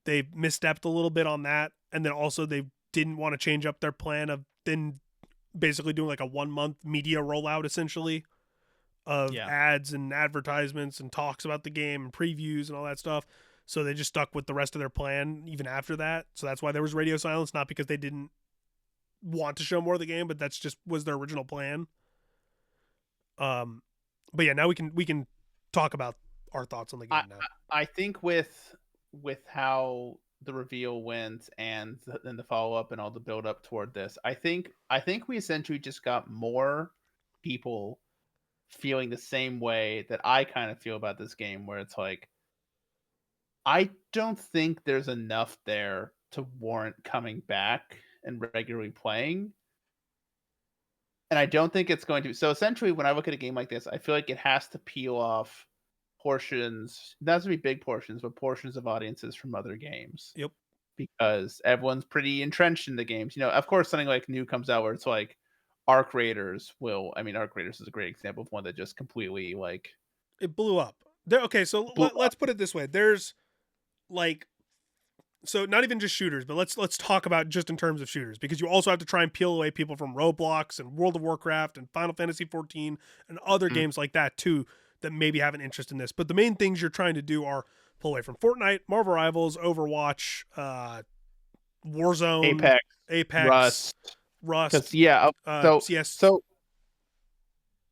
S1: They misstepped a little bit on that, and then also they didn't want to change up their plan of then basically doing like a 1 month media rollout essentially of ads and advertisements and talks about the game and previews and all that stuff. So they just stuck with the rest of their plan even after that. So that's why there was radio silence, not because they didn't want to show more of the game, but that's just was their original plan. But yeah, now we can talk about our thoughts on the game now.
S2: I think with how the reveal went and the follow up and all the build up toward this, I think we essentially just got more people feeling the same way that I kind of feel about this game, where it's like, I don't think there's enough there to warrant coming back and regularly playing. And I don't think it's going to. So essentially, when I look at a game like this, I feel like it has to peel off portions, not to be big portions, but portions of audiences from other games.
S1: Yep.
S2: Because everyone's pretty entrenched in the games. You know, of course, something like new comes out where it's like Arc Raiders Arc Raiders is a great example of one that just completely like
S1: it blew up. Okay, so let's put it this way. There's like, so not even just shooters, but let's talk about just in terms of shooters, because you also have to try and peel away people from Roblox and World of Warcraft and Final Fantasy 14 and other games like that too that maybe have an interest in this. But the main things you're trying to do are pull away from Fortnite, Marvel Rivals, Overwatch, Warzone, Apex, Rust.
S2: CS. So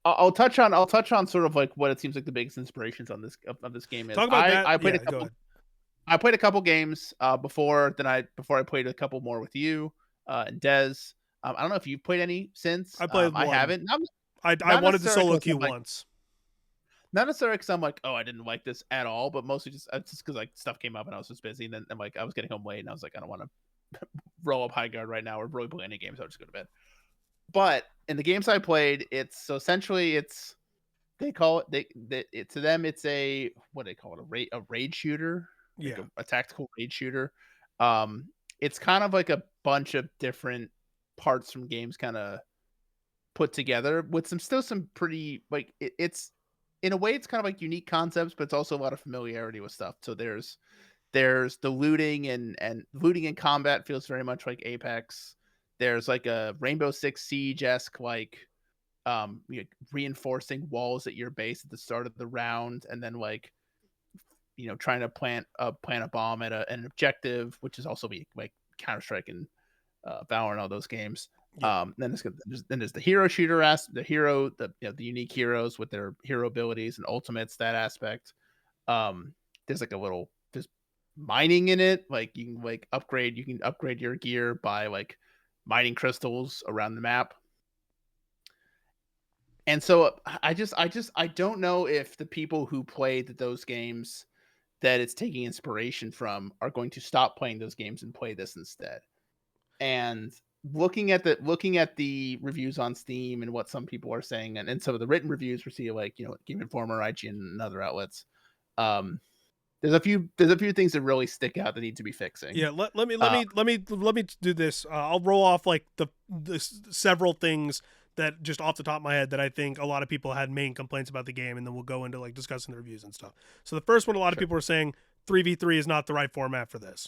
S2: I'll touch on sort of like what it seems like the biggest inspirations on this game is.
S1: Talk about that.
S2: I played a couple. I played a couple games before I played a couple more with you and Dez. I don't know if you've played any since.
S1: I played one.
S2: I haven't.
S1: I wanted the solo queue once.
S2: Not necessarily because I'm like, oh, I didn't like this at all, but mostly just because like stuff came up and I was just busy, and then like I was getting home late and I was like, I don't want to roll up Highguard right now or really play any games. I'll just go to bed. But in the games I played, they call it to them it's a, what do they call it, a raid shooter.
S1: Yeah,
S2: like a tactical raid shooter. It's kind of like a bunch of different parts from games kind of put together with some pretty like it's in a way it's kind of like unique concepts, but it's also a lot of familiarity with stuff. So there's the looting and looting and combat feels very much like Apex. There's like a Rainbow Six Siege-esque like reinforcing walls at your base at the start of the round, and then like trying to plant a bomb at an objective, which is also be like Counter-Strike and Valorant, all those games. Yeah. Then there's the hero shooter the unique heroes with their hero abilities and ultimates, that aspect. There's like there's mining in it, like you can upgrade your gear by like mining crystals around the map. And so I don't know if the people who played those games that it's taking inspiration from are going to stop playing those games and play this instead. And looking at the reviews on Steam and what some people are saying, and some of the written reviews we see, like Game Informer, IGN, and other outlets, there's a few things that really stick out that need to be fixing.
S1: Yeah, let me do this. I'll roll off like the several things that just off the top of my head that I think a lot of people had main complaints about the game, and then we'll go into like discussing the reviews and stuff. So the first one, a lot of people are saying 3v3 is not the right format for this.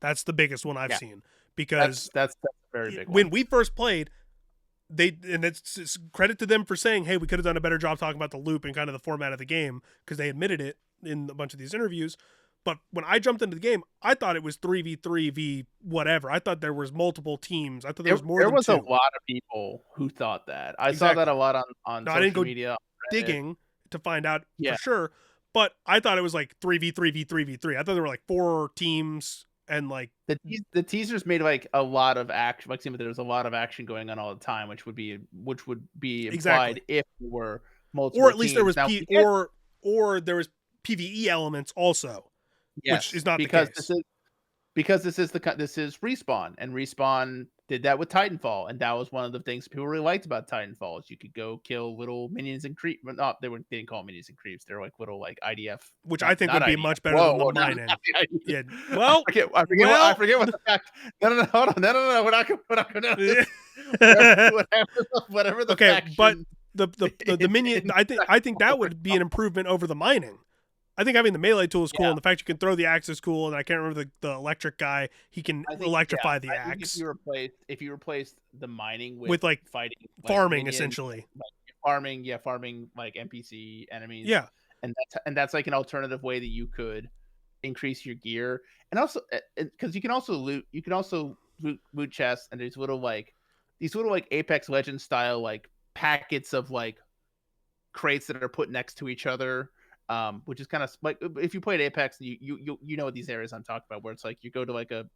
S1: That's the biggest one I've seen, because
S2: that's a very big one.
S1: When we first played, and it's credit to them for saying, hey, we could have done a better job talking about the loop and kind of the format of the game, because they admitted it in a bunch of these interviews. But when I jumped into the game, I thought it was 3v3 v whatever. I thought there was multiple teams. I thought there was more than two.
S2: There was a lot of people who thought that. I saw that a lot on social media.
S1: Digging to find out for sure, but I thought it was like 3v3 v3v3. I thought there were like 4 teams, and like
S2: the teasers made like a lot of action. Like there was a lot of action going on all the time, which would be implied if there were multiple,
S1: or at least teams. There was or there was PvE elements also. Yes, which is not
S2: because
S1: the case.
S2: because this is Respawn, and Respawn did that with Titanfall, and that was one of the things people really liked about Titanfall is you could go kill little minions and creep. Well, not they didn't call them minions and creeps. They're like little like IDF,
S1: which I
S2: not
S1: think
S2: not
S1: would be
S2: IDF.
S1: much better
S2: Whoa,
S1: than the
S2: whoa,
S1: mining.
S2: not the IDF.
S1: Yeah. Well,
S2: I forget what the fact. No, hold on. No. We're not going to. Whatever the
S1: Okay, but
S2: faction.
S1: the minion, I think that would be an improvement over the mining. I think having the melee tool is cool,
S2: Yeah,
S1: and the fact you can throw the axe is cool. And I can't remember the electric guy; he can
S2: I think
S1: electrify the
S2: I think
S1: axe
S2: if you replaced the mining with
S1: with like
S2: fighting like
S1: farming,
S2: minions,
S1: essentially.
S2: like farming like NPC enemies,
S1: Yeah,
S2: and that's like an alternative way that you could increase your gear, and also because you can also loot chests, and there's these little like Apex Legends style like packets of like crates that are put next to each other, which is kind of like if you played Apex, you know what these areas I'm talking about, where it's like you go to like a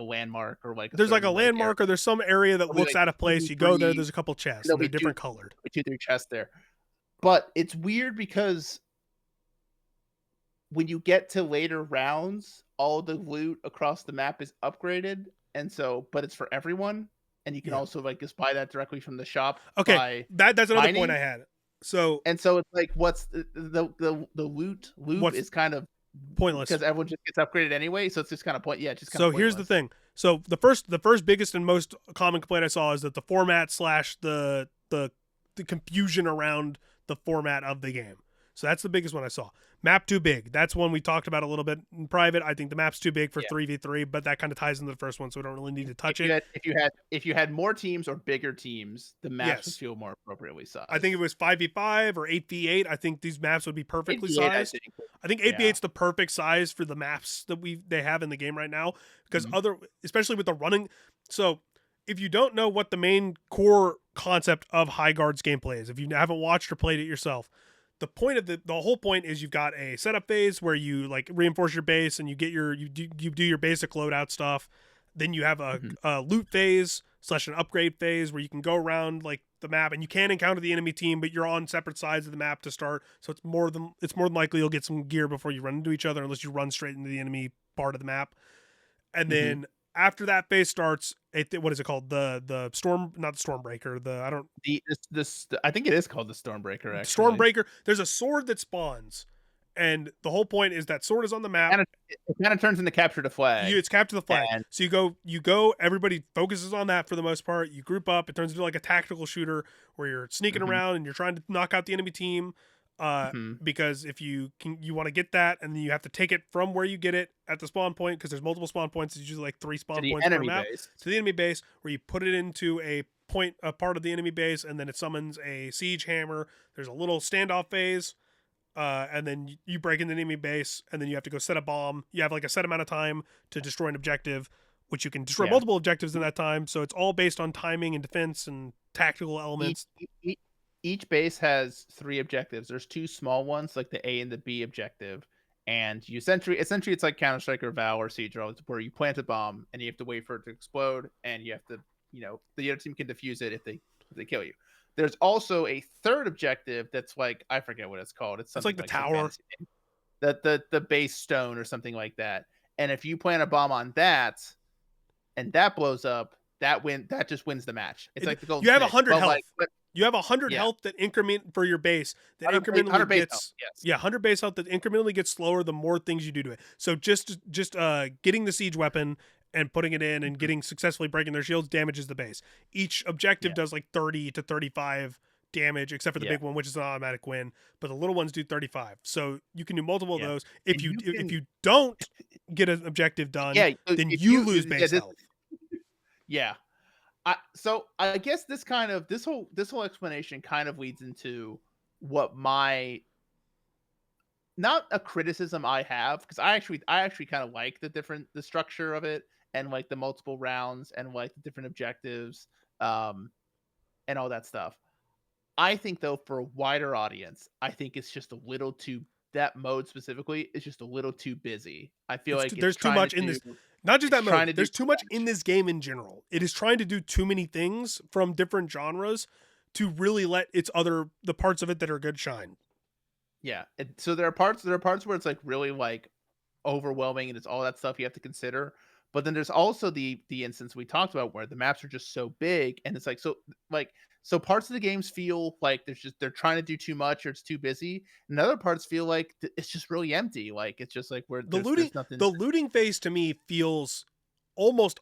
S2: landmark or like a
S1: there's like a
S2: certain like area.
S1: landmark or there's some area that
S2: There'll be
S1: looks
S2: like
S1: out of
S2: two,
S1: place. You go there,
S2: three,
S1: there's a couple chests,
S2: there'll
S1: and they're
S2: be
S1: different colored.
S2: two, three chests there. But it's weird because when you get to later rounds, all the loot across the map is upgraded, and so but it's for everyone, and you can
S1: Yeah.
S2: also like just buy that directly from the shop
S1: Okay,
S2: by
S1: that's another point
S2: mining.
S1: I had. So
S2: And so it's like, what's the loot loop
S1: what's
S2: is kind of
S1: pointless?
S2: because everyone just gets upgraded anyway, so it's just kind of yeah, just kind of
S1: So here's the
S2: pointless.
S1: thing. So the first biggest and most common complaint I saw is that the format slash the confusion around the format of the game. So that's the biggest one I saw. Map too big. That's one we talked about a little bit in private. I think the map's too big for
S2: Yeah.
S1: 3v3, but that kind of ties into the first one, so we don't really need to touch it.
S2: If you had more teams or bigger teams, the maps would
S1: Yes.
S2: feel more appropriately sized.
S1: I think it was 5v5 or 8v8. I think these maps would be perfectly
S2: 8v8,
S1: sized. I think 8v8
S2: yeah.
S1: is the perfect size for the maps that they have in the game right now because
S2: Mhm.
S1: especially with the running. So if you don't know what the main core concept of Highguard's gameplay is, if you haven't watched or played it yourself, the point of the whole point is you've got a setup phase where you like reinforce your base and you get you do your basic loadout stuff. Then you have
S2: Mhm.
S1: a loot phase slash an upgrade phase where you can go around like the map and you can encounter the enemy team, but you're on separate sides of the map to start. So it's more than likely you'll get some gear before you run into each other unless you run straight into the enemy part of the map. And
S2: Mhm.
S1: then after that phase starts, what is it called? The storm, not the Stormbreaker. The I don't
S2: This I think it is called the Stormbreaker actually.
S1: Stormbreaker. There's a sword that spawns, and the whole point is that sword is on the map.
S2: It kind of turns into capture the flag.
S1: It's capture the flag.
S2: And
S1: So you go. Everybody focuses on that for the most part. You group up. It turns into like a tactical shooter where you're sneaking
S2: mhm,
S1: around and you're trying to knock out the enemy team.
S2: mhm.
S1: Because if you want to get that, and then you have to take it from where you get it at the spawn point, because there's multiple spawn points. It's usually like 3
S2: To
S1: spawn
S2: the
S1: points per
S2: enemy
S1: map
S2: base.
S1: to the enemy base, where you put it into a part of the enemy base, and then it summons a siege hammer. There's a little standoff phase, and then you break into the enemy base, and then you have to go set a bomb. You have like a set amount of time to destroy an objective, which you can destroy
S2: Yeah.
S1: multiple objectives in that time. So it's all based on timing and defense and tactical elements.
S2: Each base has 3 objectives. There's 2 small ones, like the A and the B objective, and you essentially it's like Counter Strike or Val or Siege, where you plant a bomb and you have to wait for it to explode, and you have to, the other team can defuse it if they kill you. There's also a third objective that's like I forget what it's called. It's
S1: It's
S2: something
S1: like the
S2: like some
S1: tower.
S2: fancy name. The base stone or something like that. And if you plant a bomb on that and that blows up, that just wins the match. It's like the golden
S1: You have
S2: snake.
S1: 100
S2: But
S1: health.
S2: like but
S1: You have 100
S2: yeah,
S1: health that increment for your base that
S2: 100
S1: incrementally
S2: base health.
S1: gets
S2: Yes.
S1: 100 base health that incrementally gets slower the more things you do to it. So just getting the siege weapon and putting it in and
S2: Mhm.
S1: getting successfully breaking their shields damages the base. Each objective
S2: Yeah.
S1: does like 30 to 35 damage, except for the
S2: Yeah.
S1: big one, which is an automatic win. But the little ones do 35. So you can do multiple of
S2: Yeah.
S1: those. If
S2: And
S1: you
S2: you
S1: if
S2: can
S1: you don't get an objective done,
S2: yeah,
S1: then
S2: if
S1: you
S2: you
S1: lose
S2: yeah,
S1: base
S2: this
S1: health.
S2: yeah. So I guess this whole explanation kind of leads into what my not a criticism I have, because I actually kind of like the structure of it, and like the multiple rounds and like the different objectives, um and all that stuff. I think though for a wider audience, I think it's just a little too that mode specifically is just a little too busy. I feel like
S1: There's too much in this. Not just
S2: it's
S1: that
S2: trying
S1: mode.
S2: to do
S1: There's too
S2: too
S1: much in
S2: much.
S1: this game in general. It is trying to do too many things from different genres to really let the parts of it that are good shine.
S2: Yeah. So there are parts where it's like really like overwhelming and it's all that stuff you have to consider. But then there's also the instance we talked about where the maps are just so big and it's like like so parts of the games feel like they're trying to do too much or it's too busy, and other parts feel like it's just really empty. Like it's just like where
S1: The looting
S2: there's nothing.
S1: the looting phase to me feels almost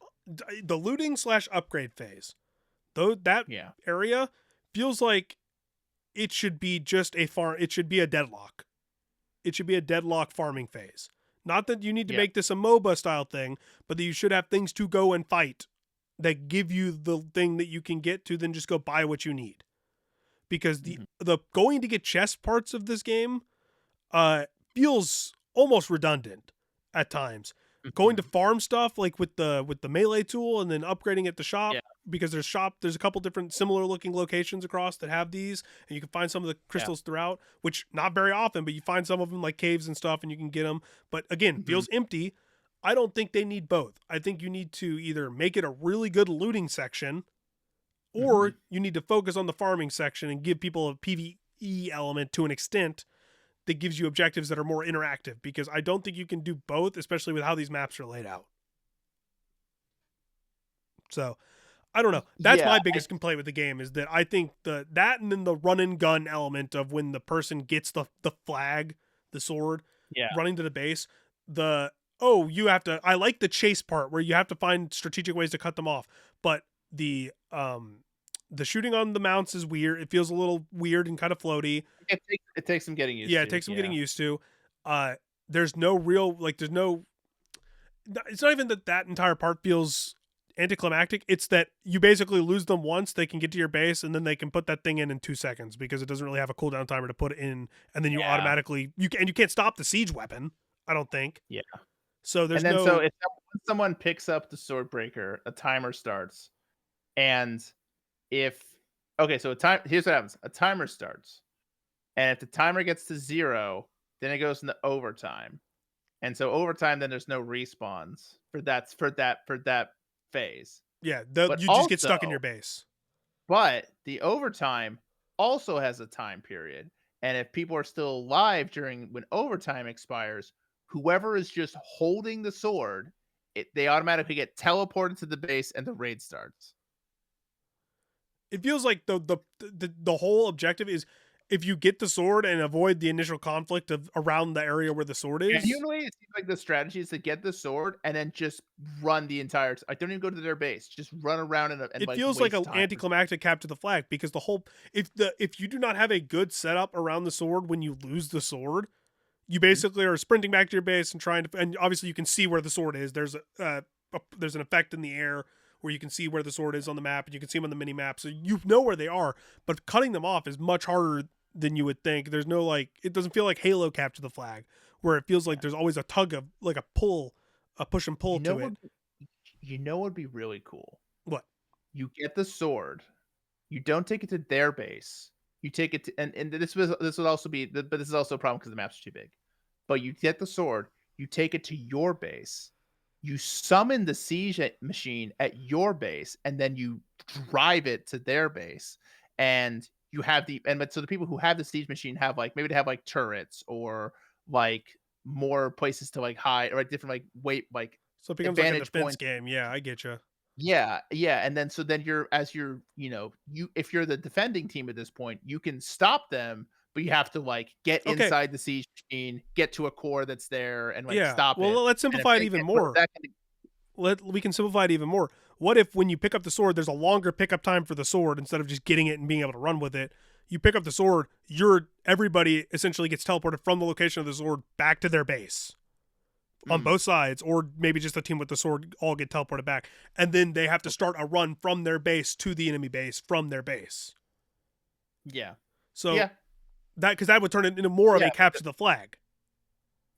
S1: the looting slash upgrade phase. Though that
S2: Yeah.
S1: area feels like it should be just a farm. It should be a deadlock. It should be a deadlock farming phase. Not that you need to
S2: Yeah.
S1: make this a MOBA style thing, but that you should have things to go and fight that give you the thing that you can get to, then just go buy what you need. Because
S2: Mhm.
S1: the going to get chest parts of this game feels almost redundant at times. Going to
S2: Mhm.
S1: farm stuff like with the melee tool and then upgrading at the shop,
S2: Yeah.
S1: because there's a couple different similar looking locations across that have these, and you can find some of the
S2: Yeah.
S1: crystals throughout, which not very often, but you find some of them like caves and stuff and you can get them, but again
S2: Mhm.
S1: feels empty. I don't think they need both. I think you need to either make it a really good looting section, or
S2: Mhm.
S1: you need to focus on the farming section and give people a PvE element to an extent that gives you objectives that are more interactive, because I don't think you can do both, especially with how these maps are laid out. So I don't know. That's
S2: Yeah.
S1: my biggest complaint with the game, is that I think that and then the run and gun element of when the person gets the flag, the sword,
S2: Yeah.
S1: running to the base, the oh, you have to, I like the chase part where you have to find strategic ways to cut them off, but the shooting on the mounts is weird. It feels a little weird and kind of floaty.
S2: It takes some getting used
S1: Yeah, it
S2: to.
S1: takes some getting
S2: Yeah.
S1: used to. There's no real, like, there's no, it's not even that that entire part feels anticlimactic. It's that you basically lose them once, they can get to your base, and then they can put that thing in 2 seconds, because it doesn't really have a cooldown timer to put it in, and then you
S2: Yeah.
S1: automatically, you can't stop the siege weapon, I don't think.
S2: Yeah.
S1: So
S2: And
S1: there's
S2: then so
S1: no,
S2: if someone picks up the sword breaker, a timer starts. And if okay, so a time here's what happens. A timer starts. And if the timer gets to 0, then it goes into overtime. And so overtime, then there's no respawns for that phase.
S1: yeah,
S2: But
S1: you just get
S2: also
S1: stuck in your base.
S2: the overtime also has a time period. And if people are still alive during when overtime expires, whoever is just holding the sword, they automatically get teleported to the base and the raid starts.
S1: It feels like the whole objective is, if you get the sword and avoid the initial conflict of around the area where the sword is,
S2: Genuinely, it seems like the strategy is to get the sword and then just run the entire I don't even go to their base. Just run around and
S1: it
S2: like
S1: feels like
S2: waste
S1: an
S2: time.
S1: anticlimactic capture the flag, because the whole, if you do not have a good setup around the sword when you lose the sword, you
S2: Mhm.
S1: basically are sprinting back to your base and trying to, and obviously you can see where the sword is. There's an effect in the air where you can see where the sword is on the map, and you can see them on the mini map, so you know where they are. But cutting them off is much harder than you would think. There's no, like, it doesn't feel like Halo capture the flag, where it feels like
S2: Yeah.
S1: there's always a tug of, like, a pull, a push and pull
S2: You know
S1: to
S2: what
S1: it.
S2: you know what would be really cool?
S1: What?
S2: You get the sword. You don't take it to their base. You take it to and this would also be but this is also a problem because the map's too big. But you get the sword, you take it to your base. You summon the machine at your base, and then you drive it to their base. And you have but so the people who have the siege machine have like maybe they have like turrets or like more places to like hide or like different like weight like
S1: So it becomes like a
S2: advantage
S1: defense
S2: points.
S1: game. Yeah, I get you.
S2: Yeah, yeah, and then so then you if you're the defending team at this point, you can stop them, but you have to like get
S1: Okay.
S2: inside the siege machine, get to a core that's there, and like
S1: Yeah.
S2: stop
S1: Well,
S2: it.
S1: let's
S2: And if
S1: simplify it
S2: they
S1: even
S2: get
S1: more.
S2: that can
S1: We can simplify it even more. What if when you pick up the sword, there's a longer pickup time for the sword, instead of just getting it and being able to run with it? You pick up the sword, everybody essentially gets teleported from the location of the sword back to their base on
S2: mm,
S1: both sides, or maybe just the team with the sword all get teleported back, and then they have to start a run from their base to the enemy base from their base.
S2: yeah,
S1: So
S2: yeah,
S1: that, because that would turn it into more of
S2: yeah,
S1: a capture the flag.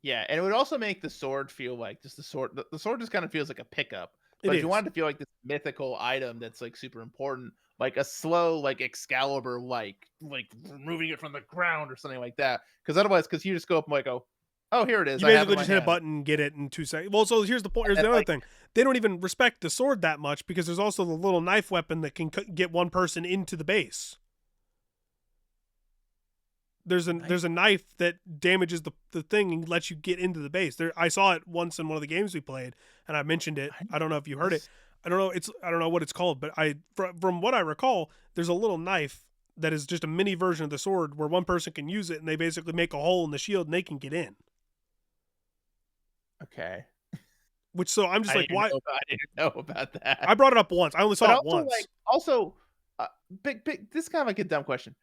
S2: yeah, and it would also make the sword feel like just the sword just kind of feels like a pickup.
S1: It
S2: But if you
S1: is.
S2: wanted to feel like this mythical item that's like super important, like a slow like Excalibur like removing it from the ground or something like that, because you just go up and like oh here it is,
S1: You
S2: I have it
S1: basically
S2: in my
S1: just hit a
S2: hand.
S1: button and get it in 2 seconds. Well, so here's the point.
S2: And
S1: Here's
S2: then
S1: the other
S2: like
S1: thing. They don't even respect the sword that much, because there's also the little knife weapon that can get one person into the base. There's a knife that damages the thing and lets you get into the base. There, I saw it once in one of the games we played, and I mentioned it. I don't know if you heard it. I don't know what it's called, but from what I recall, there's a little knife that is just a mini version of the sword where one person can use it, and they basically make a hole in the shield and they can get in.
S2: Okay.
S1: Which so I'm just like, why?
S2: I didn't know about
S1: I
S2: that.
S1: brought it up once. I only
S2: But
S1: saw it
S2: also,
S1: once.
S2: big. This is kind of like a dumb question.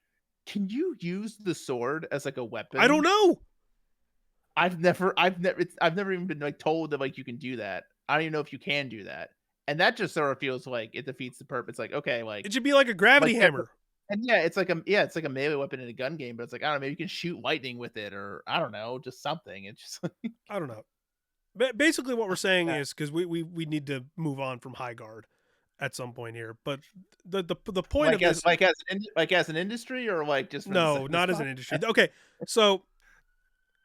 S2: Can you use the sword as like a weapon?
S1: I don't know.
S2: I've never even been like told that like you can do that. I don't even know if you can do that. And that just sort of feels like it defeats the purpose. Like, okay,
S1: It should be like a gravity hammer.
S2: and it's like a melee weapon in a gun game, but it's like, I don't know, maybe you can shoot lightning with it, or I don't know, just something. It's just like,
S1: I don't know. But basically, what we're saying is because we need to move on from Highguard at some point here. But the point of this,
S2: like as an industry, or like just for
S1: no,
S2: this
S1: not as an
S2: podcast?
S1: industry. Okay, so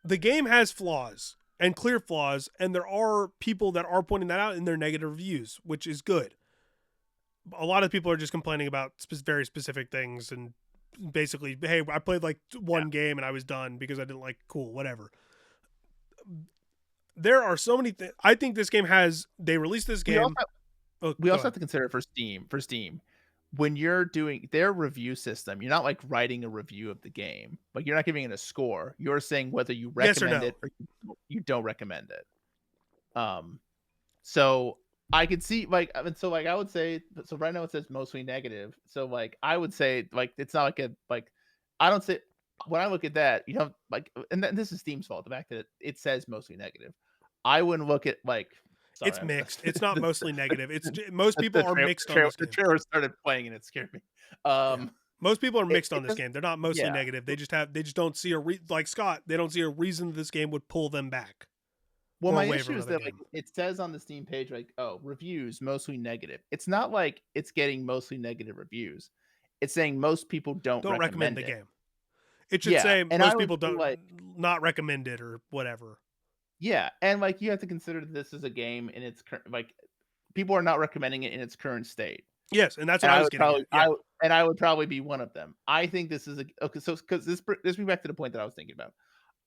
S1: the game has flaws and clear flaws, and there are people that are pointing that out in their negative reviews, which is good. A lot of people are just complaining about very specific things and basically, hey, I played like one game and I was done because I didn't like cool, whatever. There are so many things. I think this game has. They released this game.
S2: We also have to consider for Steam, when you're doing their review system, you're not like writing a review of the game. Like, you're not giving it a score. You're saying whether you recommend it or you don't recommend it. So I could see like, I mean, so like I would say, so right now it says mostly negative. So like I would say like it's not like a like I don't say when I look at that, you know, like, and this is Steam's fault, the fact that it says mostly negative. I wouldn't look at like, sorry,
S1: it's mixed. It's not mostly negative. It's most people are mixed on this game.
S2: The trailer started playing and it scared me.
S1: Most people are mixed on this game. They're not mostly
S2: yeah.
S1: negative. They just don't see like Scott. They don't see a reason this game would pull them back.
S2: Well, my issue is that like it says on the Steam page, like, oh, reviews mostly negative. It's not like it's getting mostly negative reviews. It's saying most people don't recommend
S1: the
S2: it.
S1: game. It should say
S2: and
S1: most people don't not recommend it or whatever.
S2: Yeah, and like you have to consider that this is a game in its like people are not recommending it in its current state.
S1: Yes, and that's what I was getting at.
S2: Yeah. I would probably be one of them. I think this is okay. So because this brings me back to the point that I was thinking about.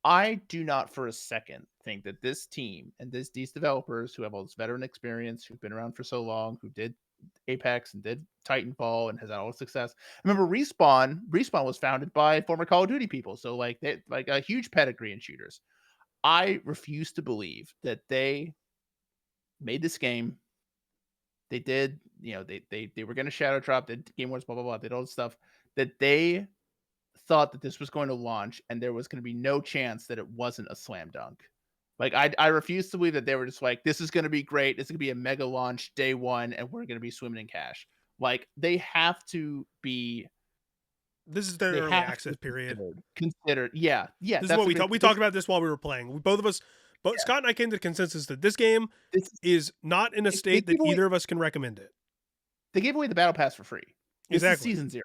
S2: I do not for a second think that this team and these developers who have all this veteran experience, who've been around for so long, who did Apex and did Titanfall and has had all the success. Remember, Respawn was founded by former Call of Duty people, so like they like a huge pedigree in shooters. I refuse to believe that they made this game. They did, you know, they were going to shadow drop, did Game Awards, blah blah blah, did all this stuff, that they thought that this was going to launch and there was going to be no chance that it wasn't a slam dunk. Like I refuse to believe that they were just like, this is going to be great. It's going to be a mega launch day one and we're going to be swimming in cash. Like they have to be.
S1: This is their early access period.
S2: Considered. Yeah.
S1: This is what we talked. We talked about this while we were playing. Both of us, Scott and I came to the consensus that this game is not in a state that either of us can recommend it.
S2: They gave away the battle pass for free.
S1: Exactly.
S2: This is season 0.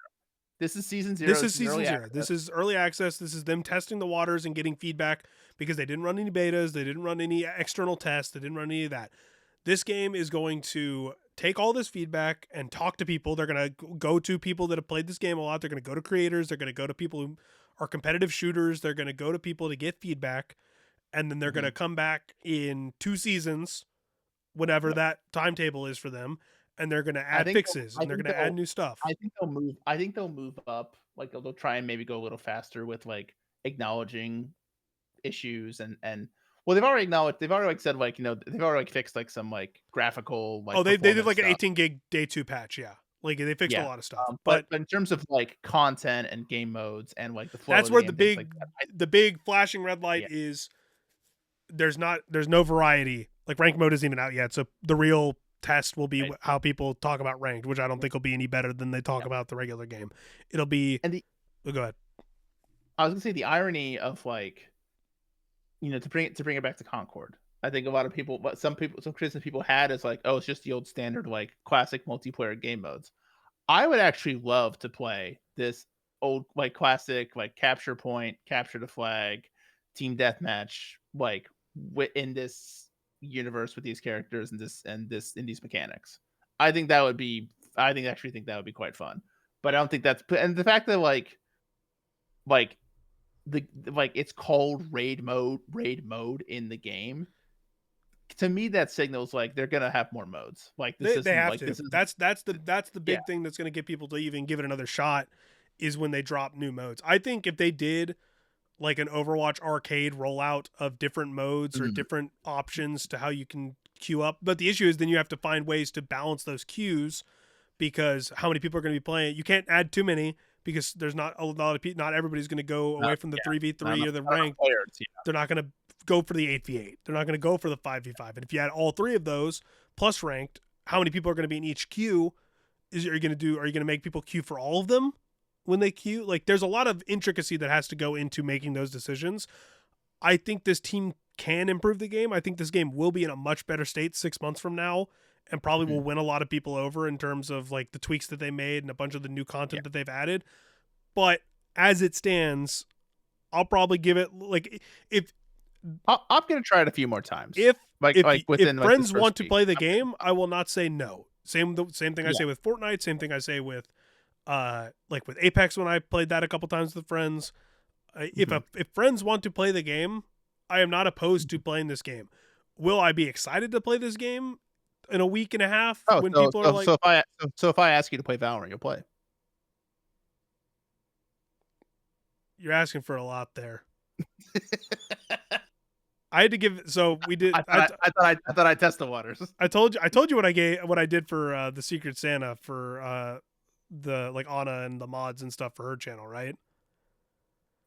S2: This is season 0.
S1: This is season 0. This is early access. This is them testing the waters and getting feedback because they didn't run any betas. They didn't run any external tests. They didn't run any of that. This game is going to take all this feedback and talk to people. They're going to go to people that have played this game a lot. They're going to go to creators. They're going to go to people who are competitive shooters. They're going to go to people to get feedback. And then they're going to come back in 2 seasons, whatever that timetable is for them. And they're going to add fixes and they're going to add new stuff.
S2: I think they'll move up. Like they'll try and maybe go a little faster with like acknowledging issues and well, they've already like said, like, you know, they've already like fixed like some like graphical, like,
S1: they did like
S2: stuff.
S1: an 18 gig day 2 patch. Yeah. Like they fixed a lot of stuff,
S2: but in terms of like content and game modes and like the flow,
S1: that's where the big flashing red light is. There's no variety. Like ranked mode isn't even out yet. So the real test will be how people talk about ranked, which I don't think will be any better than they talk about the regular game. It'll be, go ahead.
S2: I was gonna say the irony of like, you know, to bring it back to Concord. I think a lot of people, some criticism people had is like, oh, it's just the old standard like classic multiplayer game modes. I would actually love to play this old like classic like capture point, capture the flag, team deathmatch like in this universe with these characters and these mechanics. I actually think that would be quite fun. But I don't think that's, and the fact that like like it's called raid mode in the game. To me, that signals like they're gonna have more modes. Like this
S1: They
S2: isn't
S1: have
S2: like
S1: to.
S2: this is
S1: That's the
S2: yeah.
S1: big thing that's going to get people to even give it another shot is when they drop new modes. I think if they did like an Overwatch arcade rollout of different modes or
S2: Mhm.
S1: different options to how you can queue up, but the issue is then you have to find ways to balance those queues because how many people are going to be playing? You can't add too many because there's not a lot of people. Not everybody's going to go away from the
S2: Yeah,
S1: three v three or the
S2: not enough
S1: ranked.
S2: players. Yeah.
S1: They're not going to go for the 8v8. They're not going to go for the 5v5. And if you add all three of those plus ranked, how many people are going to be in each queue? Are you going to make people queue for all of them when they queue? Like there's a lot of intricacy that has to go into making those decisions. I think this team can improve the game. I think this game will be in a much better state 6 months from now and probably will
S2: Mhm.
S1: win a lot of people over in terms of like the tweaks that they made and a bunch of the new
S2: Yeah.
S1: content that they've added. But as it stands, I'll probably give it like
S2: I'm gonna try it a few more times.
S1: if
S2: Like
S1: if
S2: within like this
S1: friends
S2: first
S1: want to
S2: week.
S1: play the game, I will not say no. Same thing I
S2: Yeah.
S1: say with Fortnite. Same thing I say with like with Apex when I played that a couple times with friends.
S2: Mhm.
S1: If friends want to play the game, I am not opposed to playing this game. Will I be excited to play this game in a week and a half
S2: Oh,
S1: when people are like,
S2: so if I ask you to play Valorant, you'll play.
S1: "You're asking for a lot there." I had to give. So we did.
S2: I thought I'd test the waters.
S1: I told you what I did for the Secret Santa for the like Anna and the mods and stuff for her channel, right?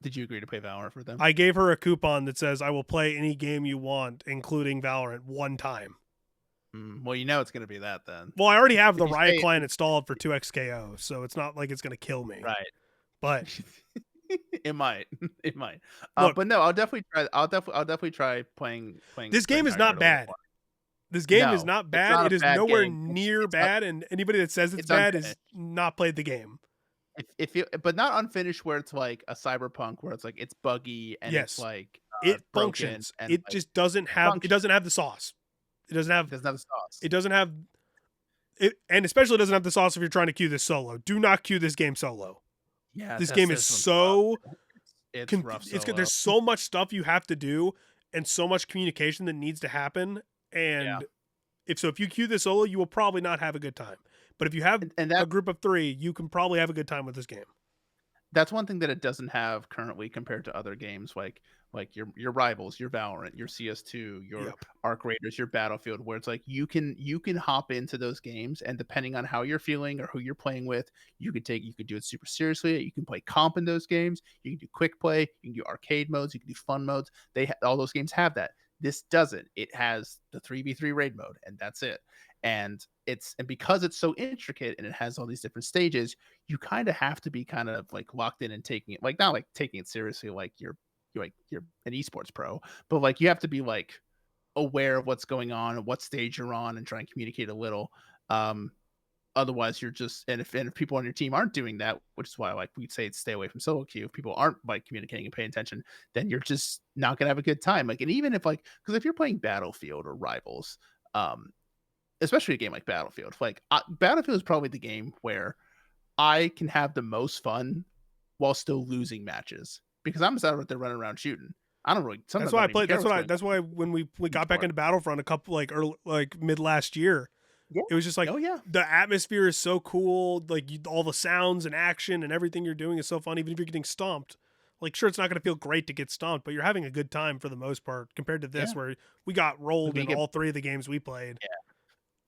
S2: Did you agree to play Valorant for them?
S1: I gave her a coupon that says I will play any game you want, including Valorant, one time.
S2: Well, you know it's gonna be that then.
S1: Well, I already have
S2: If
S1: the
S2: you
S1: Riot
S2: say
S1: client installed for 2xKO, so it's not like it's going to kill me.
S2: right.
S1: But
S2: It might. It might.
S1: look,
S2: But no, I'll definitely try
S1: this
S2: playing
S1: game is
S2: Highguard
S1: not
S2: a little
S1: bad.
S2: more.
S1: This game is
S2: No,
S1: not
S2: it's
S1: bad.
S2: not a
S1: It is
S2: bad
S1: nowhere
S2: game.
S1: near bad, and anybody that says it's
S2: It's
S1: bad is
S2: unfinished.
S1: not played the game.
S2: If you but not unfinished where it's like a cyberpunk where it's like it's buggy and it's
S1: Yes,
S2: like
S1: it
S2: broken
S1: functions.
S2: and
S1: It
S2: like
S1: just doesn't have. It
S2: function.
S1: doesn't have the sauce. It doesn't
S2: It
S1: have.
S2: doesn't have the sauce.
S1: It doesn't have. It, and especially doesn't have the sauce if you're trying to queue this solo. Do not queue this game solo.
S2: Yeah,
S1: This game is
S2: this one's rough.
S1: so
S2: It's rough
S1: it's
S2: solo.
S1: there's so much stuff you have to do and so much communication that needs to happen.
S2: Yeah.
S1: And if you queue this solo, you will probably not have a good time. But if you have
S2: And
S1: a
S2: that
S1: group of three, you can probably have a good time with this game.
S2: that's one thing that it doesn't have currently compared to other games like your rivals, your Valorant, your CS2, your
S1: Yep.
S2: Arc Raiders, your Battlefield, where it's like you can hop into those games and depending on how you're feeling or who you're playing with, you could do it super seriously. You can play comp in those games. You can do quick play. You can do arcade modes. You can do fun modes. All those games have that. This doesn't. It has the 3v3 raid mode, and that's it. And because it's so intricate and it has all these different stages, you kind of have to be kind of like locked in and taking it like not like taking it seriously like you're an esports pro, but like you have to be like aware of what's going on and what stage you're on and try and communicate a little. Um, Otherwise, you're just and if people on your team aren't doing that, which is why like we'd say stay away from solo queue. If people aren't like communicating and paying attention, then you're just not gonna have a good time. Like, and even if like because if you're playing Battlefield or Rivals, um, especially a game like Battlefield, like Battlefield is probably the game where I can have the most fun while still losing matches because I'm just out there running around shooting. I don't really
S1: That's
S2: sometimes I
S1: why I
S2: don't even
S1: played.
S2: care what's going
S1: That's why when we
S2: on
S1: got back
S2: for.
S1: into Battlefront a couple like early, like mid last year,
S2: Yeah.
S1: it was just like
S2: Oh yeah.
S1: the atmosphere is so cool. Like all the sounds and action and everything you're doing is so fun. Even if you're getting stomped, like sure it's not going to feel great to get stomped, but you're having a good time for the most part compared to this
S2: Yeah.
S1: where we got
S2: Like
S1: rolled
S2: when
S1: in all three of the games we played.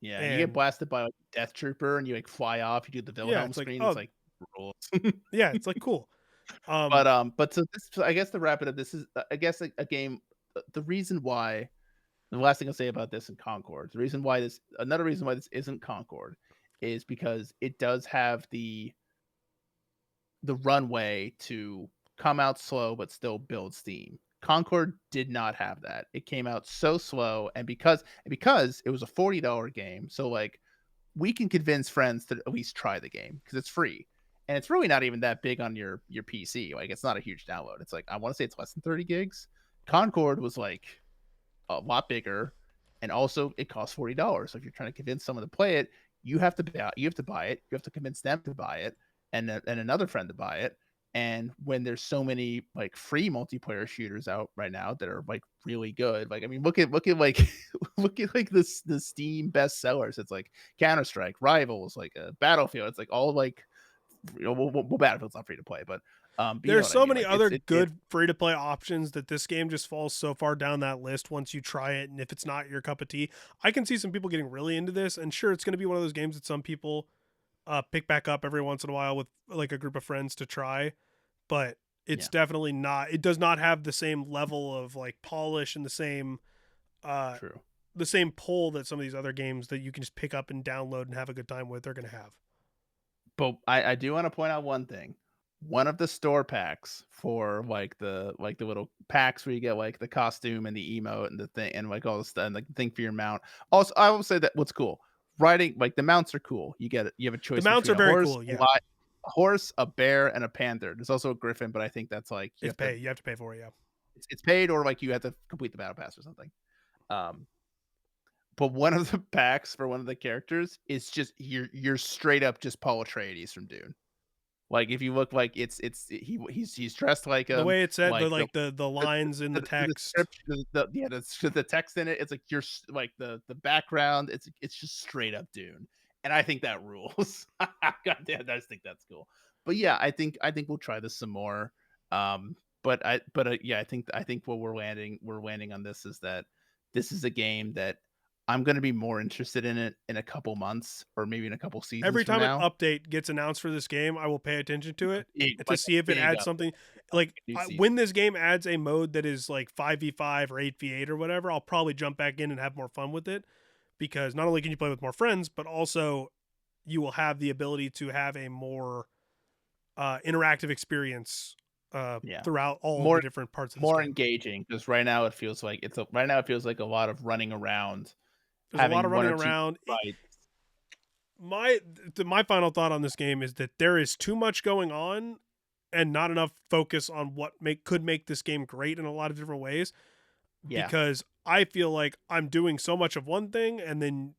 S2: yeah, yeah, you get
S1: And
S2: blasted by like Death Trooper and you like fly off, you do the
S1: yeah,
S2: Wilhelm
S1: it's like
S2: scream, it's
S1: oh
S2: like rules.
S1: yeah, it's like cool. Um,
S2: But so I guess to wrap it up, this is I guess a game the reason why the last thing I'll say about this in Concord, the reason why this another reason why this isn't Concord is because it does have the runway to come out slow but still build steam. Concord did not have that. It came out so slow and because it was a $40 game, so like we can convince friends to at least try the game because it's free. And it's really not even that big on your PC. Like it's not a huge download. It's like I want to say it's less than 30 gigs. Concord was like a lot bigger, and also it costs $40. So if you're trying to convince someone to play it, you have to buy it. You have to convince them to buy it, and another friend to buy it. And when there's so many like free multiplayer shooters out right now that are like really good, like I mean, look at like look at like this the Steam bestsellers. It's like Counter Strike, Rivals, like Battlefield. It's like all like well, Battlefield's not free to play, but you know
S1: There's
S2: what I
S1: so
S2: mean.
S1: many
S2: Like
S1: other
S2: it
S1: good free to play options that this game just falls so far down that list once you try it. And if it's not your cup of tea, I can see some people getting really into this. And sure, it's going to be one of those games that some people pick back up every once in a while with like a group of friends to try. But it's
S2: yeah,
S1: definitely not, it does not have the same level of like polish and uh,
S2: true.
S1: the same pull that some of these other games that you can just pick up and download and have a good time with are going to have.
S2: But I do want to point out one thing. One of the store packs for like the little packs where you get like the costume and the emote and the thing and like all the stuff and like the thing for your mount. Also, I will say that what's cool. Riding like the mounts are cool. You have a
S1: The
S2: choice
S1: mounts
S2: between
S1: are
S2: a
S1: very
S2: horse,
S1: cool.
S2: a
S1: Yeah.
S2: lot, a horse, a bear, and a panther. There's also a griffin, but I think that's like
S1: It's pay. You have to pay for it. Yeah.
S2: it's paid or like you have to complete the battle pass or something. Um, but one of the packs for one of the characters is just you're straight up just Paul Atreides from Dune. Like, if you look like he's dressed like
S1: The way it's said, the
S2: like
S1: like the lines in the
S2: the
S1: text.
S2: description, the text in it, it's like like the background, it's just straight up Dune, and I think that rules. God damn, I just think that's cool. But yeah, I think we'll try this some more. Yeah, I think what we're landing on this is that this is a game that I'm gonna be more interested in it in a couple months or maybe in a couple seasons
S1: Every
S2: from
S1: time an
S2: now.
S1: update gets announced for this game, I will pay attention to it to
S2: Like a
S1: see if it
S2: big
S1: adds
S2: update,
S1: something. Like
S2: a new season.
S1: when this game adds a mode that is like 5v5 or 8v8 or whatever, I'll probably jump back in and have more fun with it because not only can you play with more friends, but also you will have the ability to have a more interactive experience
S2: Yeah.
S1: throughout all of the
S2: More
S1: different parts of this
S2: more
S1: game.
S2: engaging because right now it feels like a lot of running around,
S1: There's a lot of
S2: having one
S1: running
S2: or two
S1: around.
S2: fights.
S1: My final thought on this game is that there is too much going on and not enough focus on what could make this game great in a lot of different ways,
S2: Yeah.
S1: because I feel like I'm doing so much of one thing and then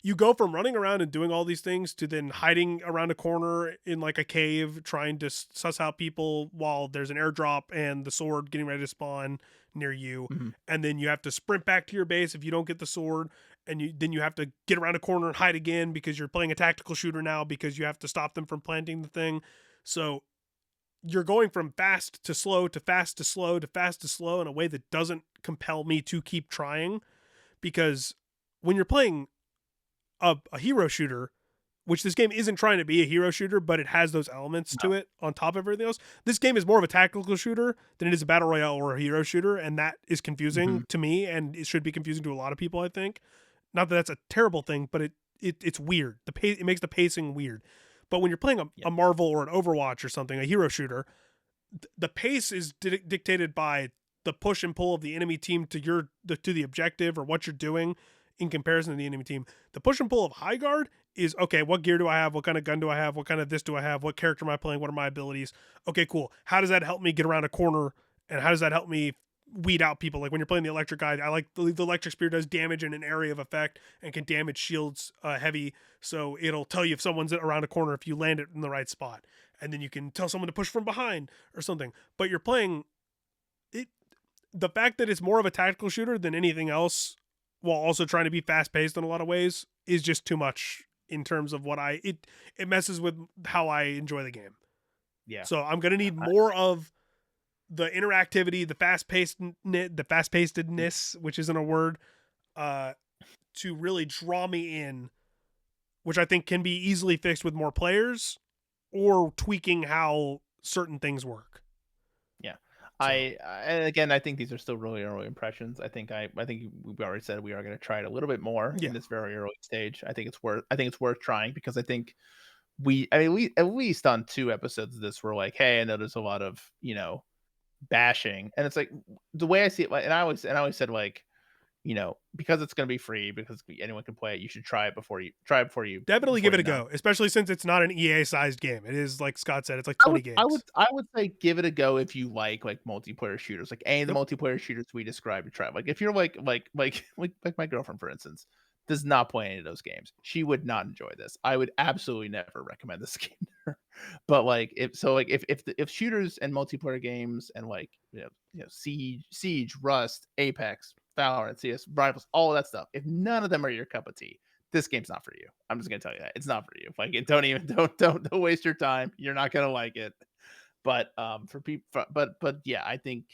S1: you go from running around and doing all these things to then hiding around a corner in like a cave trying to suss out people while there's an airdrop and the sword getting ready to spawn near you,
S2: Mhm.
S1: and then you have to sprint back to your base if you don't get the sword, and then you have to get around a corner and hide again because you're playing a tactical shooter now because you have to stop them from planting the thing. So you're going from fast to slow to fast to slow to fast to slow in a way that doesn't compel me to keep trying, because when you're playing a hero shooter, which this game isn't trying to be a hero shooter, but it has those elements
S2: No.
S1: to it on top of everything else. This game is more of a tactical shooter than it is a battle royale or a hero shooter, and that is confusing
S2: Mhm.
S1: to me, and it should be confusing to a lot of people, I think. Not that that's a terrible thing, but it's weird. It makes the pacing weird. But when you're playing
S2: Yeah.
S1: a Marvel or an Overwatch or something, a hero shooter, the pace is dictated by the push and pull of the enemy team to the objective or what you're doing in comparison to the enemy team. The push and pull of Highguard is, okay, what gear do I have? What kind of gun do I have? What kind of this do I have? What character am I playing? What are my abilities? Okay, cool. How does that help me get around a corner? And how does that help me weed out people? Like when you're playing the electric guy, I like the electric spear does damage in an area of effect and can damage shields heavy. So it'll tell you if someone's around a corner if you land it in the right spot. And then you can tell someone to push from behind or something. But you're playing it. The fact that it's more of a tactical shooter than anything else, while also trying to be fast paced in a lot of ways, is just too much in terms of what it messes with how I enjoy the game.
S2: Yeah.
S1: So I'm gonna need
S2: I
S1: more of the interactivity, the fast pacedness, which isn't a word, uh, to really draw me in, which I think can be easily fixed with more players or tweaking how certain things work.
S2: Yeah.
S1: So
S2: And again, I think these are still really early impressions. I think we've already said we are going to try it a little bit more
S1: yeah,
S2: in this very early stage. I think it's worth trying because I think we at least on 2 episodes of this we're like, hey, I know there's a lot of, bashing. And it's like the way I see it, like, and I always said like, because it's going to be free because anyone can play it, you should try it before you
S1: definitely
S2: before
S1: give it
S2: you
S1: a
S2: not.
S1: go, especially since it's not an EA sized game. It is, like Scott said, it's like 20 gigs.
S2: I would say give it a go if you like multiplayer shooters, like any of the
S1: Yep.
S2: multiplayer shooters we described. To try, like if you're like my girlfriend, for instance, does not play any of those games. She would not enjoy this. I would absolutely never recommend this game to her. But like if shooters and multiplayer games and like Siege, Rust, Apex, Valorant, CS, Rivals, all of that stuff, if none of them are your cup of tea, this game's not for you. I'm just gonna tell you that it's not for you. Like, don't waste your time. You're not gonna like it. But for people, but yeah, I think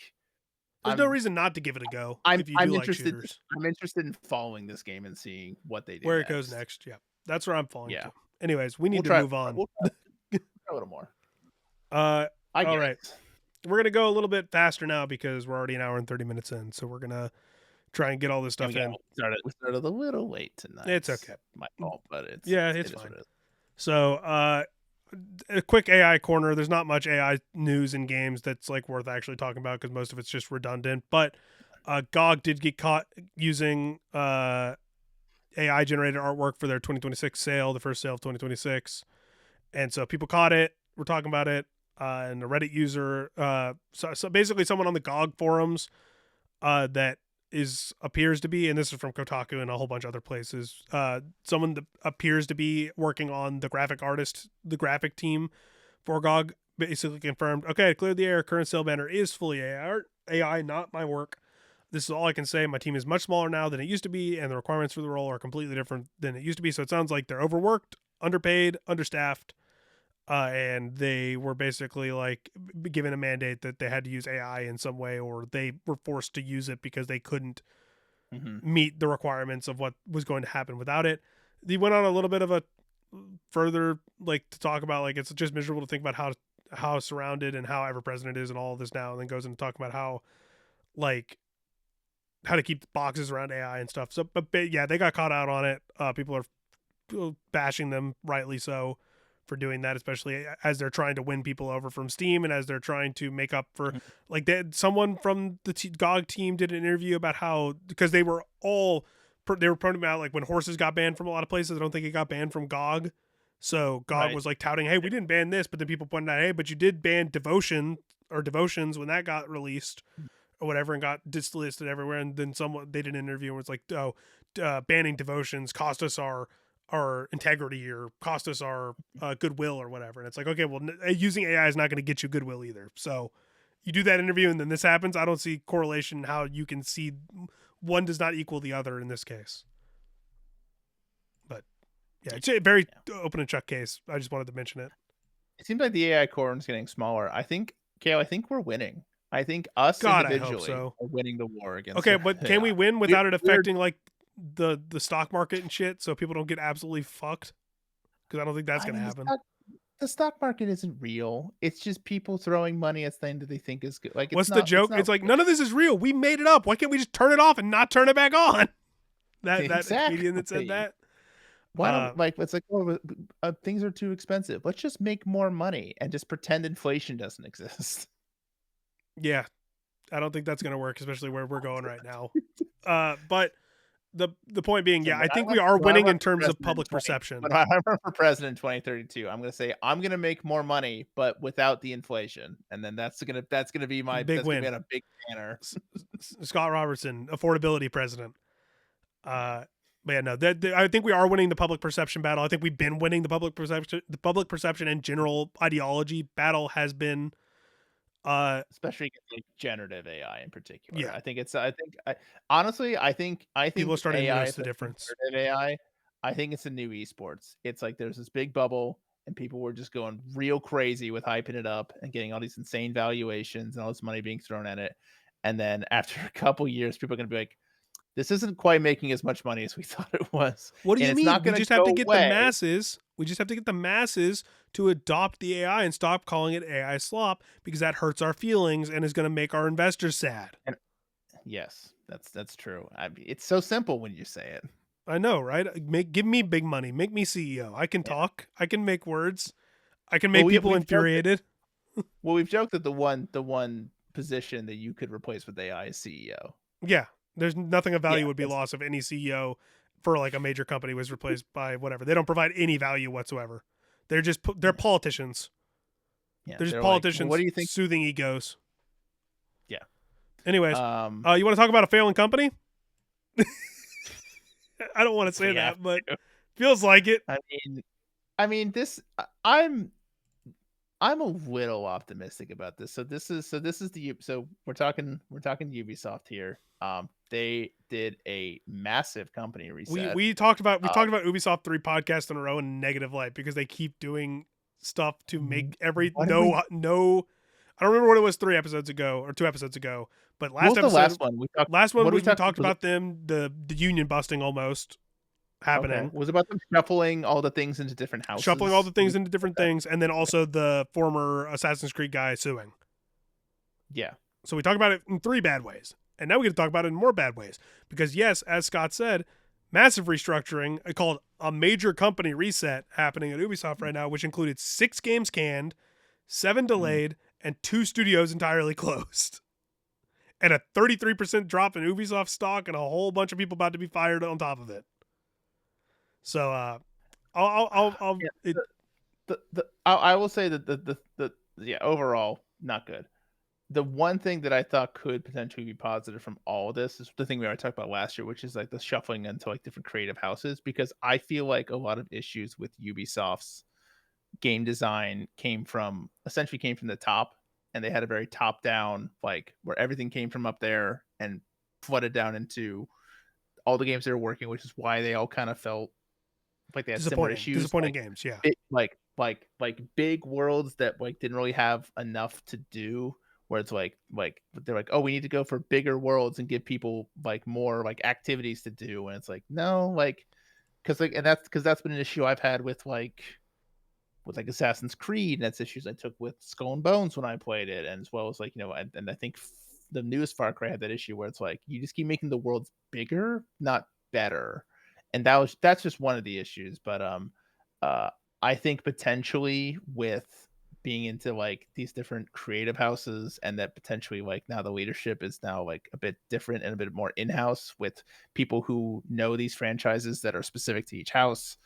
S1: There's no
S2: I'm
S1: reason not to give it a go
S2: I'm
S1: if you do
S2: I'm
S1: like
S2: interested.
S1: shooters.
S2: I'm interested in following this game and seeing what they do
S1: Where it goes
S2: next.
S1: next. Yeah, that's where I'm falling
S2: Yeah,
S1: to. Anyways, we
S2: we'll
S1: need to
S2: try.
S1: move on.
S2: We'll try a little more.
S1: Uh,
S2: I
S1: all right,
S2: guess.
S1: we're gonna go a little bit faster now because we're already an hour and 30 minutes in. So we're gonna try and get all this stuff in.
S2: We started a little late tonight.
S1: It's okay.
S2: My fault, but it's
S1: fine.
S2: It is.
S1: So, a quick AI corner. There's not much AI news in games that's like worth actually talking about because most of it's just redundant. But GOG did get caught using AI generated artwork for their 2026 sale, the first sale of 2026, and so people caught it. We're talking about it, and a Reddit user, so basically someone on the GOG forums, that appears to be, and this is from Kotaku and a whole bunch of other places, someone that appears to be working on the graphic team for GOG basically confirmed, okay, I cleared the air, current sale banner is fully AI, not my work. This is all I can say. My team is much smaller now than it used to be, and the requirements for the role are completely different than it used to be. So it sounds like they're overworked, underpaid, understaffed, and they were basically like given a mandate that they had to use AI in some way, or they were forced to use it because they couldn't meet the requirements of what was going to happen without it. They went on a little bit of a further, like, to talk about like it's just miserable to think about how surrounded and how ever present it is and all of this now, and then goes into talking about how like how to keep boxes around AI and stuff. So, but yeah, they got caught out on it. People are bashing them, rightly so, for doing that, especially as they're trying to win people over from Steam and as they're trying to make up for like someone from the GOG team did an interview about how, because they were pointing out like when horses got banned from a lot of places, I don't think it got banned from GOG. So GOG was like touting, hey, we didn't ban this, but then people pointed out, hey, but you did ban Devotions when that got released or whatever and got dislisted everywhere. And then they did an interview and was like, banning Devotions cost us our integrity or cost us our goodwill or whatever. And it's like, okay, well, using AI is not going to get you goodwill either. So you do that interview and then this happens. I don't see correlation how you can see one does not equal the other in this case. But yeah, it's a very open and shut case. I just wanted to mention it.
S2: It seems like the AI core is getting smaller. I think, Cale, we're winning. I think us individually are winning the war against.
S1: Okay, but can we win without it affecting like the stock market and shit, so people don't get absolutely fucked? Because I don't think that's going to happen.
S2: The stock market isn't real. It's just people throwing money at things that they think is good. Like,
S1: what's the joke? It's like, none of this is real. We made it up. Why can't we just turn it off and not turn it back on? That comedian that said that.
S2: Why don't it's like, things are too expensive. Let's just make more money and just pretend inflation doesn't exist.
S1: Yeah, I don't think that's going to work, especially where we're going right now. But the point being, I think we are winning in terms of public perception.
S2: When I run for president in 2032, I'm going to say I'm going to make more money, but without the inflation, and then that's going to be my
S1: big win.
S2: Gonna be a big banner.
S1: Scott Robertson, affordability president. But yeah, no, I think we are winning the public perception battle. I think we've been winning the public perception. The public perception and general ideology battle has been.
S2: Especially like generative AI in particular.
S1: Yeah,
S2: I think honestly, people
S1: are starting to notice the difference.
S2: AI, I think it's a new esports. It's like there's this big bubble, and people were just going real crazy with hyping it up and getting all these insane valuations and all this money being thrown at it. And then after a couple years, people are going to be like, this isn't quite making as much money as we thought it was.
S1: What do you mean? We just have to get the masses. We just have to get the masses to adopt the AI and stop calling it AI slop, because that hurts our feelings and is going to make our investors sad.
S2: And yes, that's true. It's so simple when you say it.
S1: I know, right? Give me big money. Make me CEO. I can talk. I can make words. I can make people infuriated.
S2: We've joked that the one position that you could replace with AI is CEO.
S1: Yeah. There's nothing of value would be lost if any CEO for like a major company was replaced by whatever. They don't provide any value whatsoever. They're politicians. Yeah, they're just politicians. Like, what do you think? Soothing egos.
S2: Yeah.
S1: Anyways, you want to talk about a failing company? I don't want to
S2: If
S1: say
S2: we have
S1: that, but
S2: to.
S1: feels like it.
S2: I mean, this. I'm a little optimistic about this. So this is so we're talking Ubisoft here. They did a massive company
S1: We
S2: reset.
S1: we talked about we
S2: Uh,
S1: talked about Ubisoft 3 podcasts in a row in negative light because they keep doing stuff to make every
S2: what did we?
S1: no. I don't remember what it was 3 episodes ago or 2 episodes ago, but
S2: What
S1: last
S2: was the
S1: episode,
S2: last one we talked?
S1: last one
S2: What did we
S1: was we
S2: talk?
S1: talked
S2: Was it
S1: about them the union busting almost
S2: okay?
S1: happening,
S2: Was it about them shuffling all the things into different
S1: shuffling all
S2: houses?
S1: the
S2: Did we
S1: things into
S2: talk about
S1: different
S2: that?
S1: things, and then
S2: Okay.
S1: also the former Assassin's Creed guy suing.
S2: Yeah.
S1: So we talked about it in 3 bad ways. And now we get to talk about it in more bad ways. Because, yes, as Scott said, massive restructuring called a major company reset happening at Ubisoft right now, which included 6 games canned, 7
S2: Mm.
S1: delayed, and 2 studios entirely closed. And a 33% drop in Ubisoft stock and a whole bunch of people about to be fired on top of it. So,
S2: Yeah.
S1: it,
S2: I will say that the yeah, overall not good. The one thing that I thought could potentially be positive from all of this is the thing we already talked about last year, which is like the shuffling into like different creative houses. Because I feel like a lot of issues with Ubisoft's game design essentially came from the top, and they had a very top down, like where everything came from up there and flooded down into all the games they were working, which is why they all kind of felt like they had similar issues,
S1: disappointing
S2: like
S1: games, yeah.
S2: big worlds that like didn't really have enough to do. Where it's like they're like, oh, we need to go for bigger worlds and give people like more like activities to do, and it's like no, like that's been an issue I've had with like Assassin's Creed, and that's issues I took with Skull and Bones when I played it, and as well as like and I think the newest Far Cry had that issue where it's like you just keep making the worlds bigger, not better, and that's just one of the issues. But uh, I think potentially with being into like these different creative houses, and that potentially like now the leadership is now like a bit different and a bit more in-house with people who know these franchises that are specific to each house,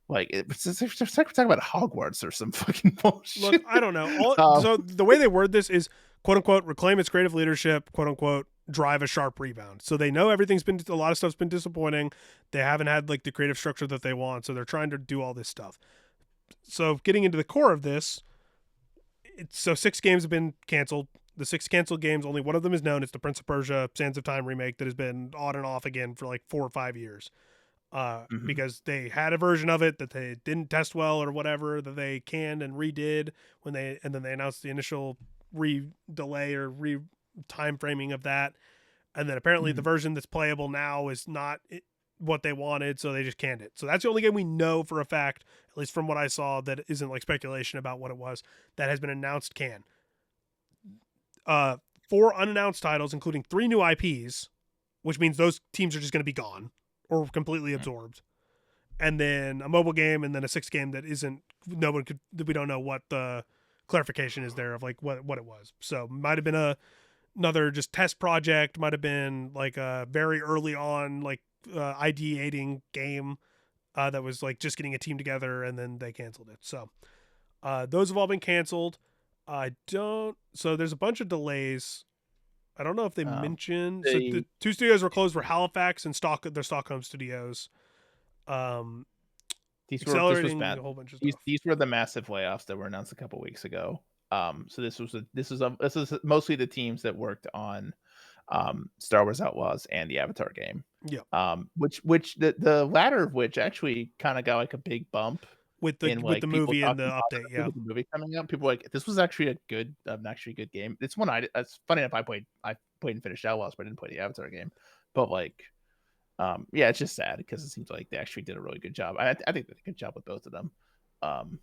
S2: like it's like we're talking about Hogwarts or some fucking
S1: Look,
S2: bullshit.
S1: I don't know.
S2: Um,
S1: So the way they word this is quote unquote reclaim its creative leadership, quote unquote drive a sharp rebound. So they know everything's been a lot of stuff's been disappointing. They haven't had like the creative structure that they want, so they're trying to do all this stuff. So getting into the core of this, so 6 games have been canceled. The 6 canceled games, only one of them is known. It's the Prince of Persia Sands of Time remake that has been on and off again for like 4 or 5 years.
S2: mhm,
S1: Because they had a version of it that they didn't test well or whatever that they canned and redid and then they announced the initial delay or time framing of that, and then apparently the
S2: mhm.
S1: version that's playable now is not what they wanted, so they just canned it. So that's the only game we know for a fact, at least from what I saw, that isn't like speculation about what it was that has been announced can. Uh, 4 unannounced titles, including 3 new IPs, which means those teams are just going to be gone or completely absorbed, and then a mobile game, and then a 6 game that isn't no one could we don't know what the clarification is there of like what it was. So might have been another just test project, might have been like a very early on like ideating game that was like just getting a team together and then they canceled it. So those have all been canceled. I don't. So there's a bunch of delays. I don't know if they
S2: Um,
S1: mentioned. So the
S2: the
S1: 2 studios were closed for Halifax and their Stockholm studios. Um,
S2: this was
S1: accelerating
S2: bad.
S1: a whole bunch of stuff.
S2: These were the massive layoffs that were announced a couple weeks ago. So this is mostly the teams that worked on Star Wars Outlaws and the Avatar game.
S1: Yeah,
S2: Which the latter of which actually kind of got like a big bump in
S1: with the
S2: like people
S1: movie and the
S2: talking
S1: update.
S2: positively
S1: Yeah,
S2: with the movie coming out. People were like, this was actually a good, actually a good game. It's one I. It's funny enough. I played and finished Outlaws, but I didn't play the Avatar game. But like, yeah, it's just sad because it seems like they actually did a really good job. I think they did a good job with both of them. Um,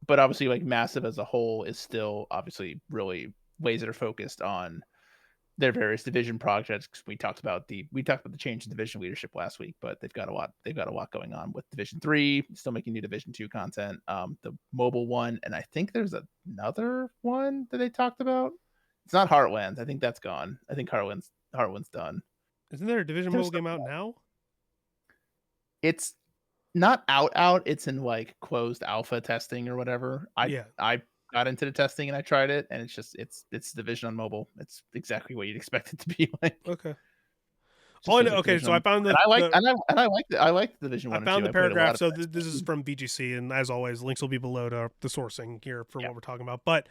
S2: but obviously, like Massive as a whole is still obviously really laser focused on their various division projects. We talked about the change in division leadership last week, but they've got a lot going on with Division 3, still making new Division 2 content, the mobile one, and I think there's another one that they talked about. It's not Heartlands. I think that's gone. I think Heartland's done.
S1: isn't there a Division
S2: There's
S1: mobile game
S2: something
S1: out
S2: else.
S1: now?
S2: It's not out, it's in like closed alpha testing or whatever.
S1: Yeah.
S2: I got into the testing and I tried it, and it's Division on mobile. It's exactly what you'd expect it to be like.
S1: Okay. Oh,
S2: just
S1: I
S2: feels
S1: know.
S2: like
S1: Okay,
S2: Division
S1: so I
S2: 1.
S1: found
S2: And I like
S1: the
S2: I like the Division
S1: I
S2: 1 and
S1: found
S2: 2.
S1: the
S2: I played a lot
S1: paragraph.
S2: of
S1: So
S2: that.
S1: this is from VGC, and as always, links will be below to the sourcing here for
S2: Yeah.
S1: what we're talking about. But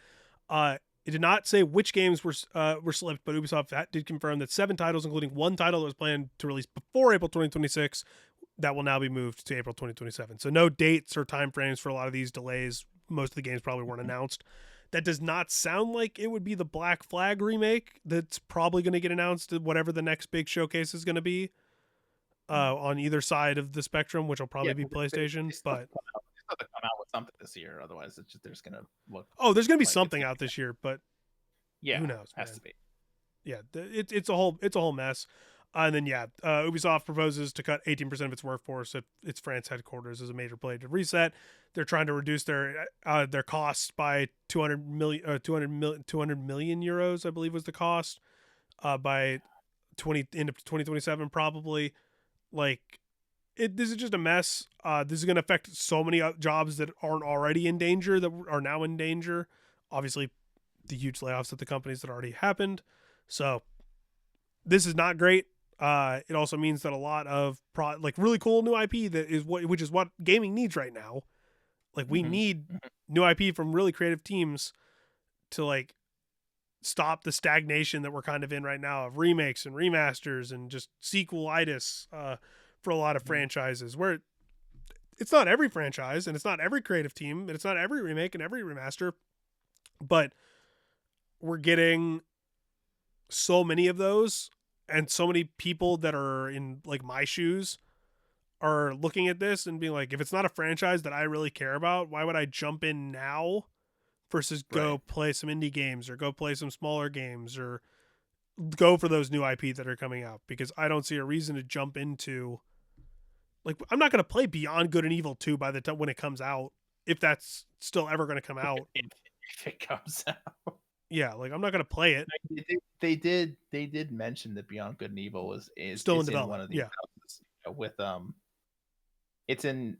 S1: it did not say which games were slipped, but Ubisoft did confirm that 7 titles, including one title that was planned to release before April 2026, that will now be moved to April 2027. So no dates or timeframes for a lot of these delays. Most of the games probably weren't announced. That does not sound like it would be the Black Flag remake that's probably going to get announced at whatever the next big showcase is going to be on either side of the spectrum, which will probably
S2: Yeah,
S1: be PlayStation. But
S2: they still have to come out with something this year. Otherwise, it's just, they're just gonna look
S1: there's going to be
S2: like it's
S1: something
S2: gonna
S1: out this year, but
S2: yeah,
S1: who knows,
S2: has
S1: man?
S2: to be.
S1: Yeah, it's a whole mess. And then Ubisoft proposes to cut 18% of its workforce at its France headquarters as a major play to reset. They're trying to reduce their costs by 200 million euros, I believe was the cost, by 2027 probably. Like this is just a mess. This is going to affect so many jobs that aren't already in danger that are now in danger. Obviously, the huge layoffs at the companies that already happened. So this is not great. It also means that a lot of like really cool new IP which is what gaming needs right now. Like we need new IP from really creative teams to like stop the stagnation that we're kind of in right now of remakes and remasters and just sequelitis for a lot of franchises where it's not every franchise and it's not every creative team and it's not every remake and every remaster, but we're getting so many of those and so many people that are in like my shoes are looking at this and being like, if it's not a franchise that I really care about, why would I jump in now versus go play some indie games or go play some smaller games or go for those new IP that are coming out? Because I don't see a reason to jump into like I'm not going to play Beyond Good and Evil 2 by the time when it comes out, if that's still ever going to come out.
S2: If it comes out.
S1: Yeah, like I'm not going to play it.
S2: They did mention that Beyond Good and Evil is
S1: Still in
S2: in
S1: development.
S2: one of these houses, with it's in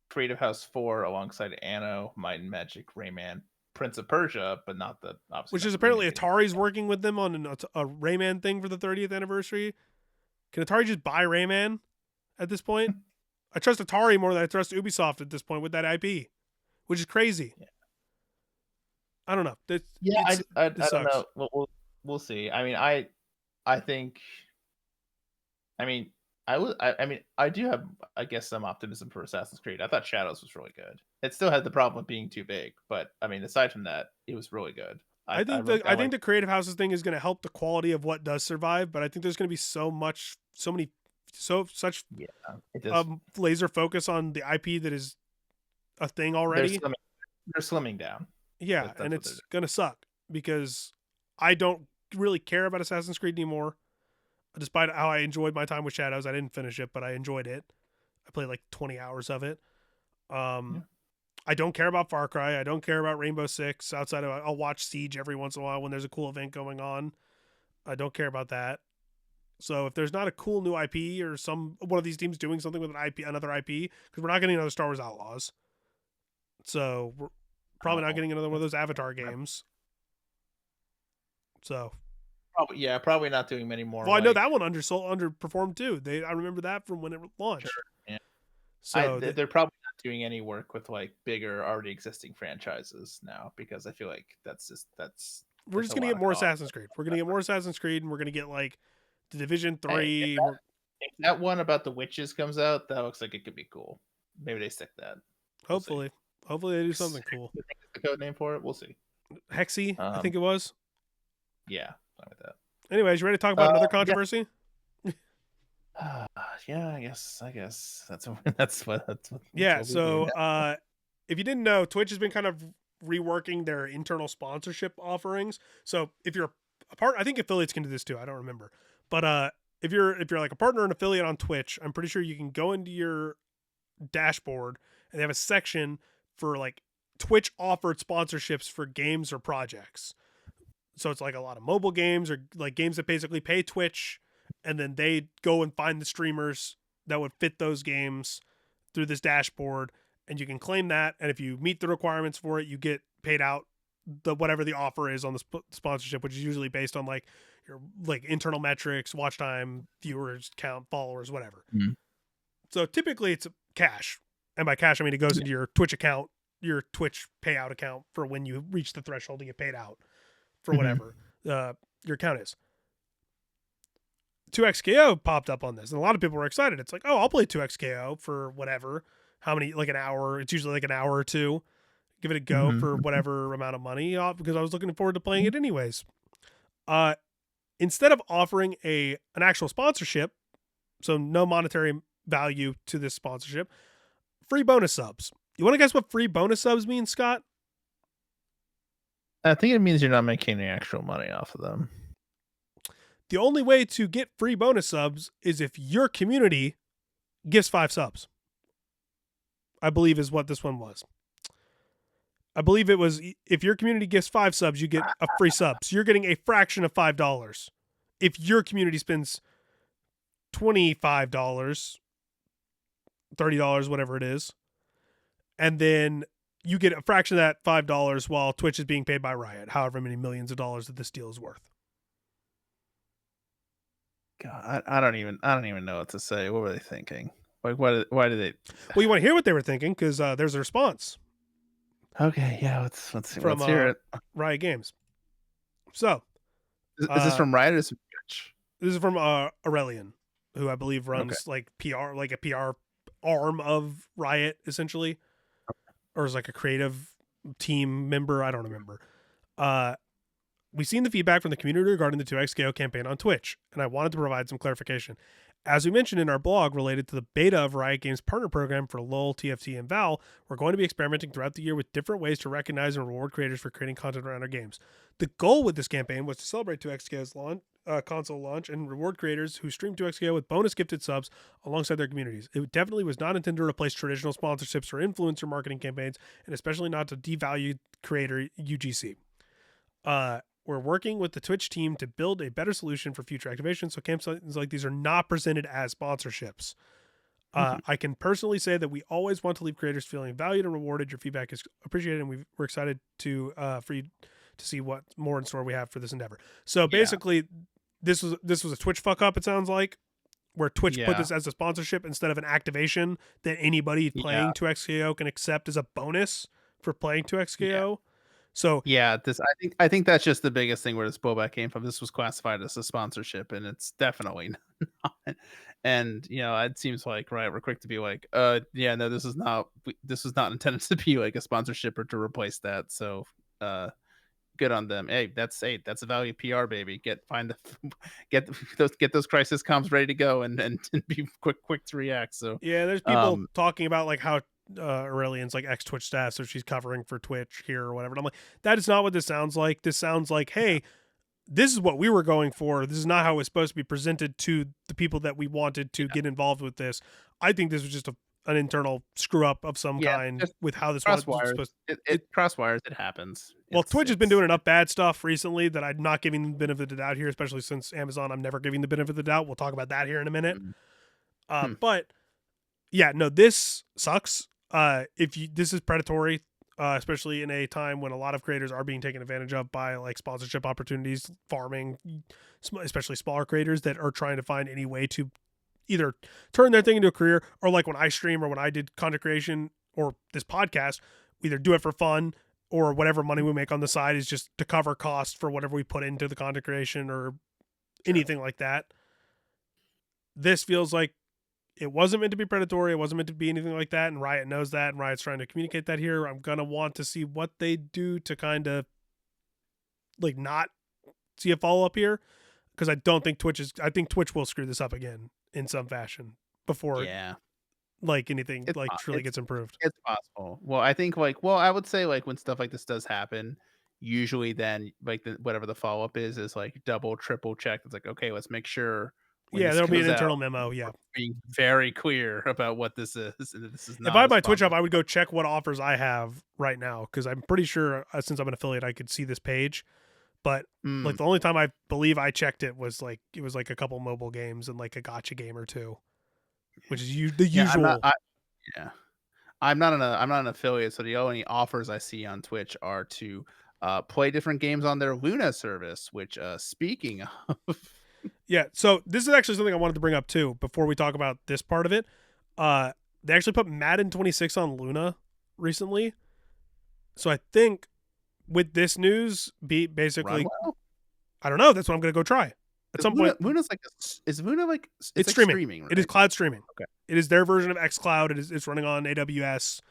S2: Creative House 4 alongside Anno, Might and Magic, Rayman, Prince of Persia, but not the obviously
S1: which
S2: not
S1: is
S2: the
S1: apparently
S2: remake.
S1: Atari's working with them on a Rayman thing for the 30th anniversary. Can Atari just buy Rayman at this point? I trust Atari more than I trust Ubisoft at this point with that IP, which is crazy.
S2: Yeah.
S1: I don't know.
S2: I don't know. We'll see. I mean, I think. I mean, I mean, I do have, I guess, some optimism for Assassin's Creed. I thought Shadows was really good. It still had the problem of being too big, but I mean, aside from that, it was really good.
S1: I think the Creative Houses thing is going to help the quality of what does survive, but I think there's going to be such laser focus on the IP that is a thing already.
S2: They're slimming down.
S1: Yeah, and it's going to suck because I don't really care about Assassin's Creed anymore. Despite how I enjoyed my time with Shadows, I didn't finish it, but I enjoyed it. I played like 20 hours of it. I don't care about Far Cry. I don't care about Rainbow Six. Outside of I'll watch Siege every once in a while when there's a cool event going on. I don't care about that. So if there's not a cool new IP or one of these teams doing something with another IP, because we're not getting another Star Wars Outlaws, so we're probably not getting another one of those Avatar games. So
S2: probably not doing many more.
S1: Well, I know that one underperformed too. I remember that from when it launched.
S2: Sure, yeah.
S1: So
S2: they're probably not doing any work with like bigger already existing franchises now because I feel like
S1: we're just gonna get more Assassin's Creed. We're gonna get more Assassin's Creed, and we're gonna get like the Division 3.
S2: If that one about the witches comes out, that looks like it could be cool. Maybe they stick that.
S1: Hopefully they do something cool.
S2: I think the code name for it. We'll see.
S1: Hexy, I think it was.
S2: Yeah, something like that.
S1: Anyways, you ready to talk about another controversy?
S2: Yeah, I guess that's what.
S1: Yeah. So, if you didn't know, Twitch has been kind of reworking their internal sponsorship offerings. So, if you're a part, I think affiliates can do this too. I don't remember, but if you're like a partner and affiliate on Twitch, I'm pretty sure you can go into your dashboard and they have a section for like Twitch offered sponsorships for games or projects. So it's like a lot of mobile games or like games that basically pay Twitch, and then they go and find the streamers that would fit those games through this dashboard, and you can claim that. And if you meet the requirements for it, you get paid out the whatever the offer is on the sponsorship, which is usually based on like your like internal metrics, watch time, viewers count, followers, whatever.
S2: Mhm.
S1: So typically it's cash, and by cash I mean it goes
S2: Yeah.
S1: into your Twitch account, your Twitch payout account for when you reach the threshold to get paid out for
S2: Mhm.
S1: whatever your account is. 2xKO popped up on this, and a lot of people were excited. It's like, oh, I'll play 2xKO for whatever, how many, like an hour. It's usually like an hour or two. Give it a go
S2: Mhm.
S1: for whatever amount of money, because I was looking forward to playing
S2: Mhm.
S1: it anyways. Uh, Instead of offering an actual sponsorship, so no monetary value to this sponsorship, free bonus subs. You want to guess what free bonus subs mean, Scott?
S2: I think it means you're not making any actual money off of them.
S1: The only way to get free bonus subs is if your community gives 5 subs. I believe is what this one was. I believe it was if your community gives 5 subs, you get a free sub. So you're getting a fraction of $5. If your community spends $25, $30, whatever it is, and then you get a fraction of that $5 while Twitch is being paid by Riot, however many millions of dollars that this deal is worth.
S2: God, I don't even know what to say. What were they thinking? Like, why did they?
S1: Well, you want to hear what they were thinking because there's a response
S2: Okay, yeah,
S1: from
S2: let's hear it.
S1: Riot Games. So
S2: Is this from Riot or is it Twitch?
S1: this is from Aurelian, who I believe
S2: Okay.
S1: runs like PR, like a PR arm of Riot, essentially, or is like a creative team member. I don't remember. Uh, we've seen the feedback from the community regarding the 2xKO campaign on Twitch, and I wanted to provide some clarification. As we mentioned in our blog related to the beta of Riot Games' partner program for LoL, TFT, and Val, we're going to be experimenting throughout the year with different ways to recognize and reward creators for creating content around our games. The goal with this campaign was to celebrate 2xKO's console launch and reward creators who stream 2xKO with bonus gifted subs alongside their communities. It definitely was not intended to replace traditional sponsorships or influencer marketing campaigns, and especially not to devalue creator UGC. We're working with the Twitch team to build a better solution for future activation, so campaigns like these are not presented as sponsorships.
S2: Mhm.
S1: I can personally say that we always want to leave creators feeling valued and rewarded. Your feedback is appreciated, and we're excited to for you to see what more in store we have for this endeavor. So
S2: Yeah,
S1: basically, this was a Twitch fuck up. It sounds like where Twitch put
S2: yeah,
S1: this as a sponsorship instead of an activation that anybody
S2: yeah,
S1: playing 2xKO can accept as a bonus for playing
S2: yeah.
S1: 2xKO. So
S2: Yeah, I think that's just the biggest thing where this blowback came from. This was classified as a sponsorship, and it's definitely not. And it seems like right, we're quick to be like, yeah, no, this is not intended to be like a sponsorship or to replace that. So, good on them. That's a value PR, baby. Find the get those crisis comms ready to go and be quick to react. So,
S1: yeah, there's people
S2: um,
S1: talking about like how Aurelian's like ex Twitch staff, so she's covering for Twitch here or whatever. And I'm like, that is not what this sounds like. This sounds like, hey, this is what we were going for. This is not how it's supposed to be presented to the people that we wanted to get involved with this. I think this was just an internal screw up of some
S2: yeah,
S1: kind
S2: just
S1: with how this was
S2: crosswires.
S1: supposed.
S2: It
S1: It
S2: crosswires. It happens.
S1: Well,
S2: It's
S1: Twitch has been doing
S2: it's
S1: enough bad stuff recently that I'm not giving the benefit of the doubt here, especially since Amazon. I'm never giving the benefit of the doubt. We'll talk about that here in a minute.
S2: mm, hmm,
S1: But yeah, no, this sucks. If you this is predatory, especially in a time when a lot of creators are being taken advantage of by like sponsorship opportunities, farming, especially smaller creators that are trying to find any way to either turn their thing into a career or like when I stream or when I did content creation or this podcast, we either do it for fun or whatever money we make on the side is just to cover costs for whatever we put into the content creation or
S2: sure.
S1: anything like that. This feels like it wasn't meant to be predatory. It wasn't meant to be anything like that. And Riot knows that. And Riot's trying to communicate that here. I'm going to want to see what they do to kind of like not see a follow up here. Cause I don't think I think Twitch will screw this up again in some fashion before
S2: Yeah,
S1: like anything
S2: it's
S1: like
S2: po
S1: truly gets improved.
S2: it's possible. Well, I think, I would say, like, when stuff like this does happen, usually then, like, whatever the follow-up is, like, double, triple check. It's like, "Okay, let's make sure when
S1: Yeah,
S2: this
S1: there'll be an
S2: goes out,
S1: internal memo. Yeah.
S2: we're being very clear about what this is, and that this is
S1: If I
S2: not
S1: had
S2: a
S1: my Twitch
S2: sponsor."
S1: up, I would go check what offers I have right now. Cause I'm pretty sure since I'm an affiliate, I could see this page. But like
S2: Mm,
S1: the only time I believe I checked it was like a couple mobile games and like a gotcha game or two, which is the
S2: yeah,
S1: usual.
S2: yeah. I'm not an affiliate, so the only offers I see on Twitch are to play different games on their Luna service. Which, speaking of,
S1: Yeah. So this is actually something I wanted to bring up too before we talk about this part of it. Uh, they actually put Madden 26 on Luna recently. So I think with this news, be
S2: run
S1: basically,
S2: well.
S1: I don't know. That's what I'm going to go try at some point.
S2: Luna's like is Luna like it's
S1: It's
S2: like
S1: streaming.
S2: streaming,
S1: It is
S2: right?
S1: cloud streaming.
S2: Okay.
S1: It is their version of xCloud. It's running on AWS.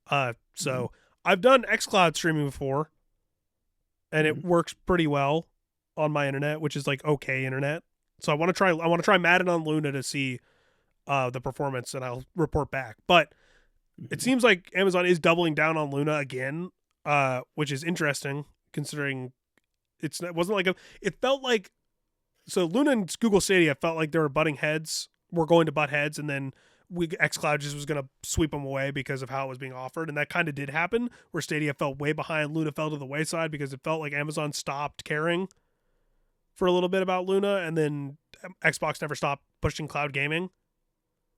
S2: Mhm,
S1: So I've done xCloud streaming before, and
S2: mhm.
S1: it works pretty well on my internet, which is like okay internet. So I want to try. I want to try Madden on Luna to see the performance, and I'll report back. But it
S2: Mhm.
S1: seems like Amazon is doubling down on Luna again, which is interesting considering it wasn't like it felt like so Luna and Google Stadia felt like they were butting heads. We're going to butt heads, and then xCloud just was going to sweep them away because of how it was being offered, and that kind of did happen. Where Stadia fell way behind, Luna fell to the wayside because it felt like Amazon stopped caring for a little bit about Luna, and then Xbox never stopped pushing cloud gaming.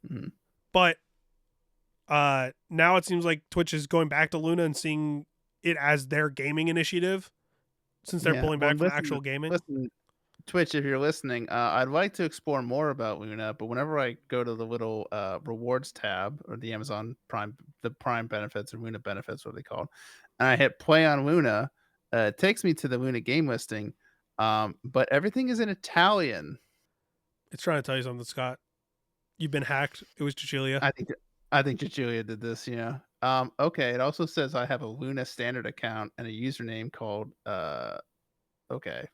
S2: Mhm.
S1: But now it seems like Twitch is going back to Luna and seeing it as their gaming initiative since they're
S2: Yeah.
S1: pulling
S2: Well,
S1: back from actual gaming.
S2: listen, Twitch, if you're listening, I'd like to explore more about Luna, but whenever I go to the little rewards tab or the Amazon Prime, the Prime benefits or Luna benefits, what are they called, and I hit play on Luna, it takes me to the Luna game listing, but everything is in Italian.
S1: It's trying to tell you something, Scott. You've been hacked. It was Cecilia.
S2: I think I think Julia did this, yeah. Okay. It also says I have a Luna standard account and a username called okay.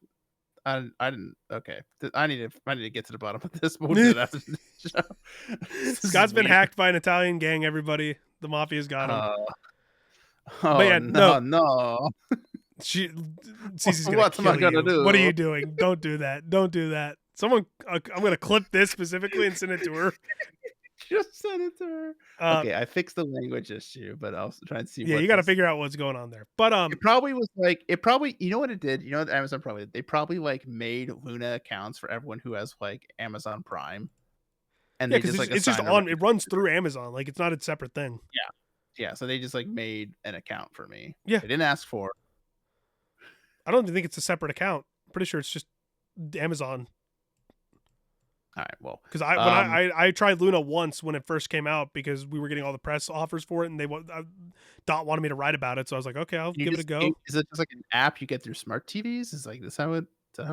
S2: I didn't okay. I need to get to the bottom of this, but we'll do that after the show. This is
S1: Scott's been
S2: weird.
S1: hacked by an Italian gang. Everybody, the mafia's got him.
S2: Uh,
S1: But
S2: oh
S1: yeah, no,
S2: no, no.
S1: she Cece's gonna
S2: What am I
S1: kill
S2: gonna
S1: you. What are
S2: do?
S1: you doing? Don't do that. Don't do that. Someone, I'm gonna clip this specifically and send it to her.
S2: Just send it to her.
S1: Uh,
S2: Okay, I fixed the language issue, but I'll try and see
S1: yeah, you
S2: what
S1: got to
S2: this.
S1: figure out what's going on there. But
S2: It probably was like it probably you know what it did? You know what Amazon probably they probably like made Luna accounts for everyone who has like Amazon Prime and
S1: yeah,
S2: they
S1: because
S2: just like
S1: it's just
S2: assigned them.
S1: on. It runs through Amazon. Like it's not a separate thing.
S2: Yeah. Yeah, so they just like made an account for me.
S1: Yeah,
S2: They didn't ask for it.
S1: I don't even think it's a separate account. I'm pretty sure it's just Amazon.
S2: All right, well,
S1: Because I tried Luna once when it first came out because we were getting all the press offers for it, and Dot wanted me to write about it, so I was like, okay, I'll
S2: you
S1: give it a
S2: just
S1: go.
S2: is it just like an app you get through smart TVs? Is that how
S1: I
S2: it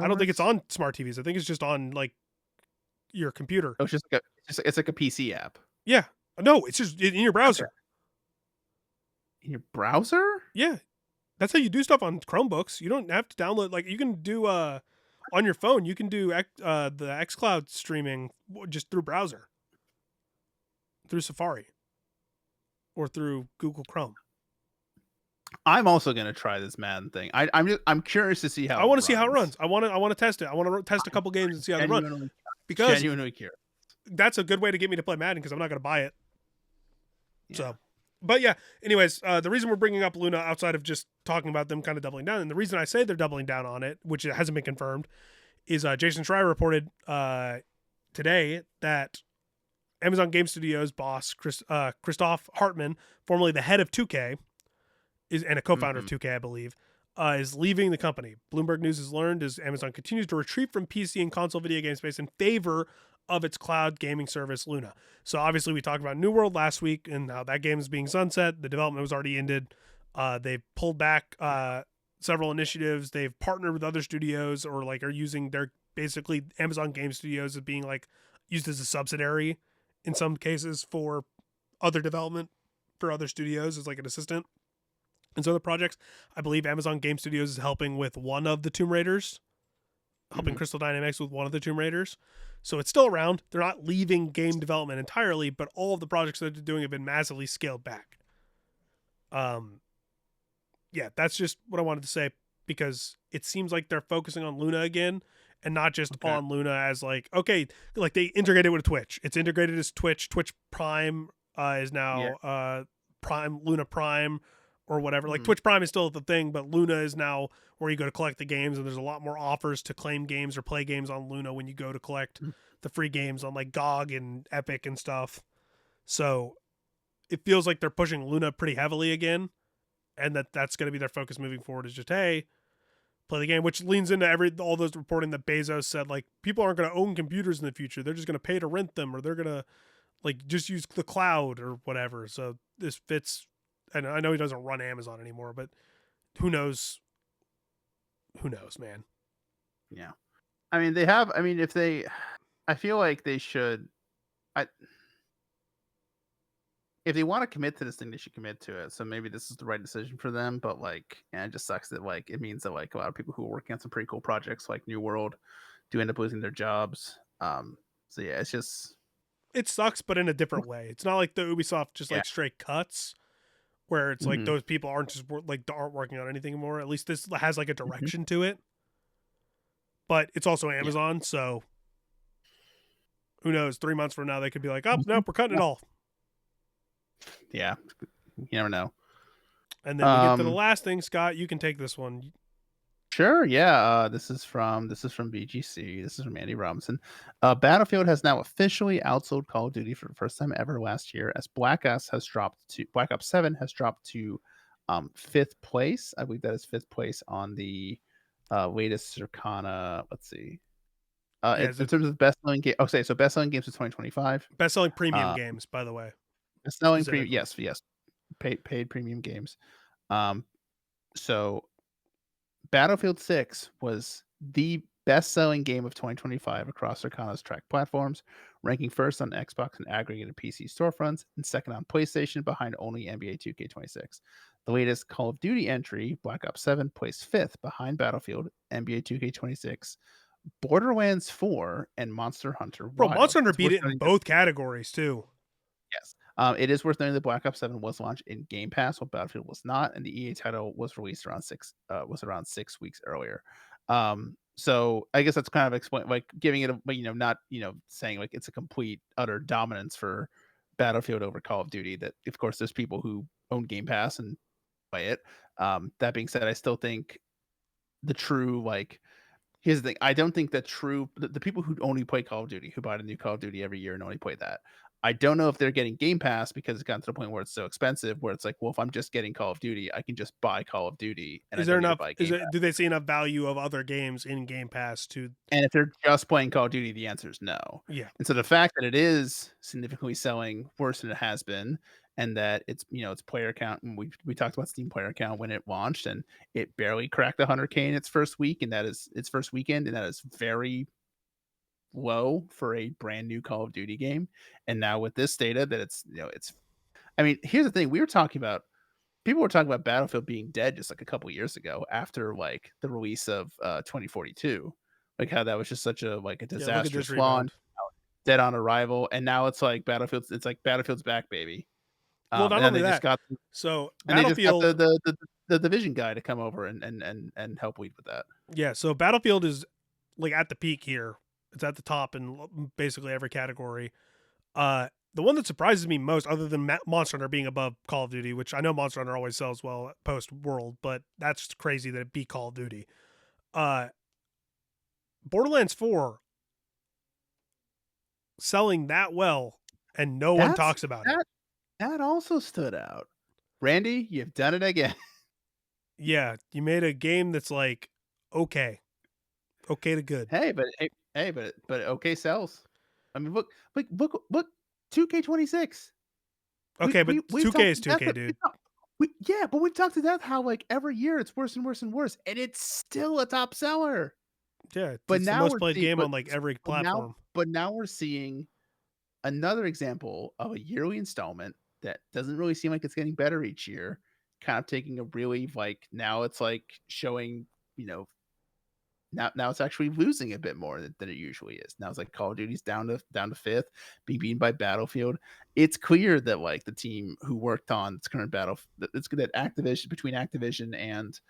S1: don't think it's
S2: works?
S1: on smart TVs. I think it's just on like your computer.
S2: Oh, it's just like it's like a PC app.
S1: Yeah, no, it's just in your
S2: Okay.
S1: browser.
S2: In your browser?
S1: Yeah, that's how you do stuff on Chromebooks. You don't have to download like you can do on your phone. You can do the XCloud streaming just through browser, through Safari, or through Google Chrome.
S2: I'm also gonna try this Madden thing. I'm curious to see how
S1: I
S2: it
S1: want to see how it runs.
S2: runs.
S1: I want to test it. I want to test a
S2: I'm
S1: couple games and see how they run
S2: genuinely
S1: because
S2: genuinely curious.
S1: that's a good way to get me to play Madden because I'm not going to buy it.
S2: Yeah.
S1: So, but yeah. Anyways, the reason we're bringing up Luna outside of just talking about them kind of doubling down, and the reason I say they're doubling down on it, which it hasn't been confirmed, is Jason Schreier reported today that Amazon Game Studios boss Christoph Hartmann, formerly the head of 2K, is and a co-founder of
S2: Mhm.
S1: 2K, I believe, is leaving the company. Bloomberg News has learned as Amazon continues to retreat from PC and console video game space in favor of its cloud gaming service Luna. So obviously we talked about New World last week and how that game is being sunset. The development was already ended. They've pulled back several initiatives. They've partnered with other studios or like are using their basically Amazon Game Studios as being like used as a subsidiary in some cases for other development for other studios as like an assistant. And so the projects, I believe Amazon Game Studios is helping with one of the Tomb Raiders, helping
S2: Mhm.
S1: Crystal Dynamics with one of the Tomb Raiders. So it's still around. They're not leaving game development entirely, but all of the projects that they're doing have been massively scaled back. Yeah, that's just what I wanted to say because it seems like they're focusing on Luna again and not just
S2: Okay.
S1: on Luna as like, okay, like they integrated with Twitch. It's integrated as Twitch. Twitch Prime is
S2: Yeah.
S1: now Prime, Luna Prime or whatever. Like
S2: Mhm.
S1: Twitch Prime is still the thing, but Luna is now where you go to collect the games and there's a lot more offers to claim games or play games on Luna when you go to collect
S2: Mhm.
S1: the free games on like GOG and Epic and stuff. So it feels like they're pushing Luna pretty heavily again. and that's going to be their focus moving forward is just, hey, play the game, which leans into all those reporting that Bezos said, like, people aren't going to own computers in the future. They're just going to pay to rent them, or they're going to like just use the cloud or whatever. So this fits. And I know he doesn't run Amazon anymore, but who knows? Who knows, man?
S2: Yeah. I mean, they have. I mean, if they, I feel like they should. I If they want to commit to this thing, they should commit to it. So maybe this is the right decision for them. But like, and it just sucks that like it means that like a lot of people who are working on some pretty cool projects like New World do end up losing their jobs. So yeah, it's just
S1: It sucks, but in a different way. It's not like the Ubisoft just
S2: yeah.
S1: like straight cuts where it's like
S2: Hmm.
S1: those people aren't just like aren't working on anything anymore. At least this has like a
S2: Hmm.
S1: direction to it. But it's also
S2: Yeah.
S1: Amazon, so who knows? 3 months from now, they could be like, "Oh,
S2: Mhm.
S1: nope, we're cutting it
S2: Yeah.
S1: all."
S2: Yeah. You never know.
S1: And then we get to the
S2: Um,
S1: last thing, Scott. You can take this one.
S2: Sure, yeah. This is from BGC. This is from Andy Robinson. Battlefield has now officially outsold Call of Duty for the first time ever last year, as Black Ops 7 has dropped to fifth place. I believe that is fifth place on the latest Circana. Let's see.
S1: Yeah, is
S2: In
S1: it
S2: terms of best selling game, okay, so best selling games of 2025.
S1: best-selling premium
S2: Uh,
S1: games, by the way,
S2: Best selling premium,
S1: specifically?
S2: yes, yes, paid premium games. Um, so Battlefield 6 was the best-selling game of 2025 across Circana's tracked platforms, ranking first on Xbox and aggregated PC storefronts, and second on PlayStation behind only NBA 2K26. The latest Call of Duty entry, Black Ops 7, placed fifth behind Battlefield, NBA 2K26, Borderlands 4, and Monster Hunter
S1: Bro,
S2: Wild.
S1: Monster Hunter
S2: It's
S1: beat
S2: worth
S1: it in
S2: noting that
S1: both categories too.
S2: yes. It is worth noting that Black Ops 7 was launched in Game Pass, while Battlefield was not, and the EA title was released around 6 weeks earlier. So I guess that's kind of explain like giving it a not saying like it's a complete utter dominance for Battlefield over Call of Duty. That of course there's people who own Game Pass and play it. That being said, I still think the true like here's the thing. I don't think that the people who only play Call of Duty, who buy the new Call of Duty every year and only play that, I don't know if they're getting Game Pass because it's gotten to the point where it's so expensive, where it's like, well, if I'm just getting Call of Duty, I can just buy Call of Duty and I
S1: Is there
S2: don't need to
S1: enough?
S2: buy
S1: Is
S2: Game
S1: it? Do
S2: Pass.
S1: they see enough value of other games in Game Pass to?
S2: And if they're just playing Call of Duty, the answer is no.
S1: Yeah,
S2: And so the fact that it is significantly selling worse than it has been, and that its player count, and we talked about Steam player count when it launched, and it barely cracked 100K in its first week, and that is its first weekend, and that is very low for a brand new Call of Duty game. And now with this data that it's I mean, here's the thing, people were talking about Battlefield being dead just like a couple years ago after like the release of 2042. Like how that was just such a like a
S1: yeah. Look at
S2: disastrous
S1: this
S2: flaw and
S1: rebound.
S2: dead on arrival. And now it's like Battlefield's back, baby.
S1: Well,
S2: And
S1: not
S2: then
S1: only that. So
S2: they just got
S1: Battlefield,
S2: the division guy to come over and help lead with that.
S1: yeah. So Battlefield is like at the peak here. It's at the top in basically every category. The one that surprises me most, other than Monster Hunter being above Call of Duty, which I know Monster Hunter always sells well post World, but that's crazy that it beat Call of Duty. Uh, Borderlands 4 selling that well, and no one
S2: That's
S1: talks about it.
S2: that that also stood out. Randy, you've done it again.
S1: Yeah, you made a game that's like okay, okay to good.
S2: But okay sells. I mean, look, 2K26. We
S1: Okay, but
S2: we we've
S1: 2K
S2: talked
S1: is
S2: to death
S1: 2K,
S2: that
S1: dude.
S2: yeah, but we've talked to death how like every year it's worse and worse and worse, and it's still a top seller.
S1: Yeah,
S2: But
S1: it's the
S2: now
S1: most
S2: we're
S1: played
S2: seeing,
S1: game on like every
S2: but now,
S1: platform.
S2: but now we're seeing another example of a yearly installment that doesn't really seem like it's getting better each year. Kind of taking a really like now it's like showing you know now it's actually losing a bit more than it usually is. Now it's like Call of Duty's down to fifth, being beaten by Battlefield. It's clear that like the team who worked on this current battle, it's good that Activision between Activision and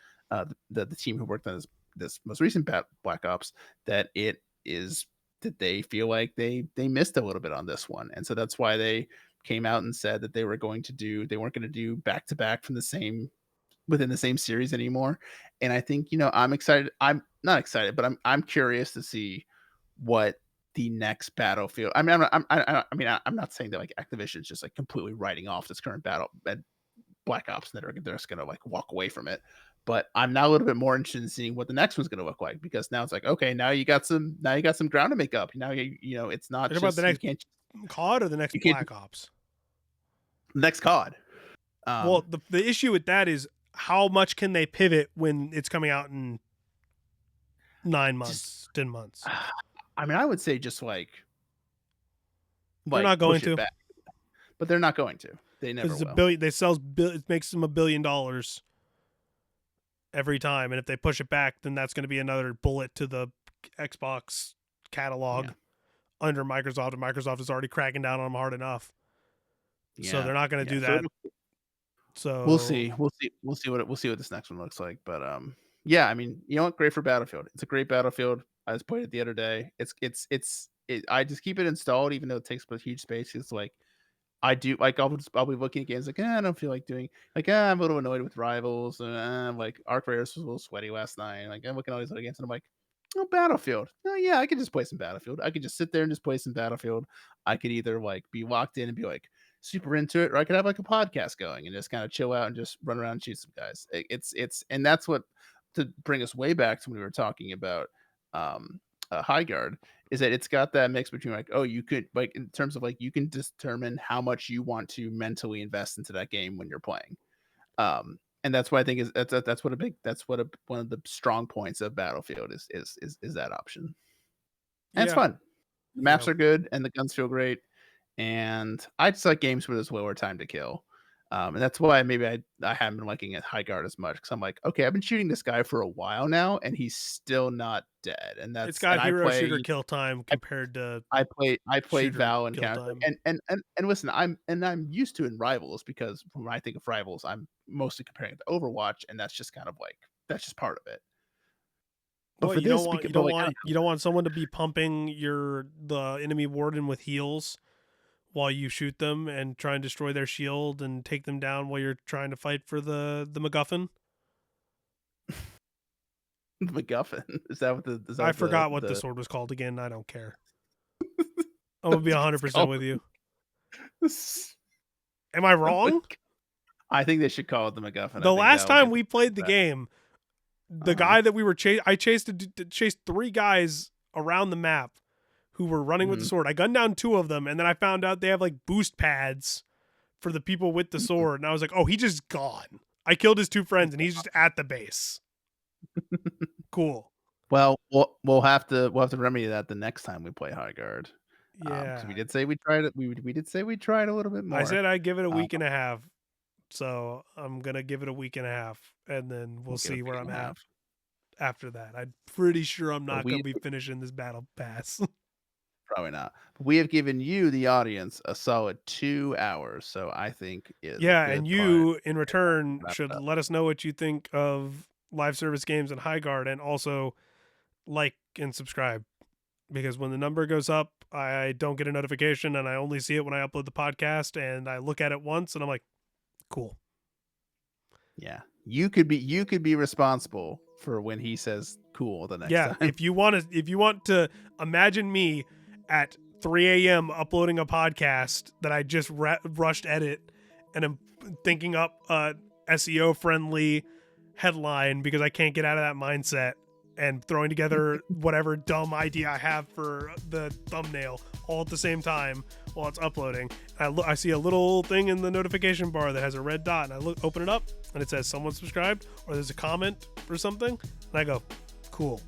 S2: the team who worked on this most recent Black Ops, that it is that they feel like they missed a little bit on this one, and so that's why they came out and said that they weren't going to do back to back from the same within the same series anymore. And I think, I'm excited. I'm not excited, but I'm curious to see what the next Battlefield. I mean, I'm not saying that like Activision is just like completely writing off this current Black Ops that are just gonna like walk away from it. But I'm now a little bit more interested in seeing what the next one's gonna look like, because now it's like, okay, now you got some ground to make up. Now you know it's not
S1: Talking about the
S2: just you
S1: next
S2: can't
S1: COD or the next
S2: you can't
S1: Black Ops?
S2: next COD.
S1: Well, the issue with that is how much can they pivot when it's coming out in 9
S2: Just
S1: months, 10 months?
S2: I mean, I would say just
S1: They're not going
S2: push it
S1: to,
S2: back, but they're not going to. They never
S1: because it's a
S2: will.
S1: billion. It makes them $1 billion every time, and if they push it back, then that's going to be another bullet to the Xbox catalog under Microsoft, and Microsoft is already cracking down on them hard enough. So they're not going to do that. So
S2: we'll see. We'll see what this next one looks like. But yeah, I mean, you know what? Great for Battlefield. It's a great Battlefield. I just played it the other day. I just keep it installed, even though it takes up a huge space. It's like I do like I'll be looking at games like I don't feel like doing like I'm a little annoyed with Rivals, and like Arc Raiders was a little sweaty last night. Like I'm looking at all these other games and I'm like, oh, Battlefield. Oh yeah, I could just play some Battlefield. I could just sit there and just play some Battlefield. I could either like be locked in and be like super into it, or I could have like a podcast going and just kind of chill out and just run around and shoot some guys. It's and that's what, to bring us way back to when we were talking about Highguard, is that it's got that mix between like, oh, you could like in terms of like you can determine how much you want to mentally invest into that game when you're playing. And that's what I think is one of the strong points of Battlefield is that option. And it's fun. The maps are good and the guns feel great. And I just like games where there's lower time to kill. And that's why maybe I haven't been liking it Highguard as much, because I'm like, okay, I've been shooting this guy for a while now, and he's still not dead. And
S1: it's got hero shooter kill time compared to
S2: I played Val and Counter,
S1: time.
S2: and listen, I'm used to in Rivals, because when I think of Rivals, I'm mostly comparing it to Overwatch, and that's just kind of like that's just part of it.
S1: But well, you don't want someone to be pumping the enemy warden with heals while you shoot them and try and destroy their shield and take them down while you're trying to fight for the MacGuffin.
S2: The MacGuffin, is that what the?
S1: I forgot what the sword was called again. I don't care. I'm gonna be 100% with you. Am I wrong?
S2: I think they should call it the MacGuffin.
S1: The last time we played the game, the guy that we were I chased 3 guys around the map who were running with the sword. I gunned down 2 of them, and then I found out they have like boost pads for the people with the sword, and I was like, oh, he just gone. I killed his 2 friends, and he's just at the base. Cool.
S2: Well, we'll have to remedy that the next time we play Highguard. Yeah, we did say we tried it. We did say we tried a little bit more.
S1: I said I'd give it a week and a half, so I'm gonna give it a week and a half, and then we'll see where I'm at after that. I'm pretty sure I'm not gonna be finishing this battle pass.
S2: Probably not. But we have given you, the audience, a solid 2 hours, so I think
S1: and you in return should let us know what you think of live service games and Highguard, and also like and subscribe, because when the number goes up, I don't get a notification, and I only see it when I upload the podcast, and I look at it once and I'm like, cool.
S2: Yeah. You could be responsible for when he says cool the next time.
S1: If you want to imagine me at 3 a.m. uploading a podcast that I just rushed edit, and I'm thinking up a SEO friendly headline because I can't get out of that mindset, and throwing together whatever dumb idea I have for the thumbnail all at the same time while it's uploading. I see a little thing in the notification bar that has a red dot, and I open it up, and it says someone subscribed, or there's a comment or something, and I go, cool.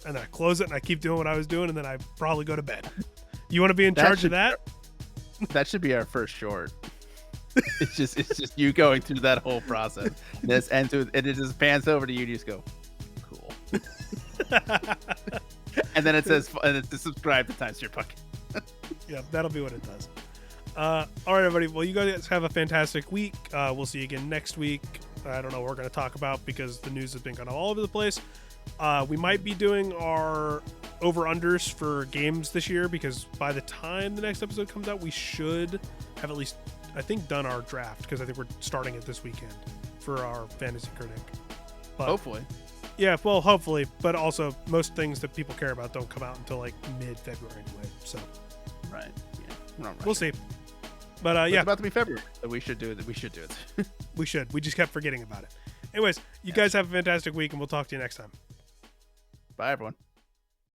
S1: And then I close it, and I keep doing what I was doing, and then I probably go to bed. You want to be in charge of that?
S2: That should be our first short. It's just you going through that whole process. And it just pans over to you, and you just go, cool. And then it says, and it's to subscribe to Timesphere Podcast.
S1: Yeah, that'll be what it does. All right, everybody. Well, you guys have a fantastic week. We'll see you again next week. I don't know what we're going to talk about because the news has been kind of all over the place. We might be doing our over-unders for games this year, because by the time the next episode comes out, we should have at least, I think, done our draft, because I think we're starting it this weekend for our Fantasy Critic. But,
S2: hopefully.
S1: Yeah, well, hopefully. But also, most things that people care about don't come out until like mid-February anyway. So,
S2: right. Yeah.
S1: We'll see. But
S2: It's
S1: yeah,
S2: about to be February, so we should do it. We should do it.
S1: we should. We just kept forgetting about it. Anyways, you
S2: Yes.
S1: guys have a fantastic week, and we'll talk to you next time.
S2: Bye, everyone.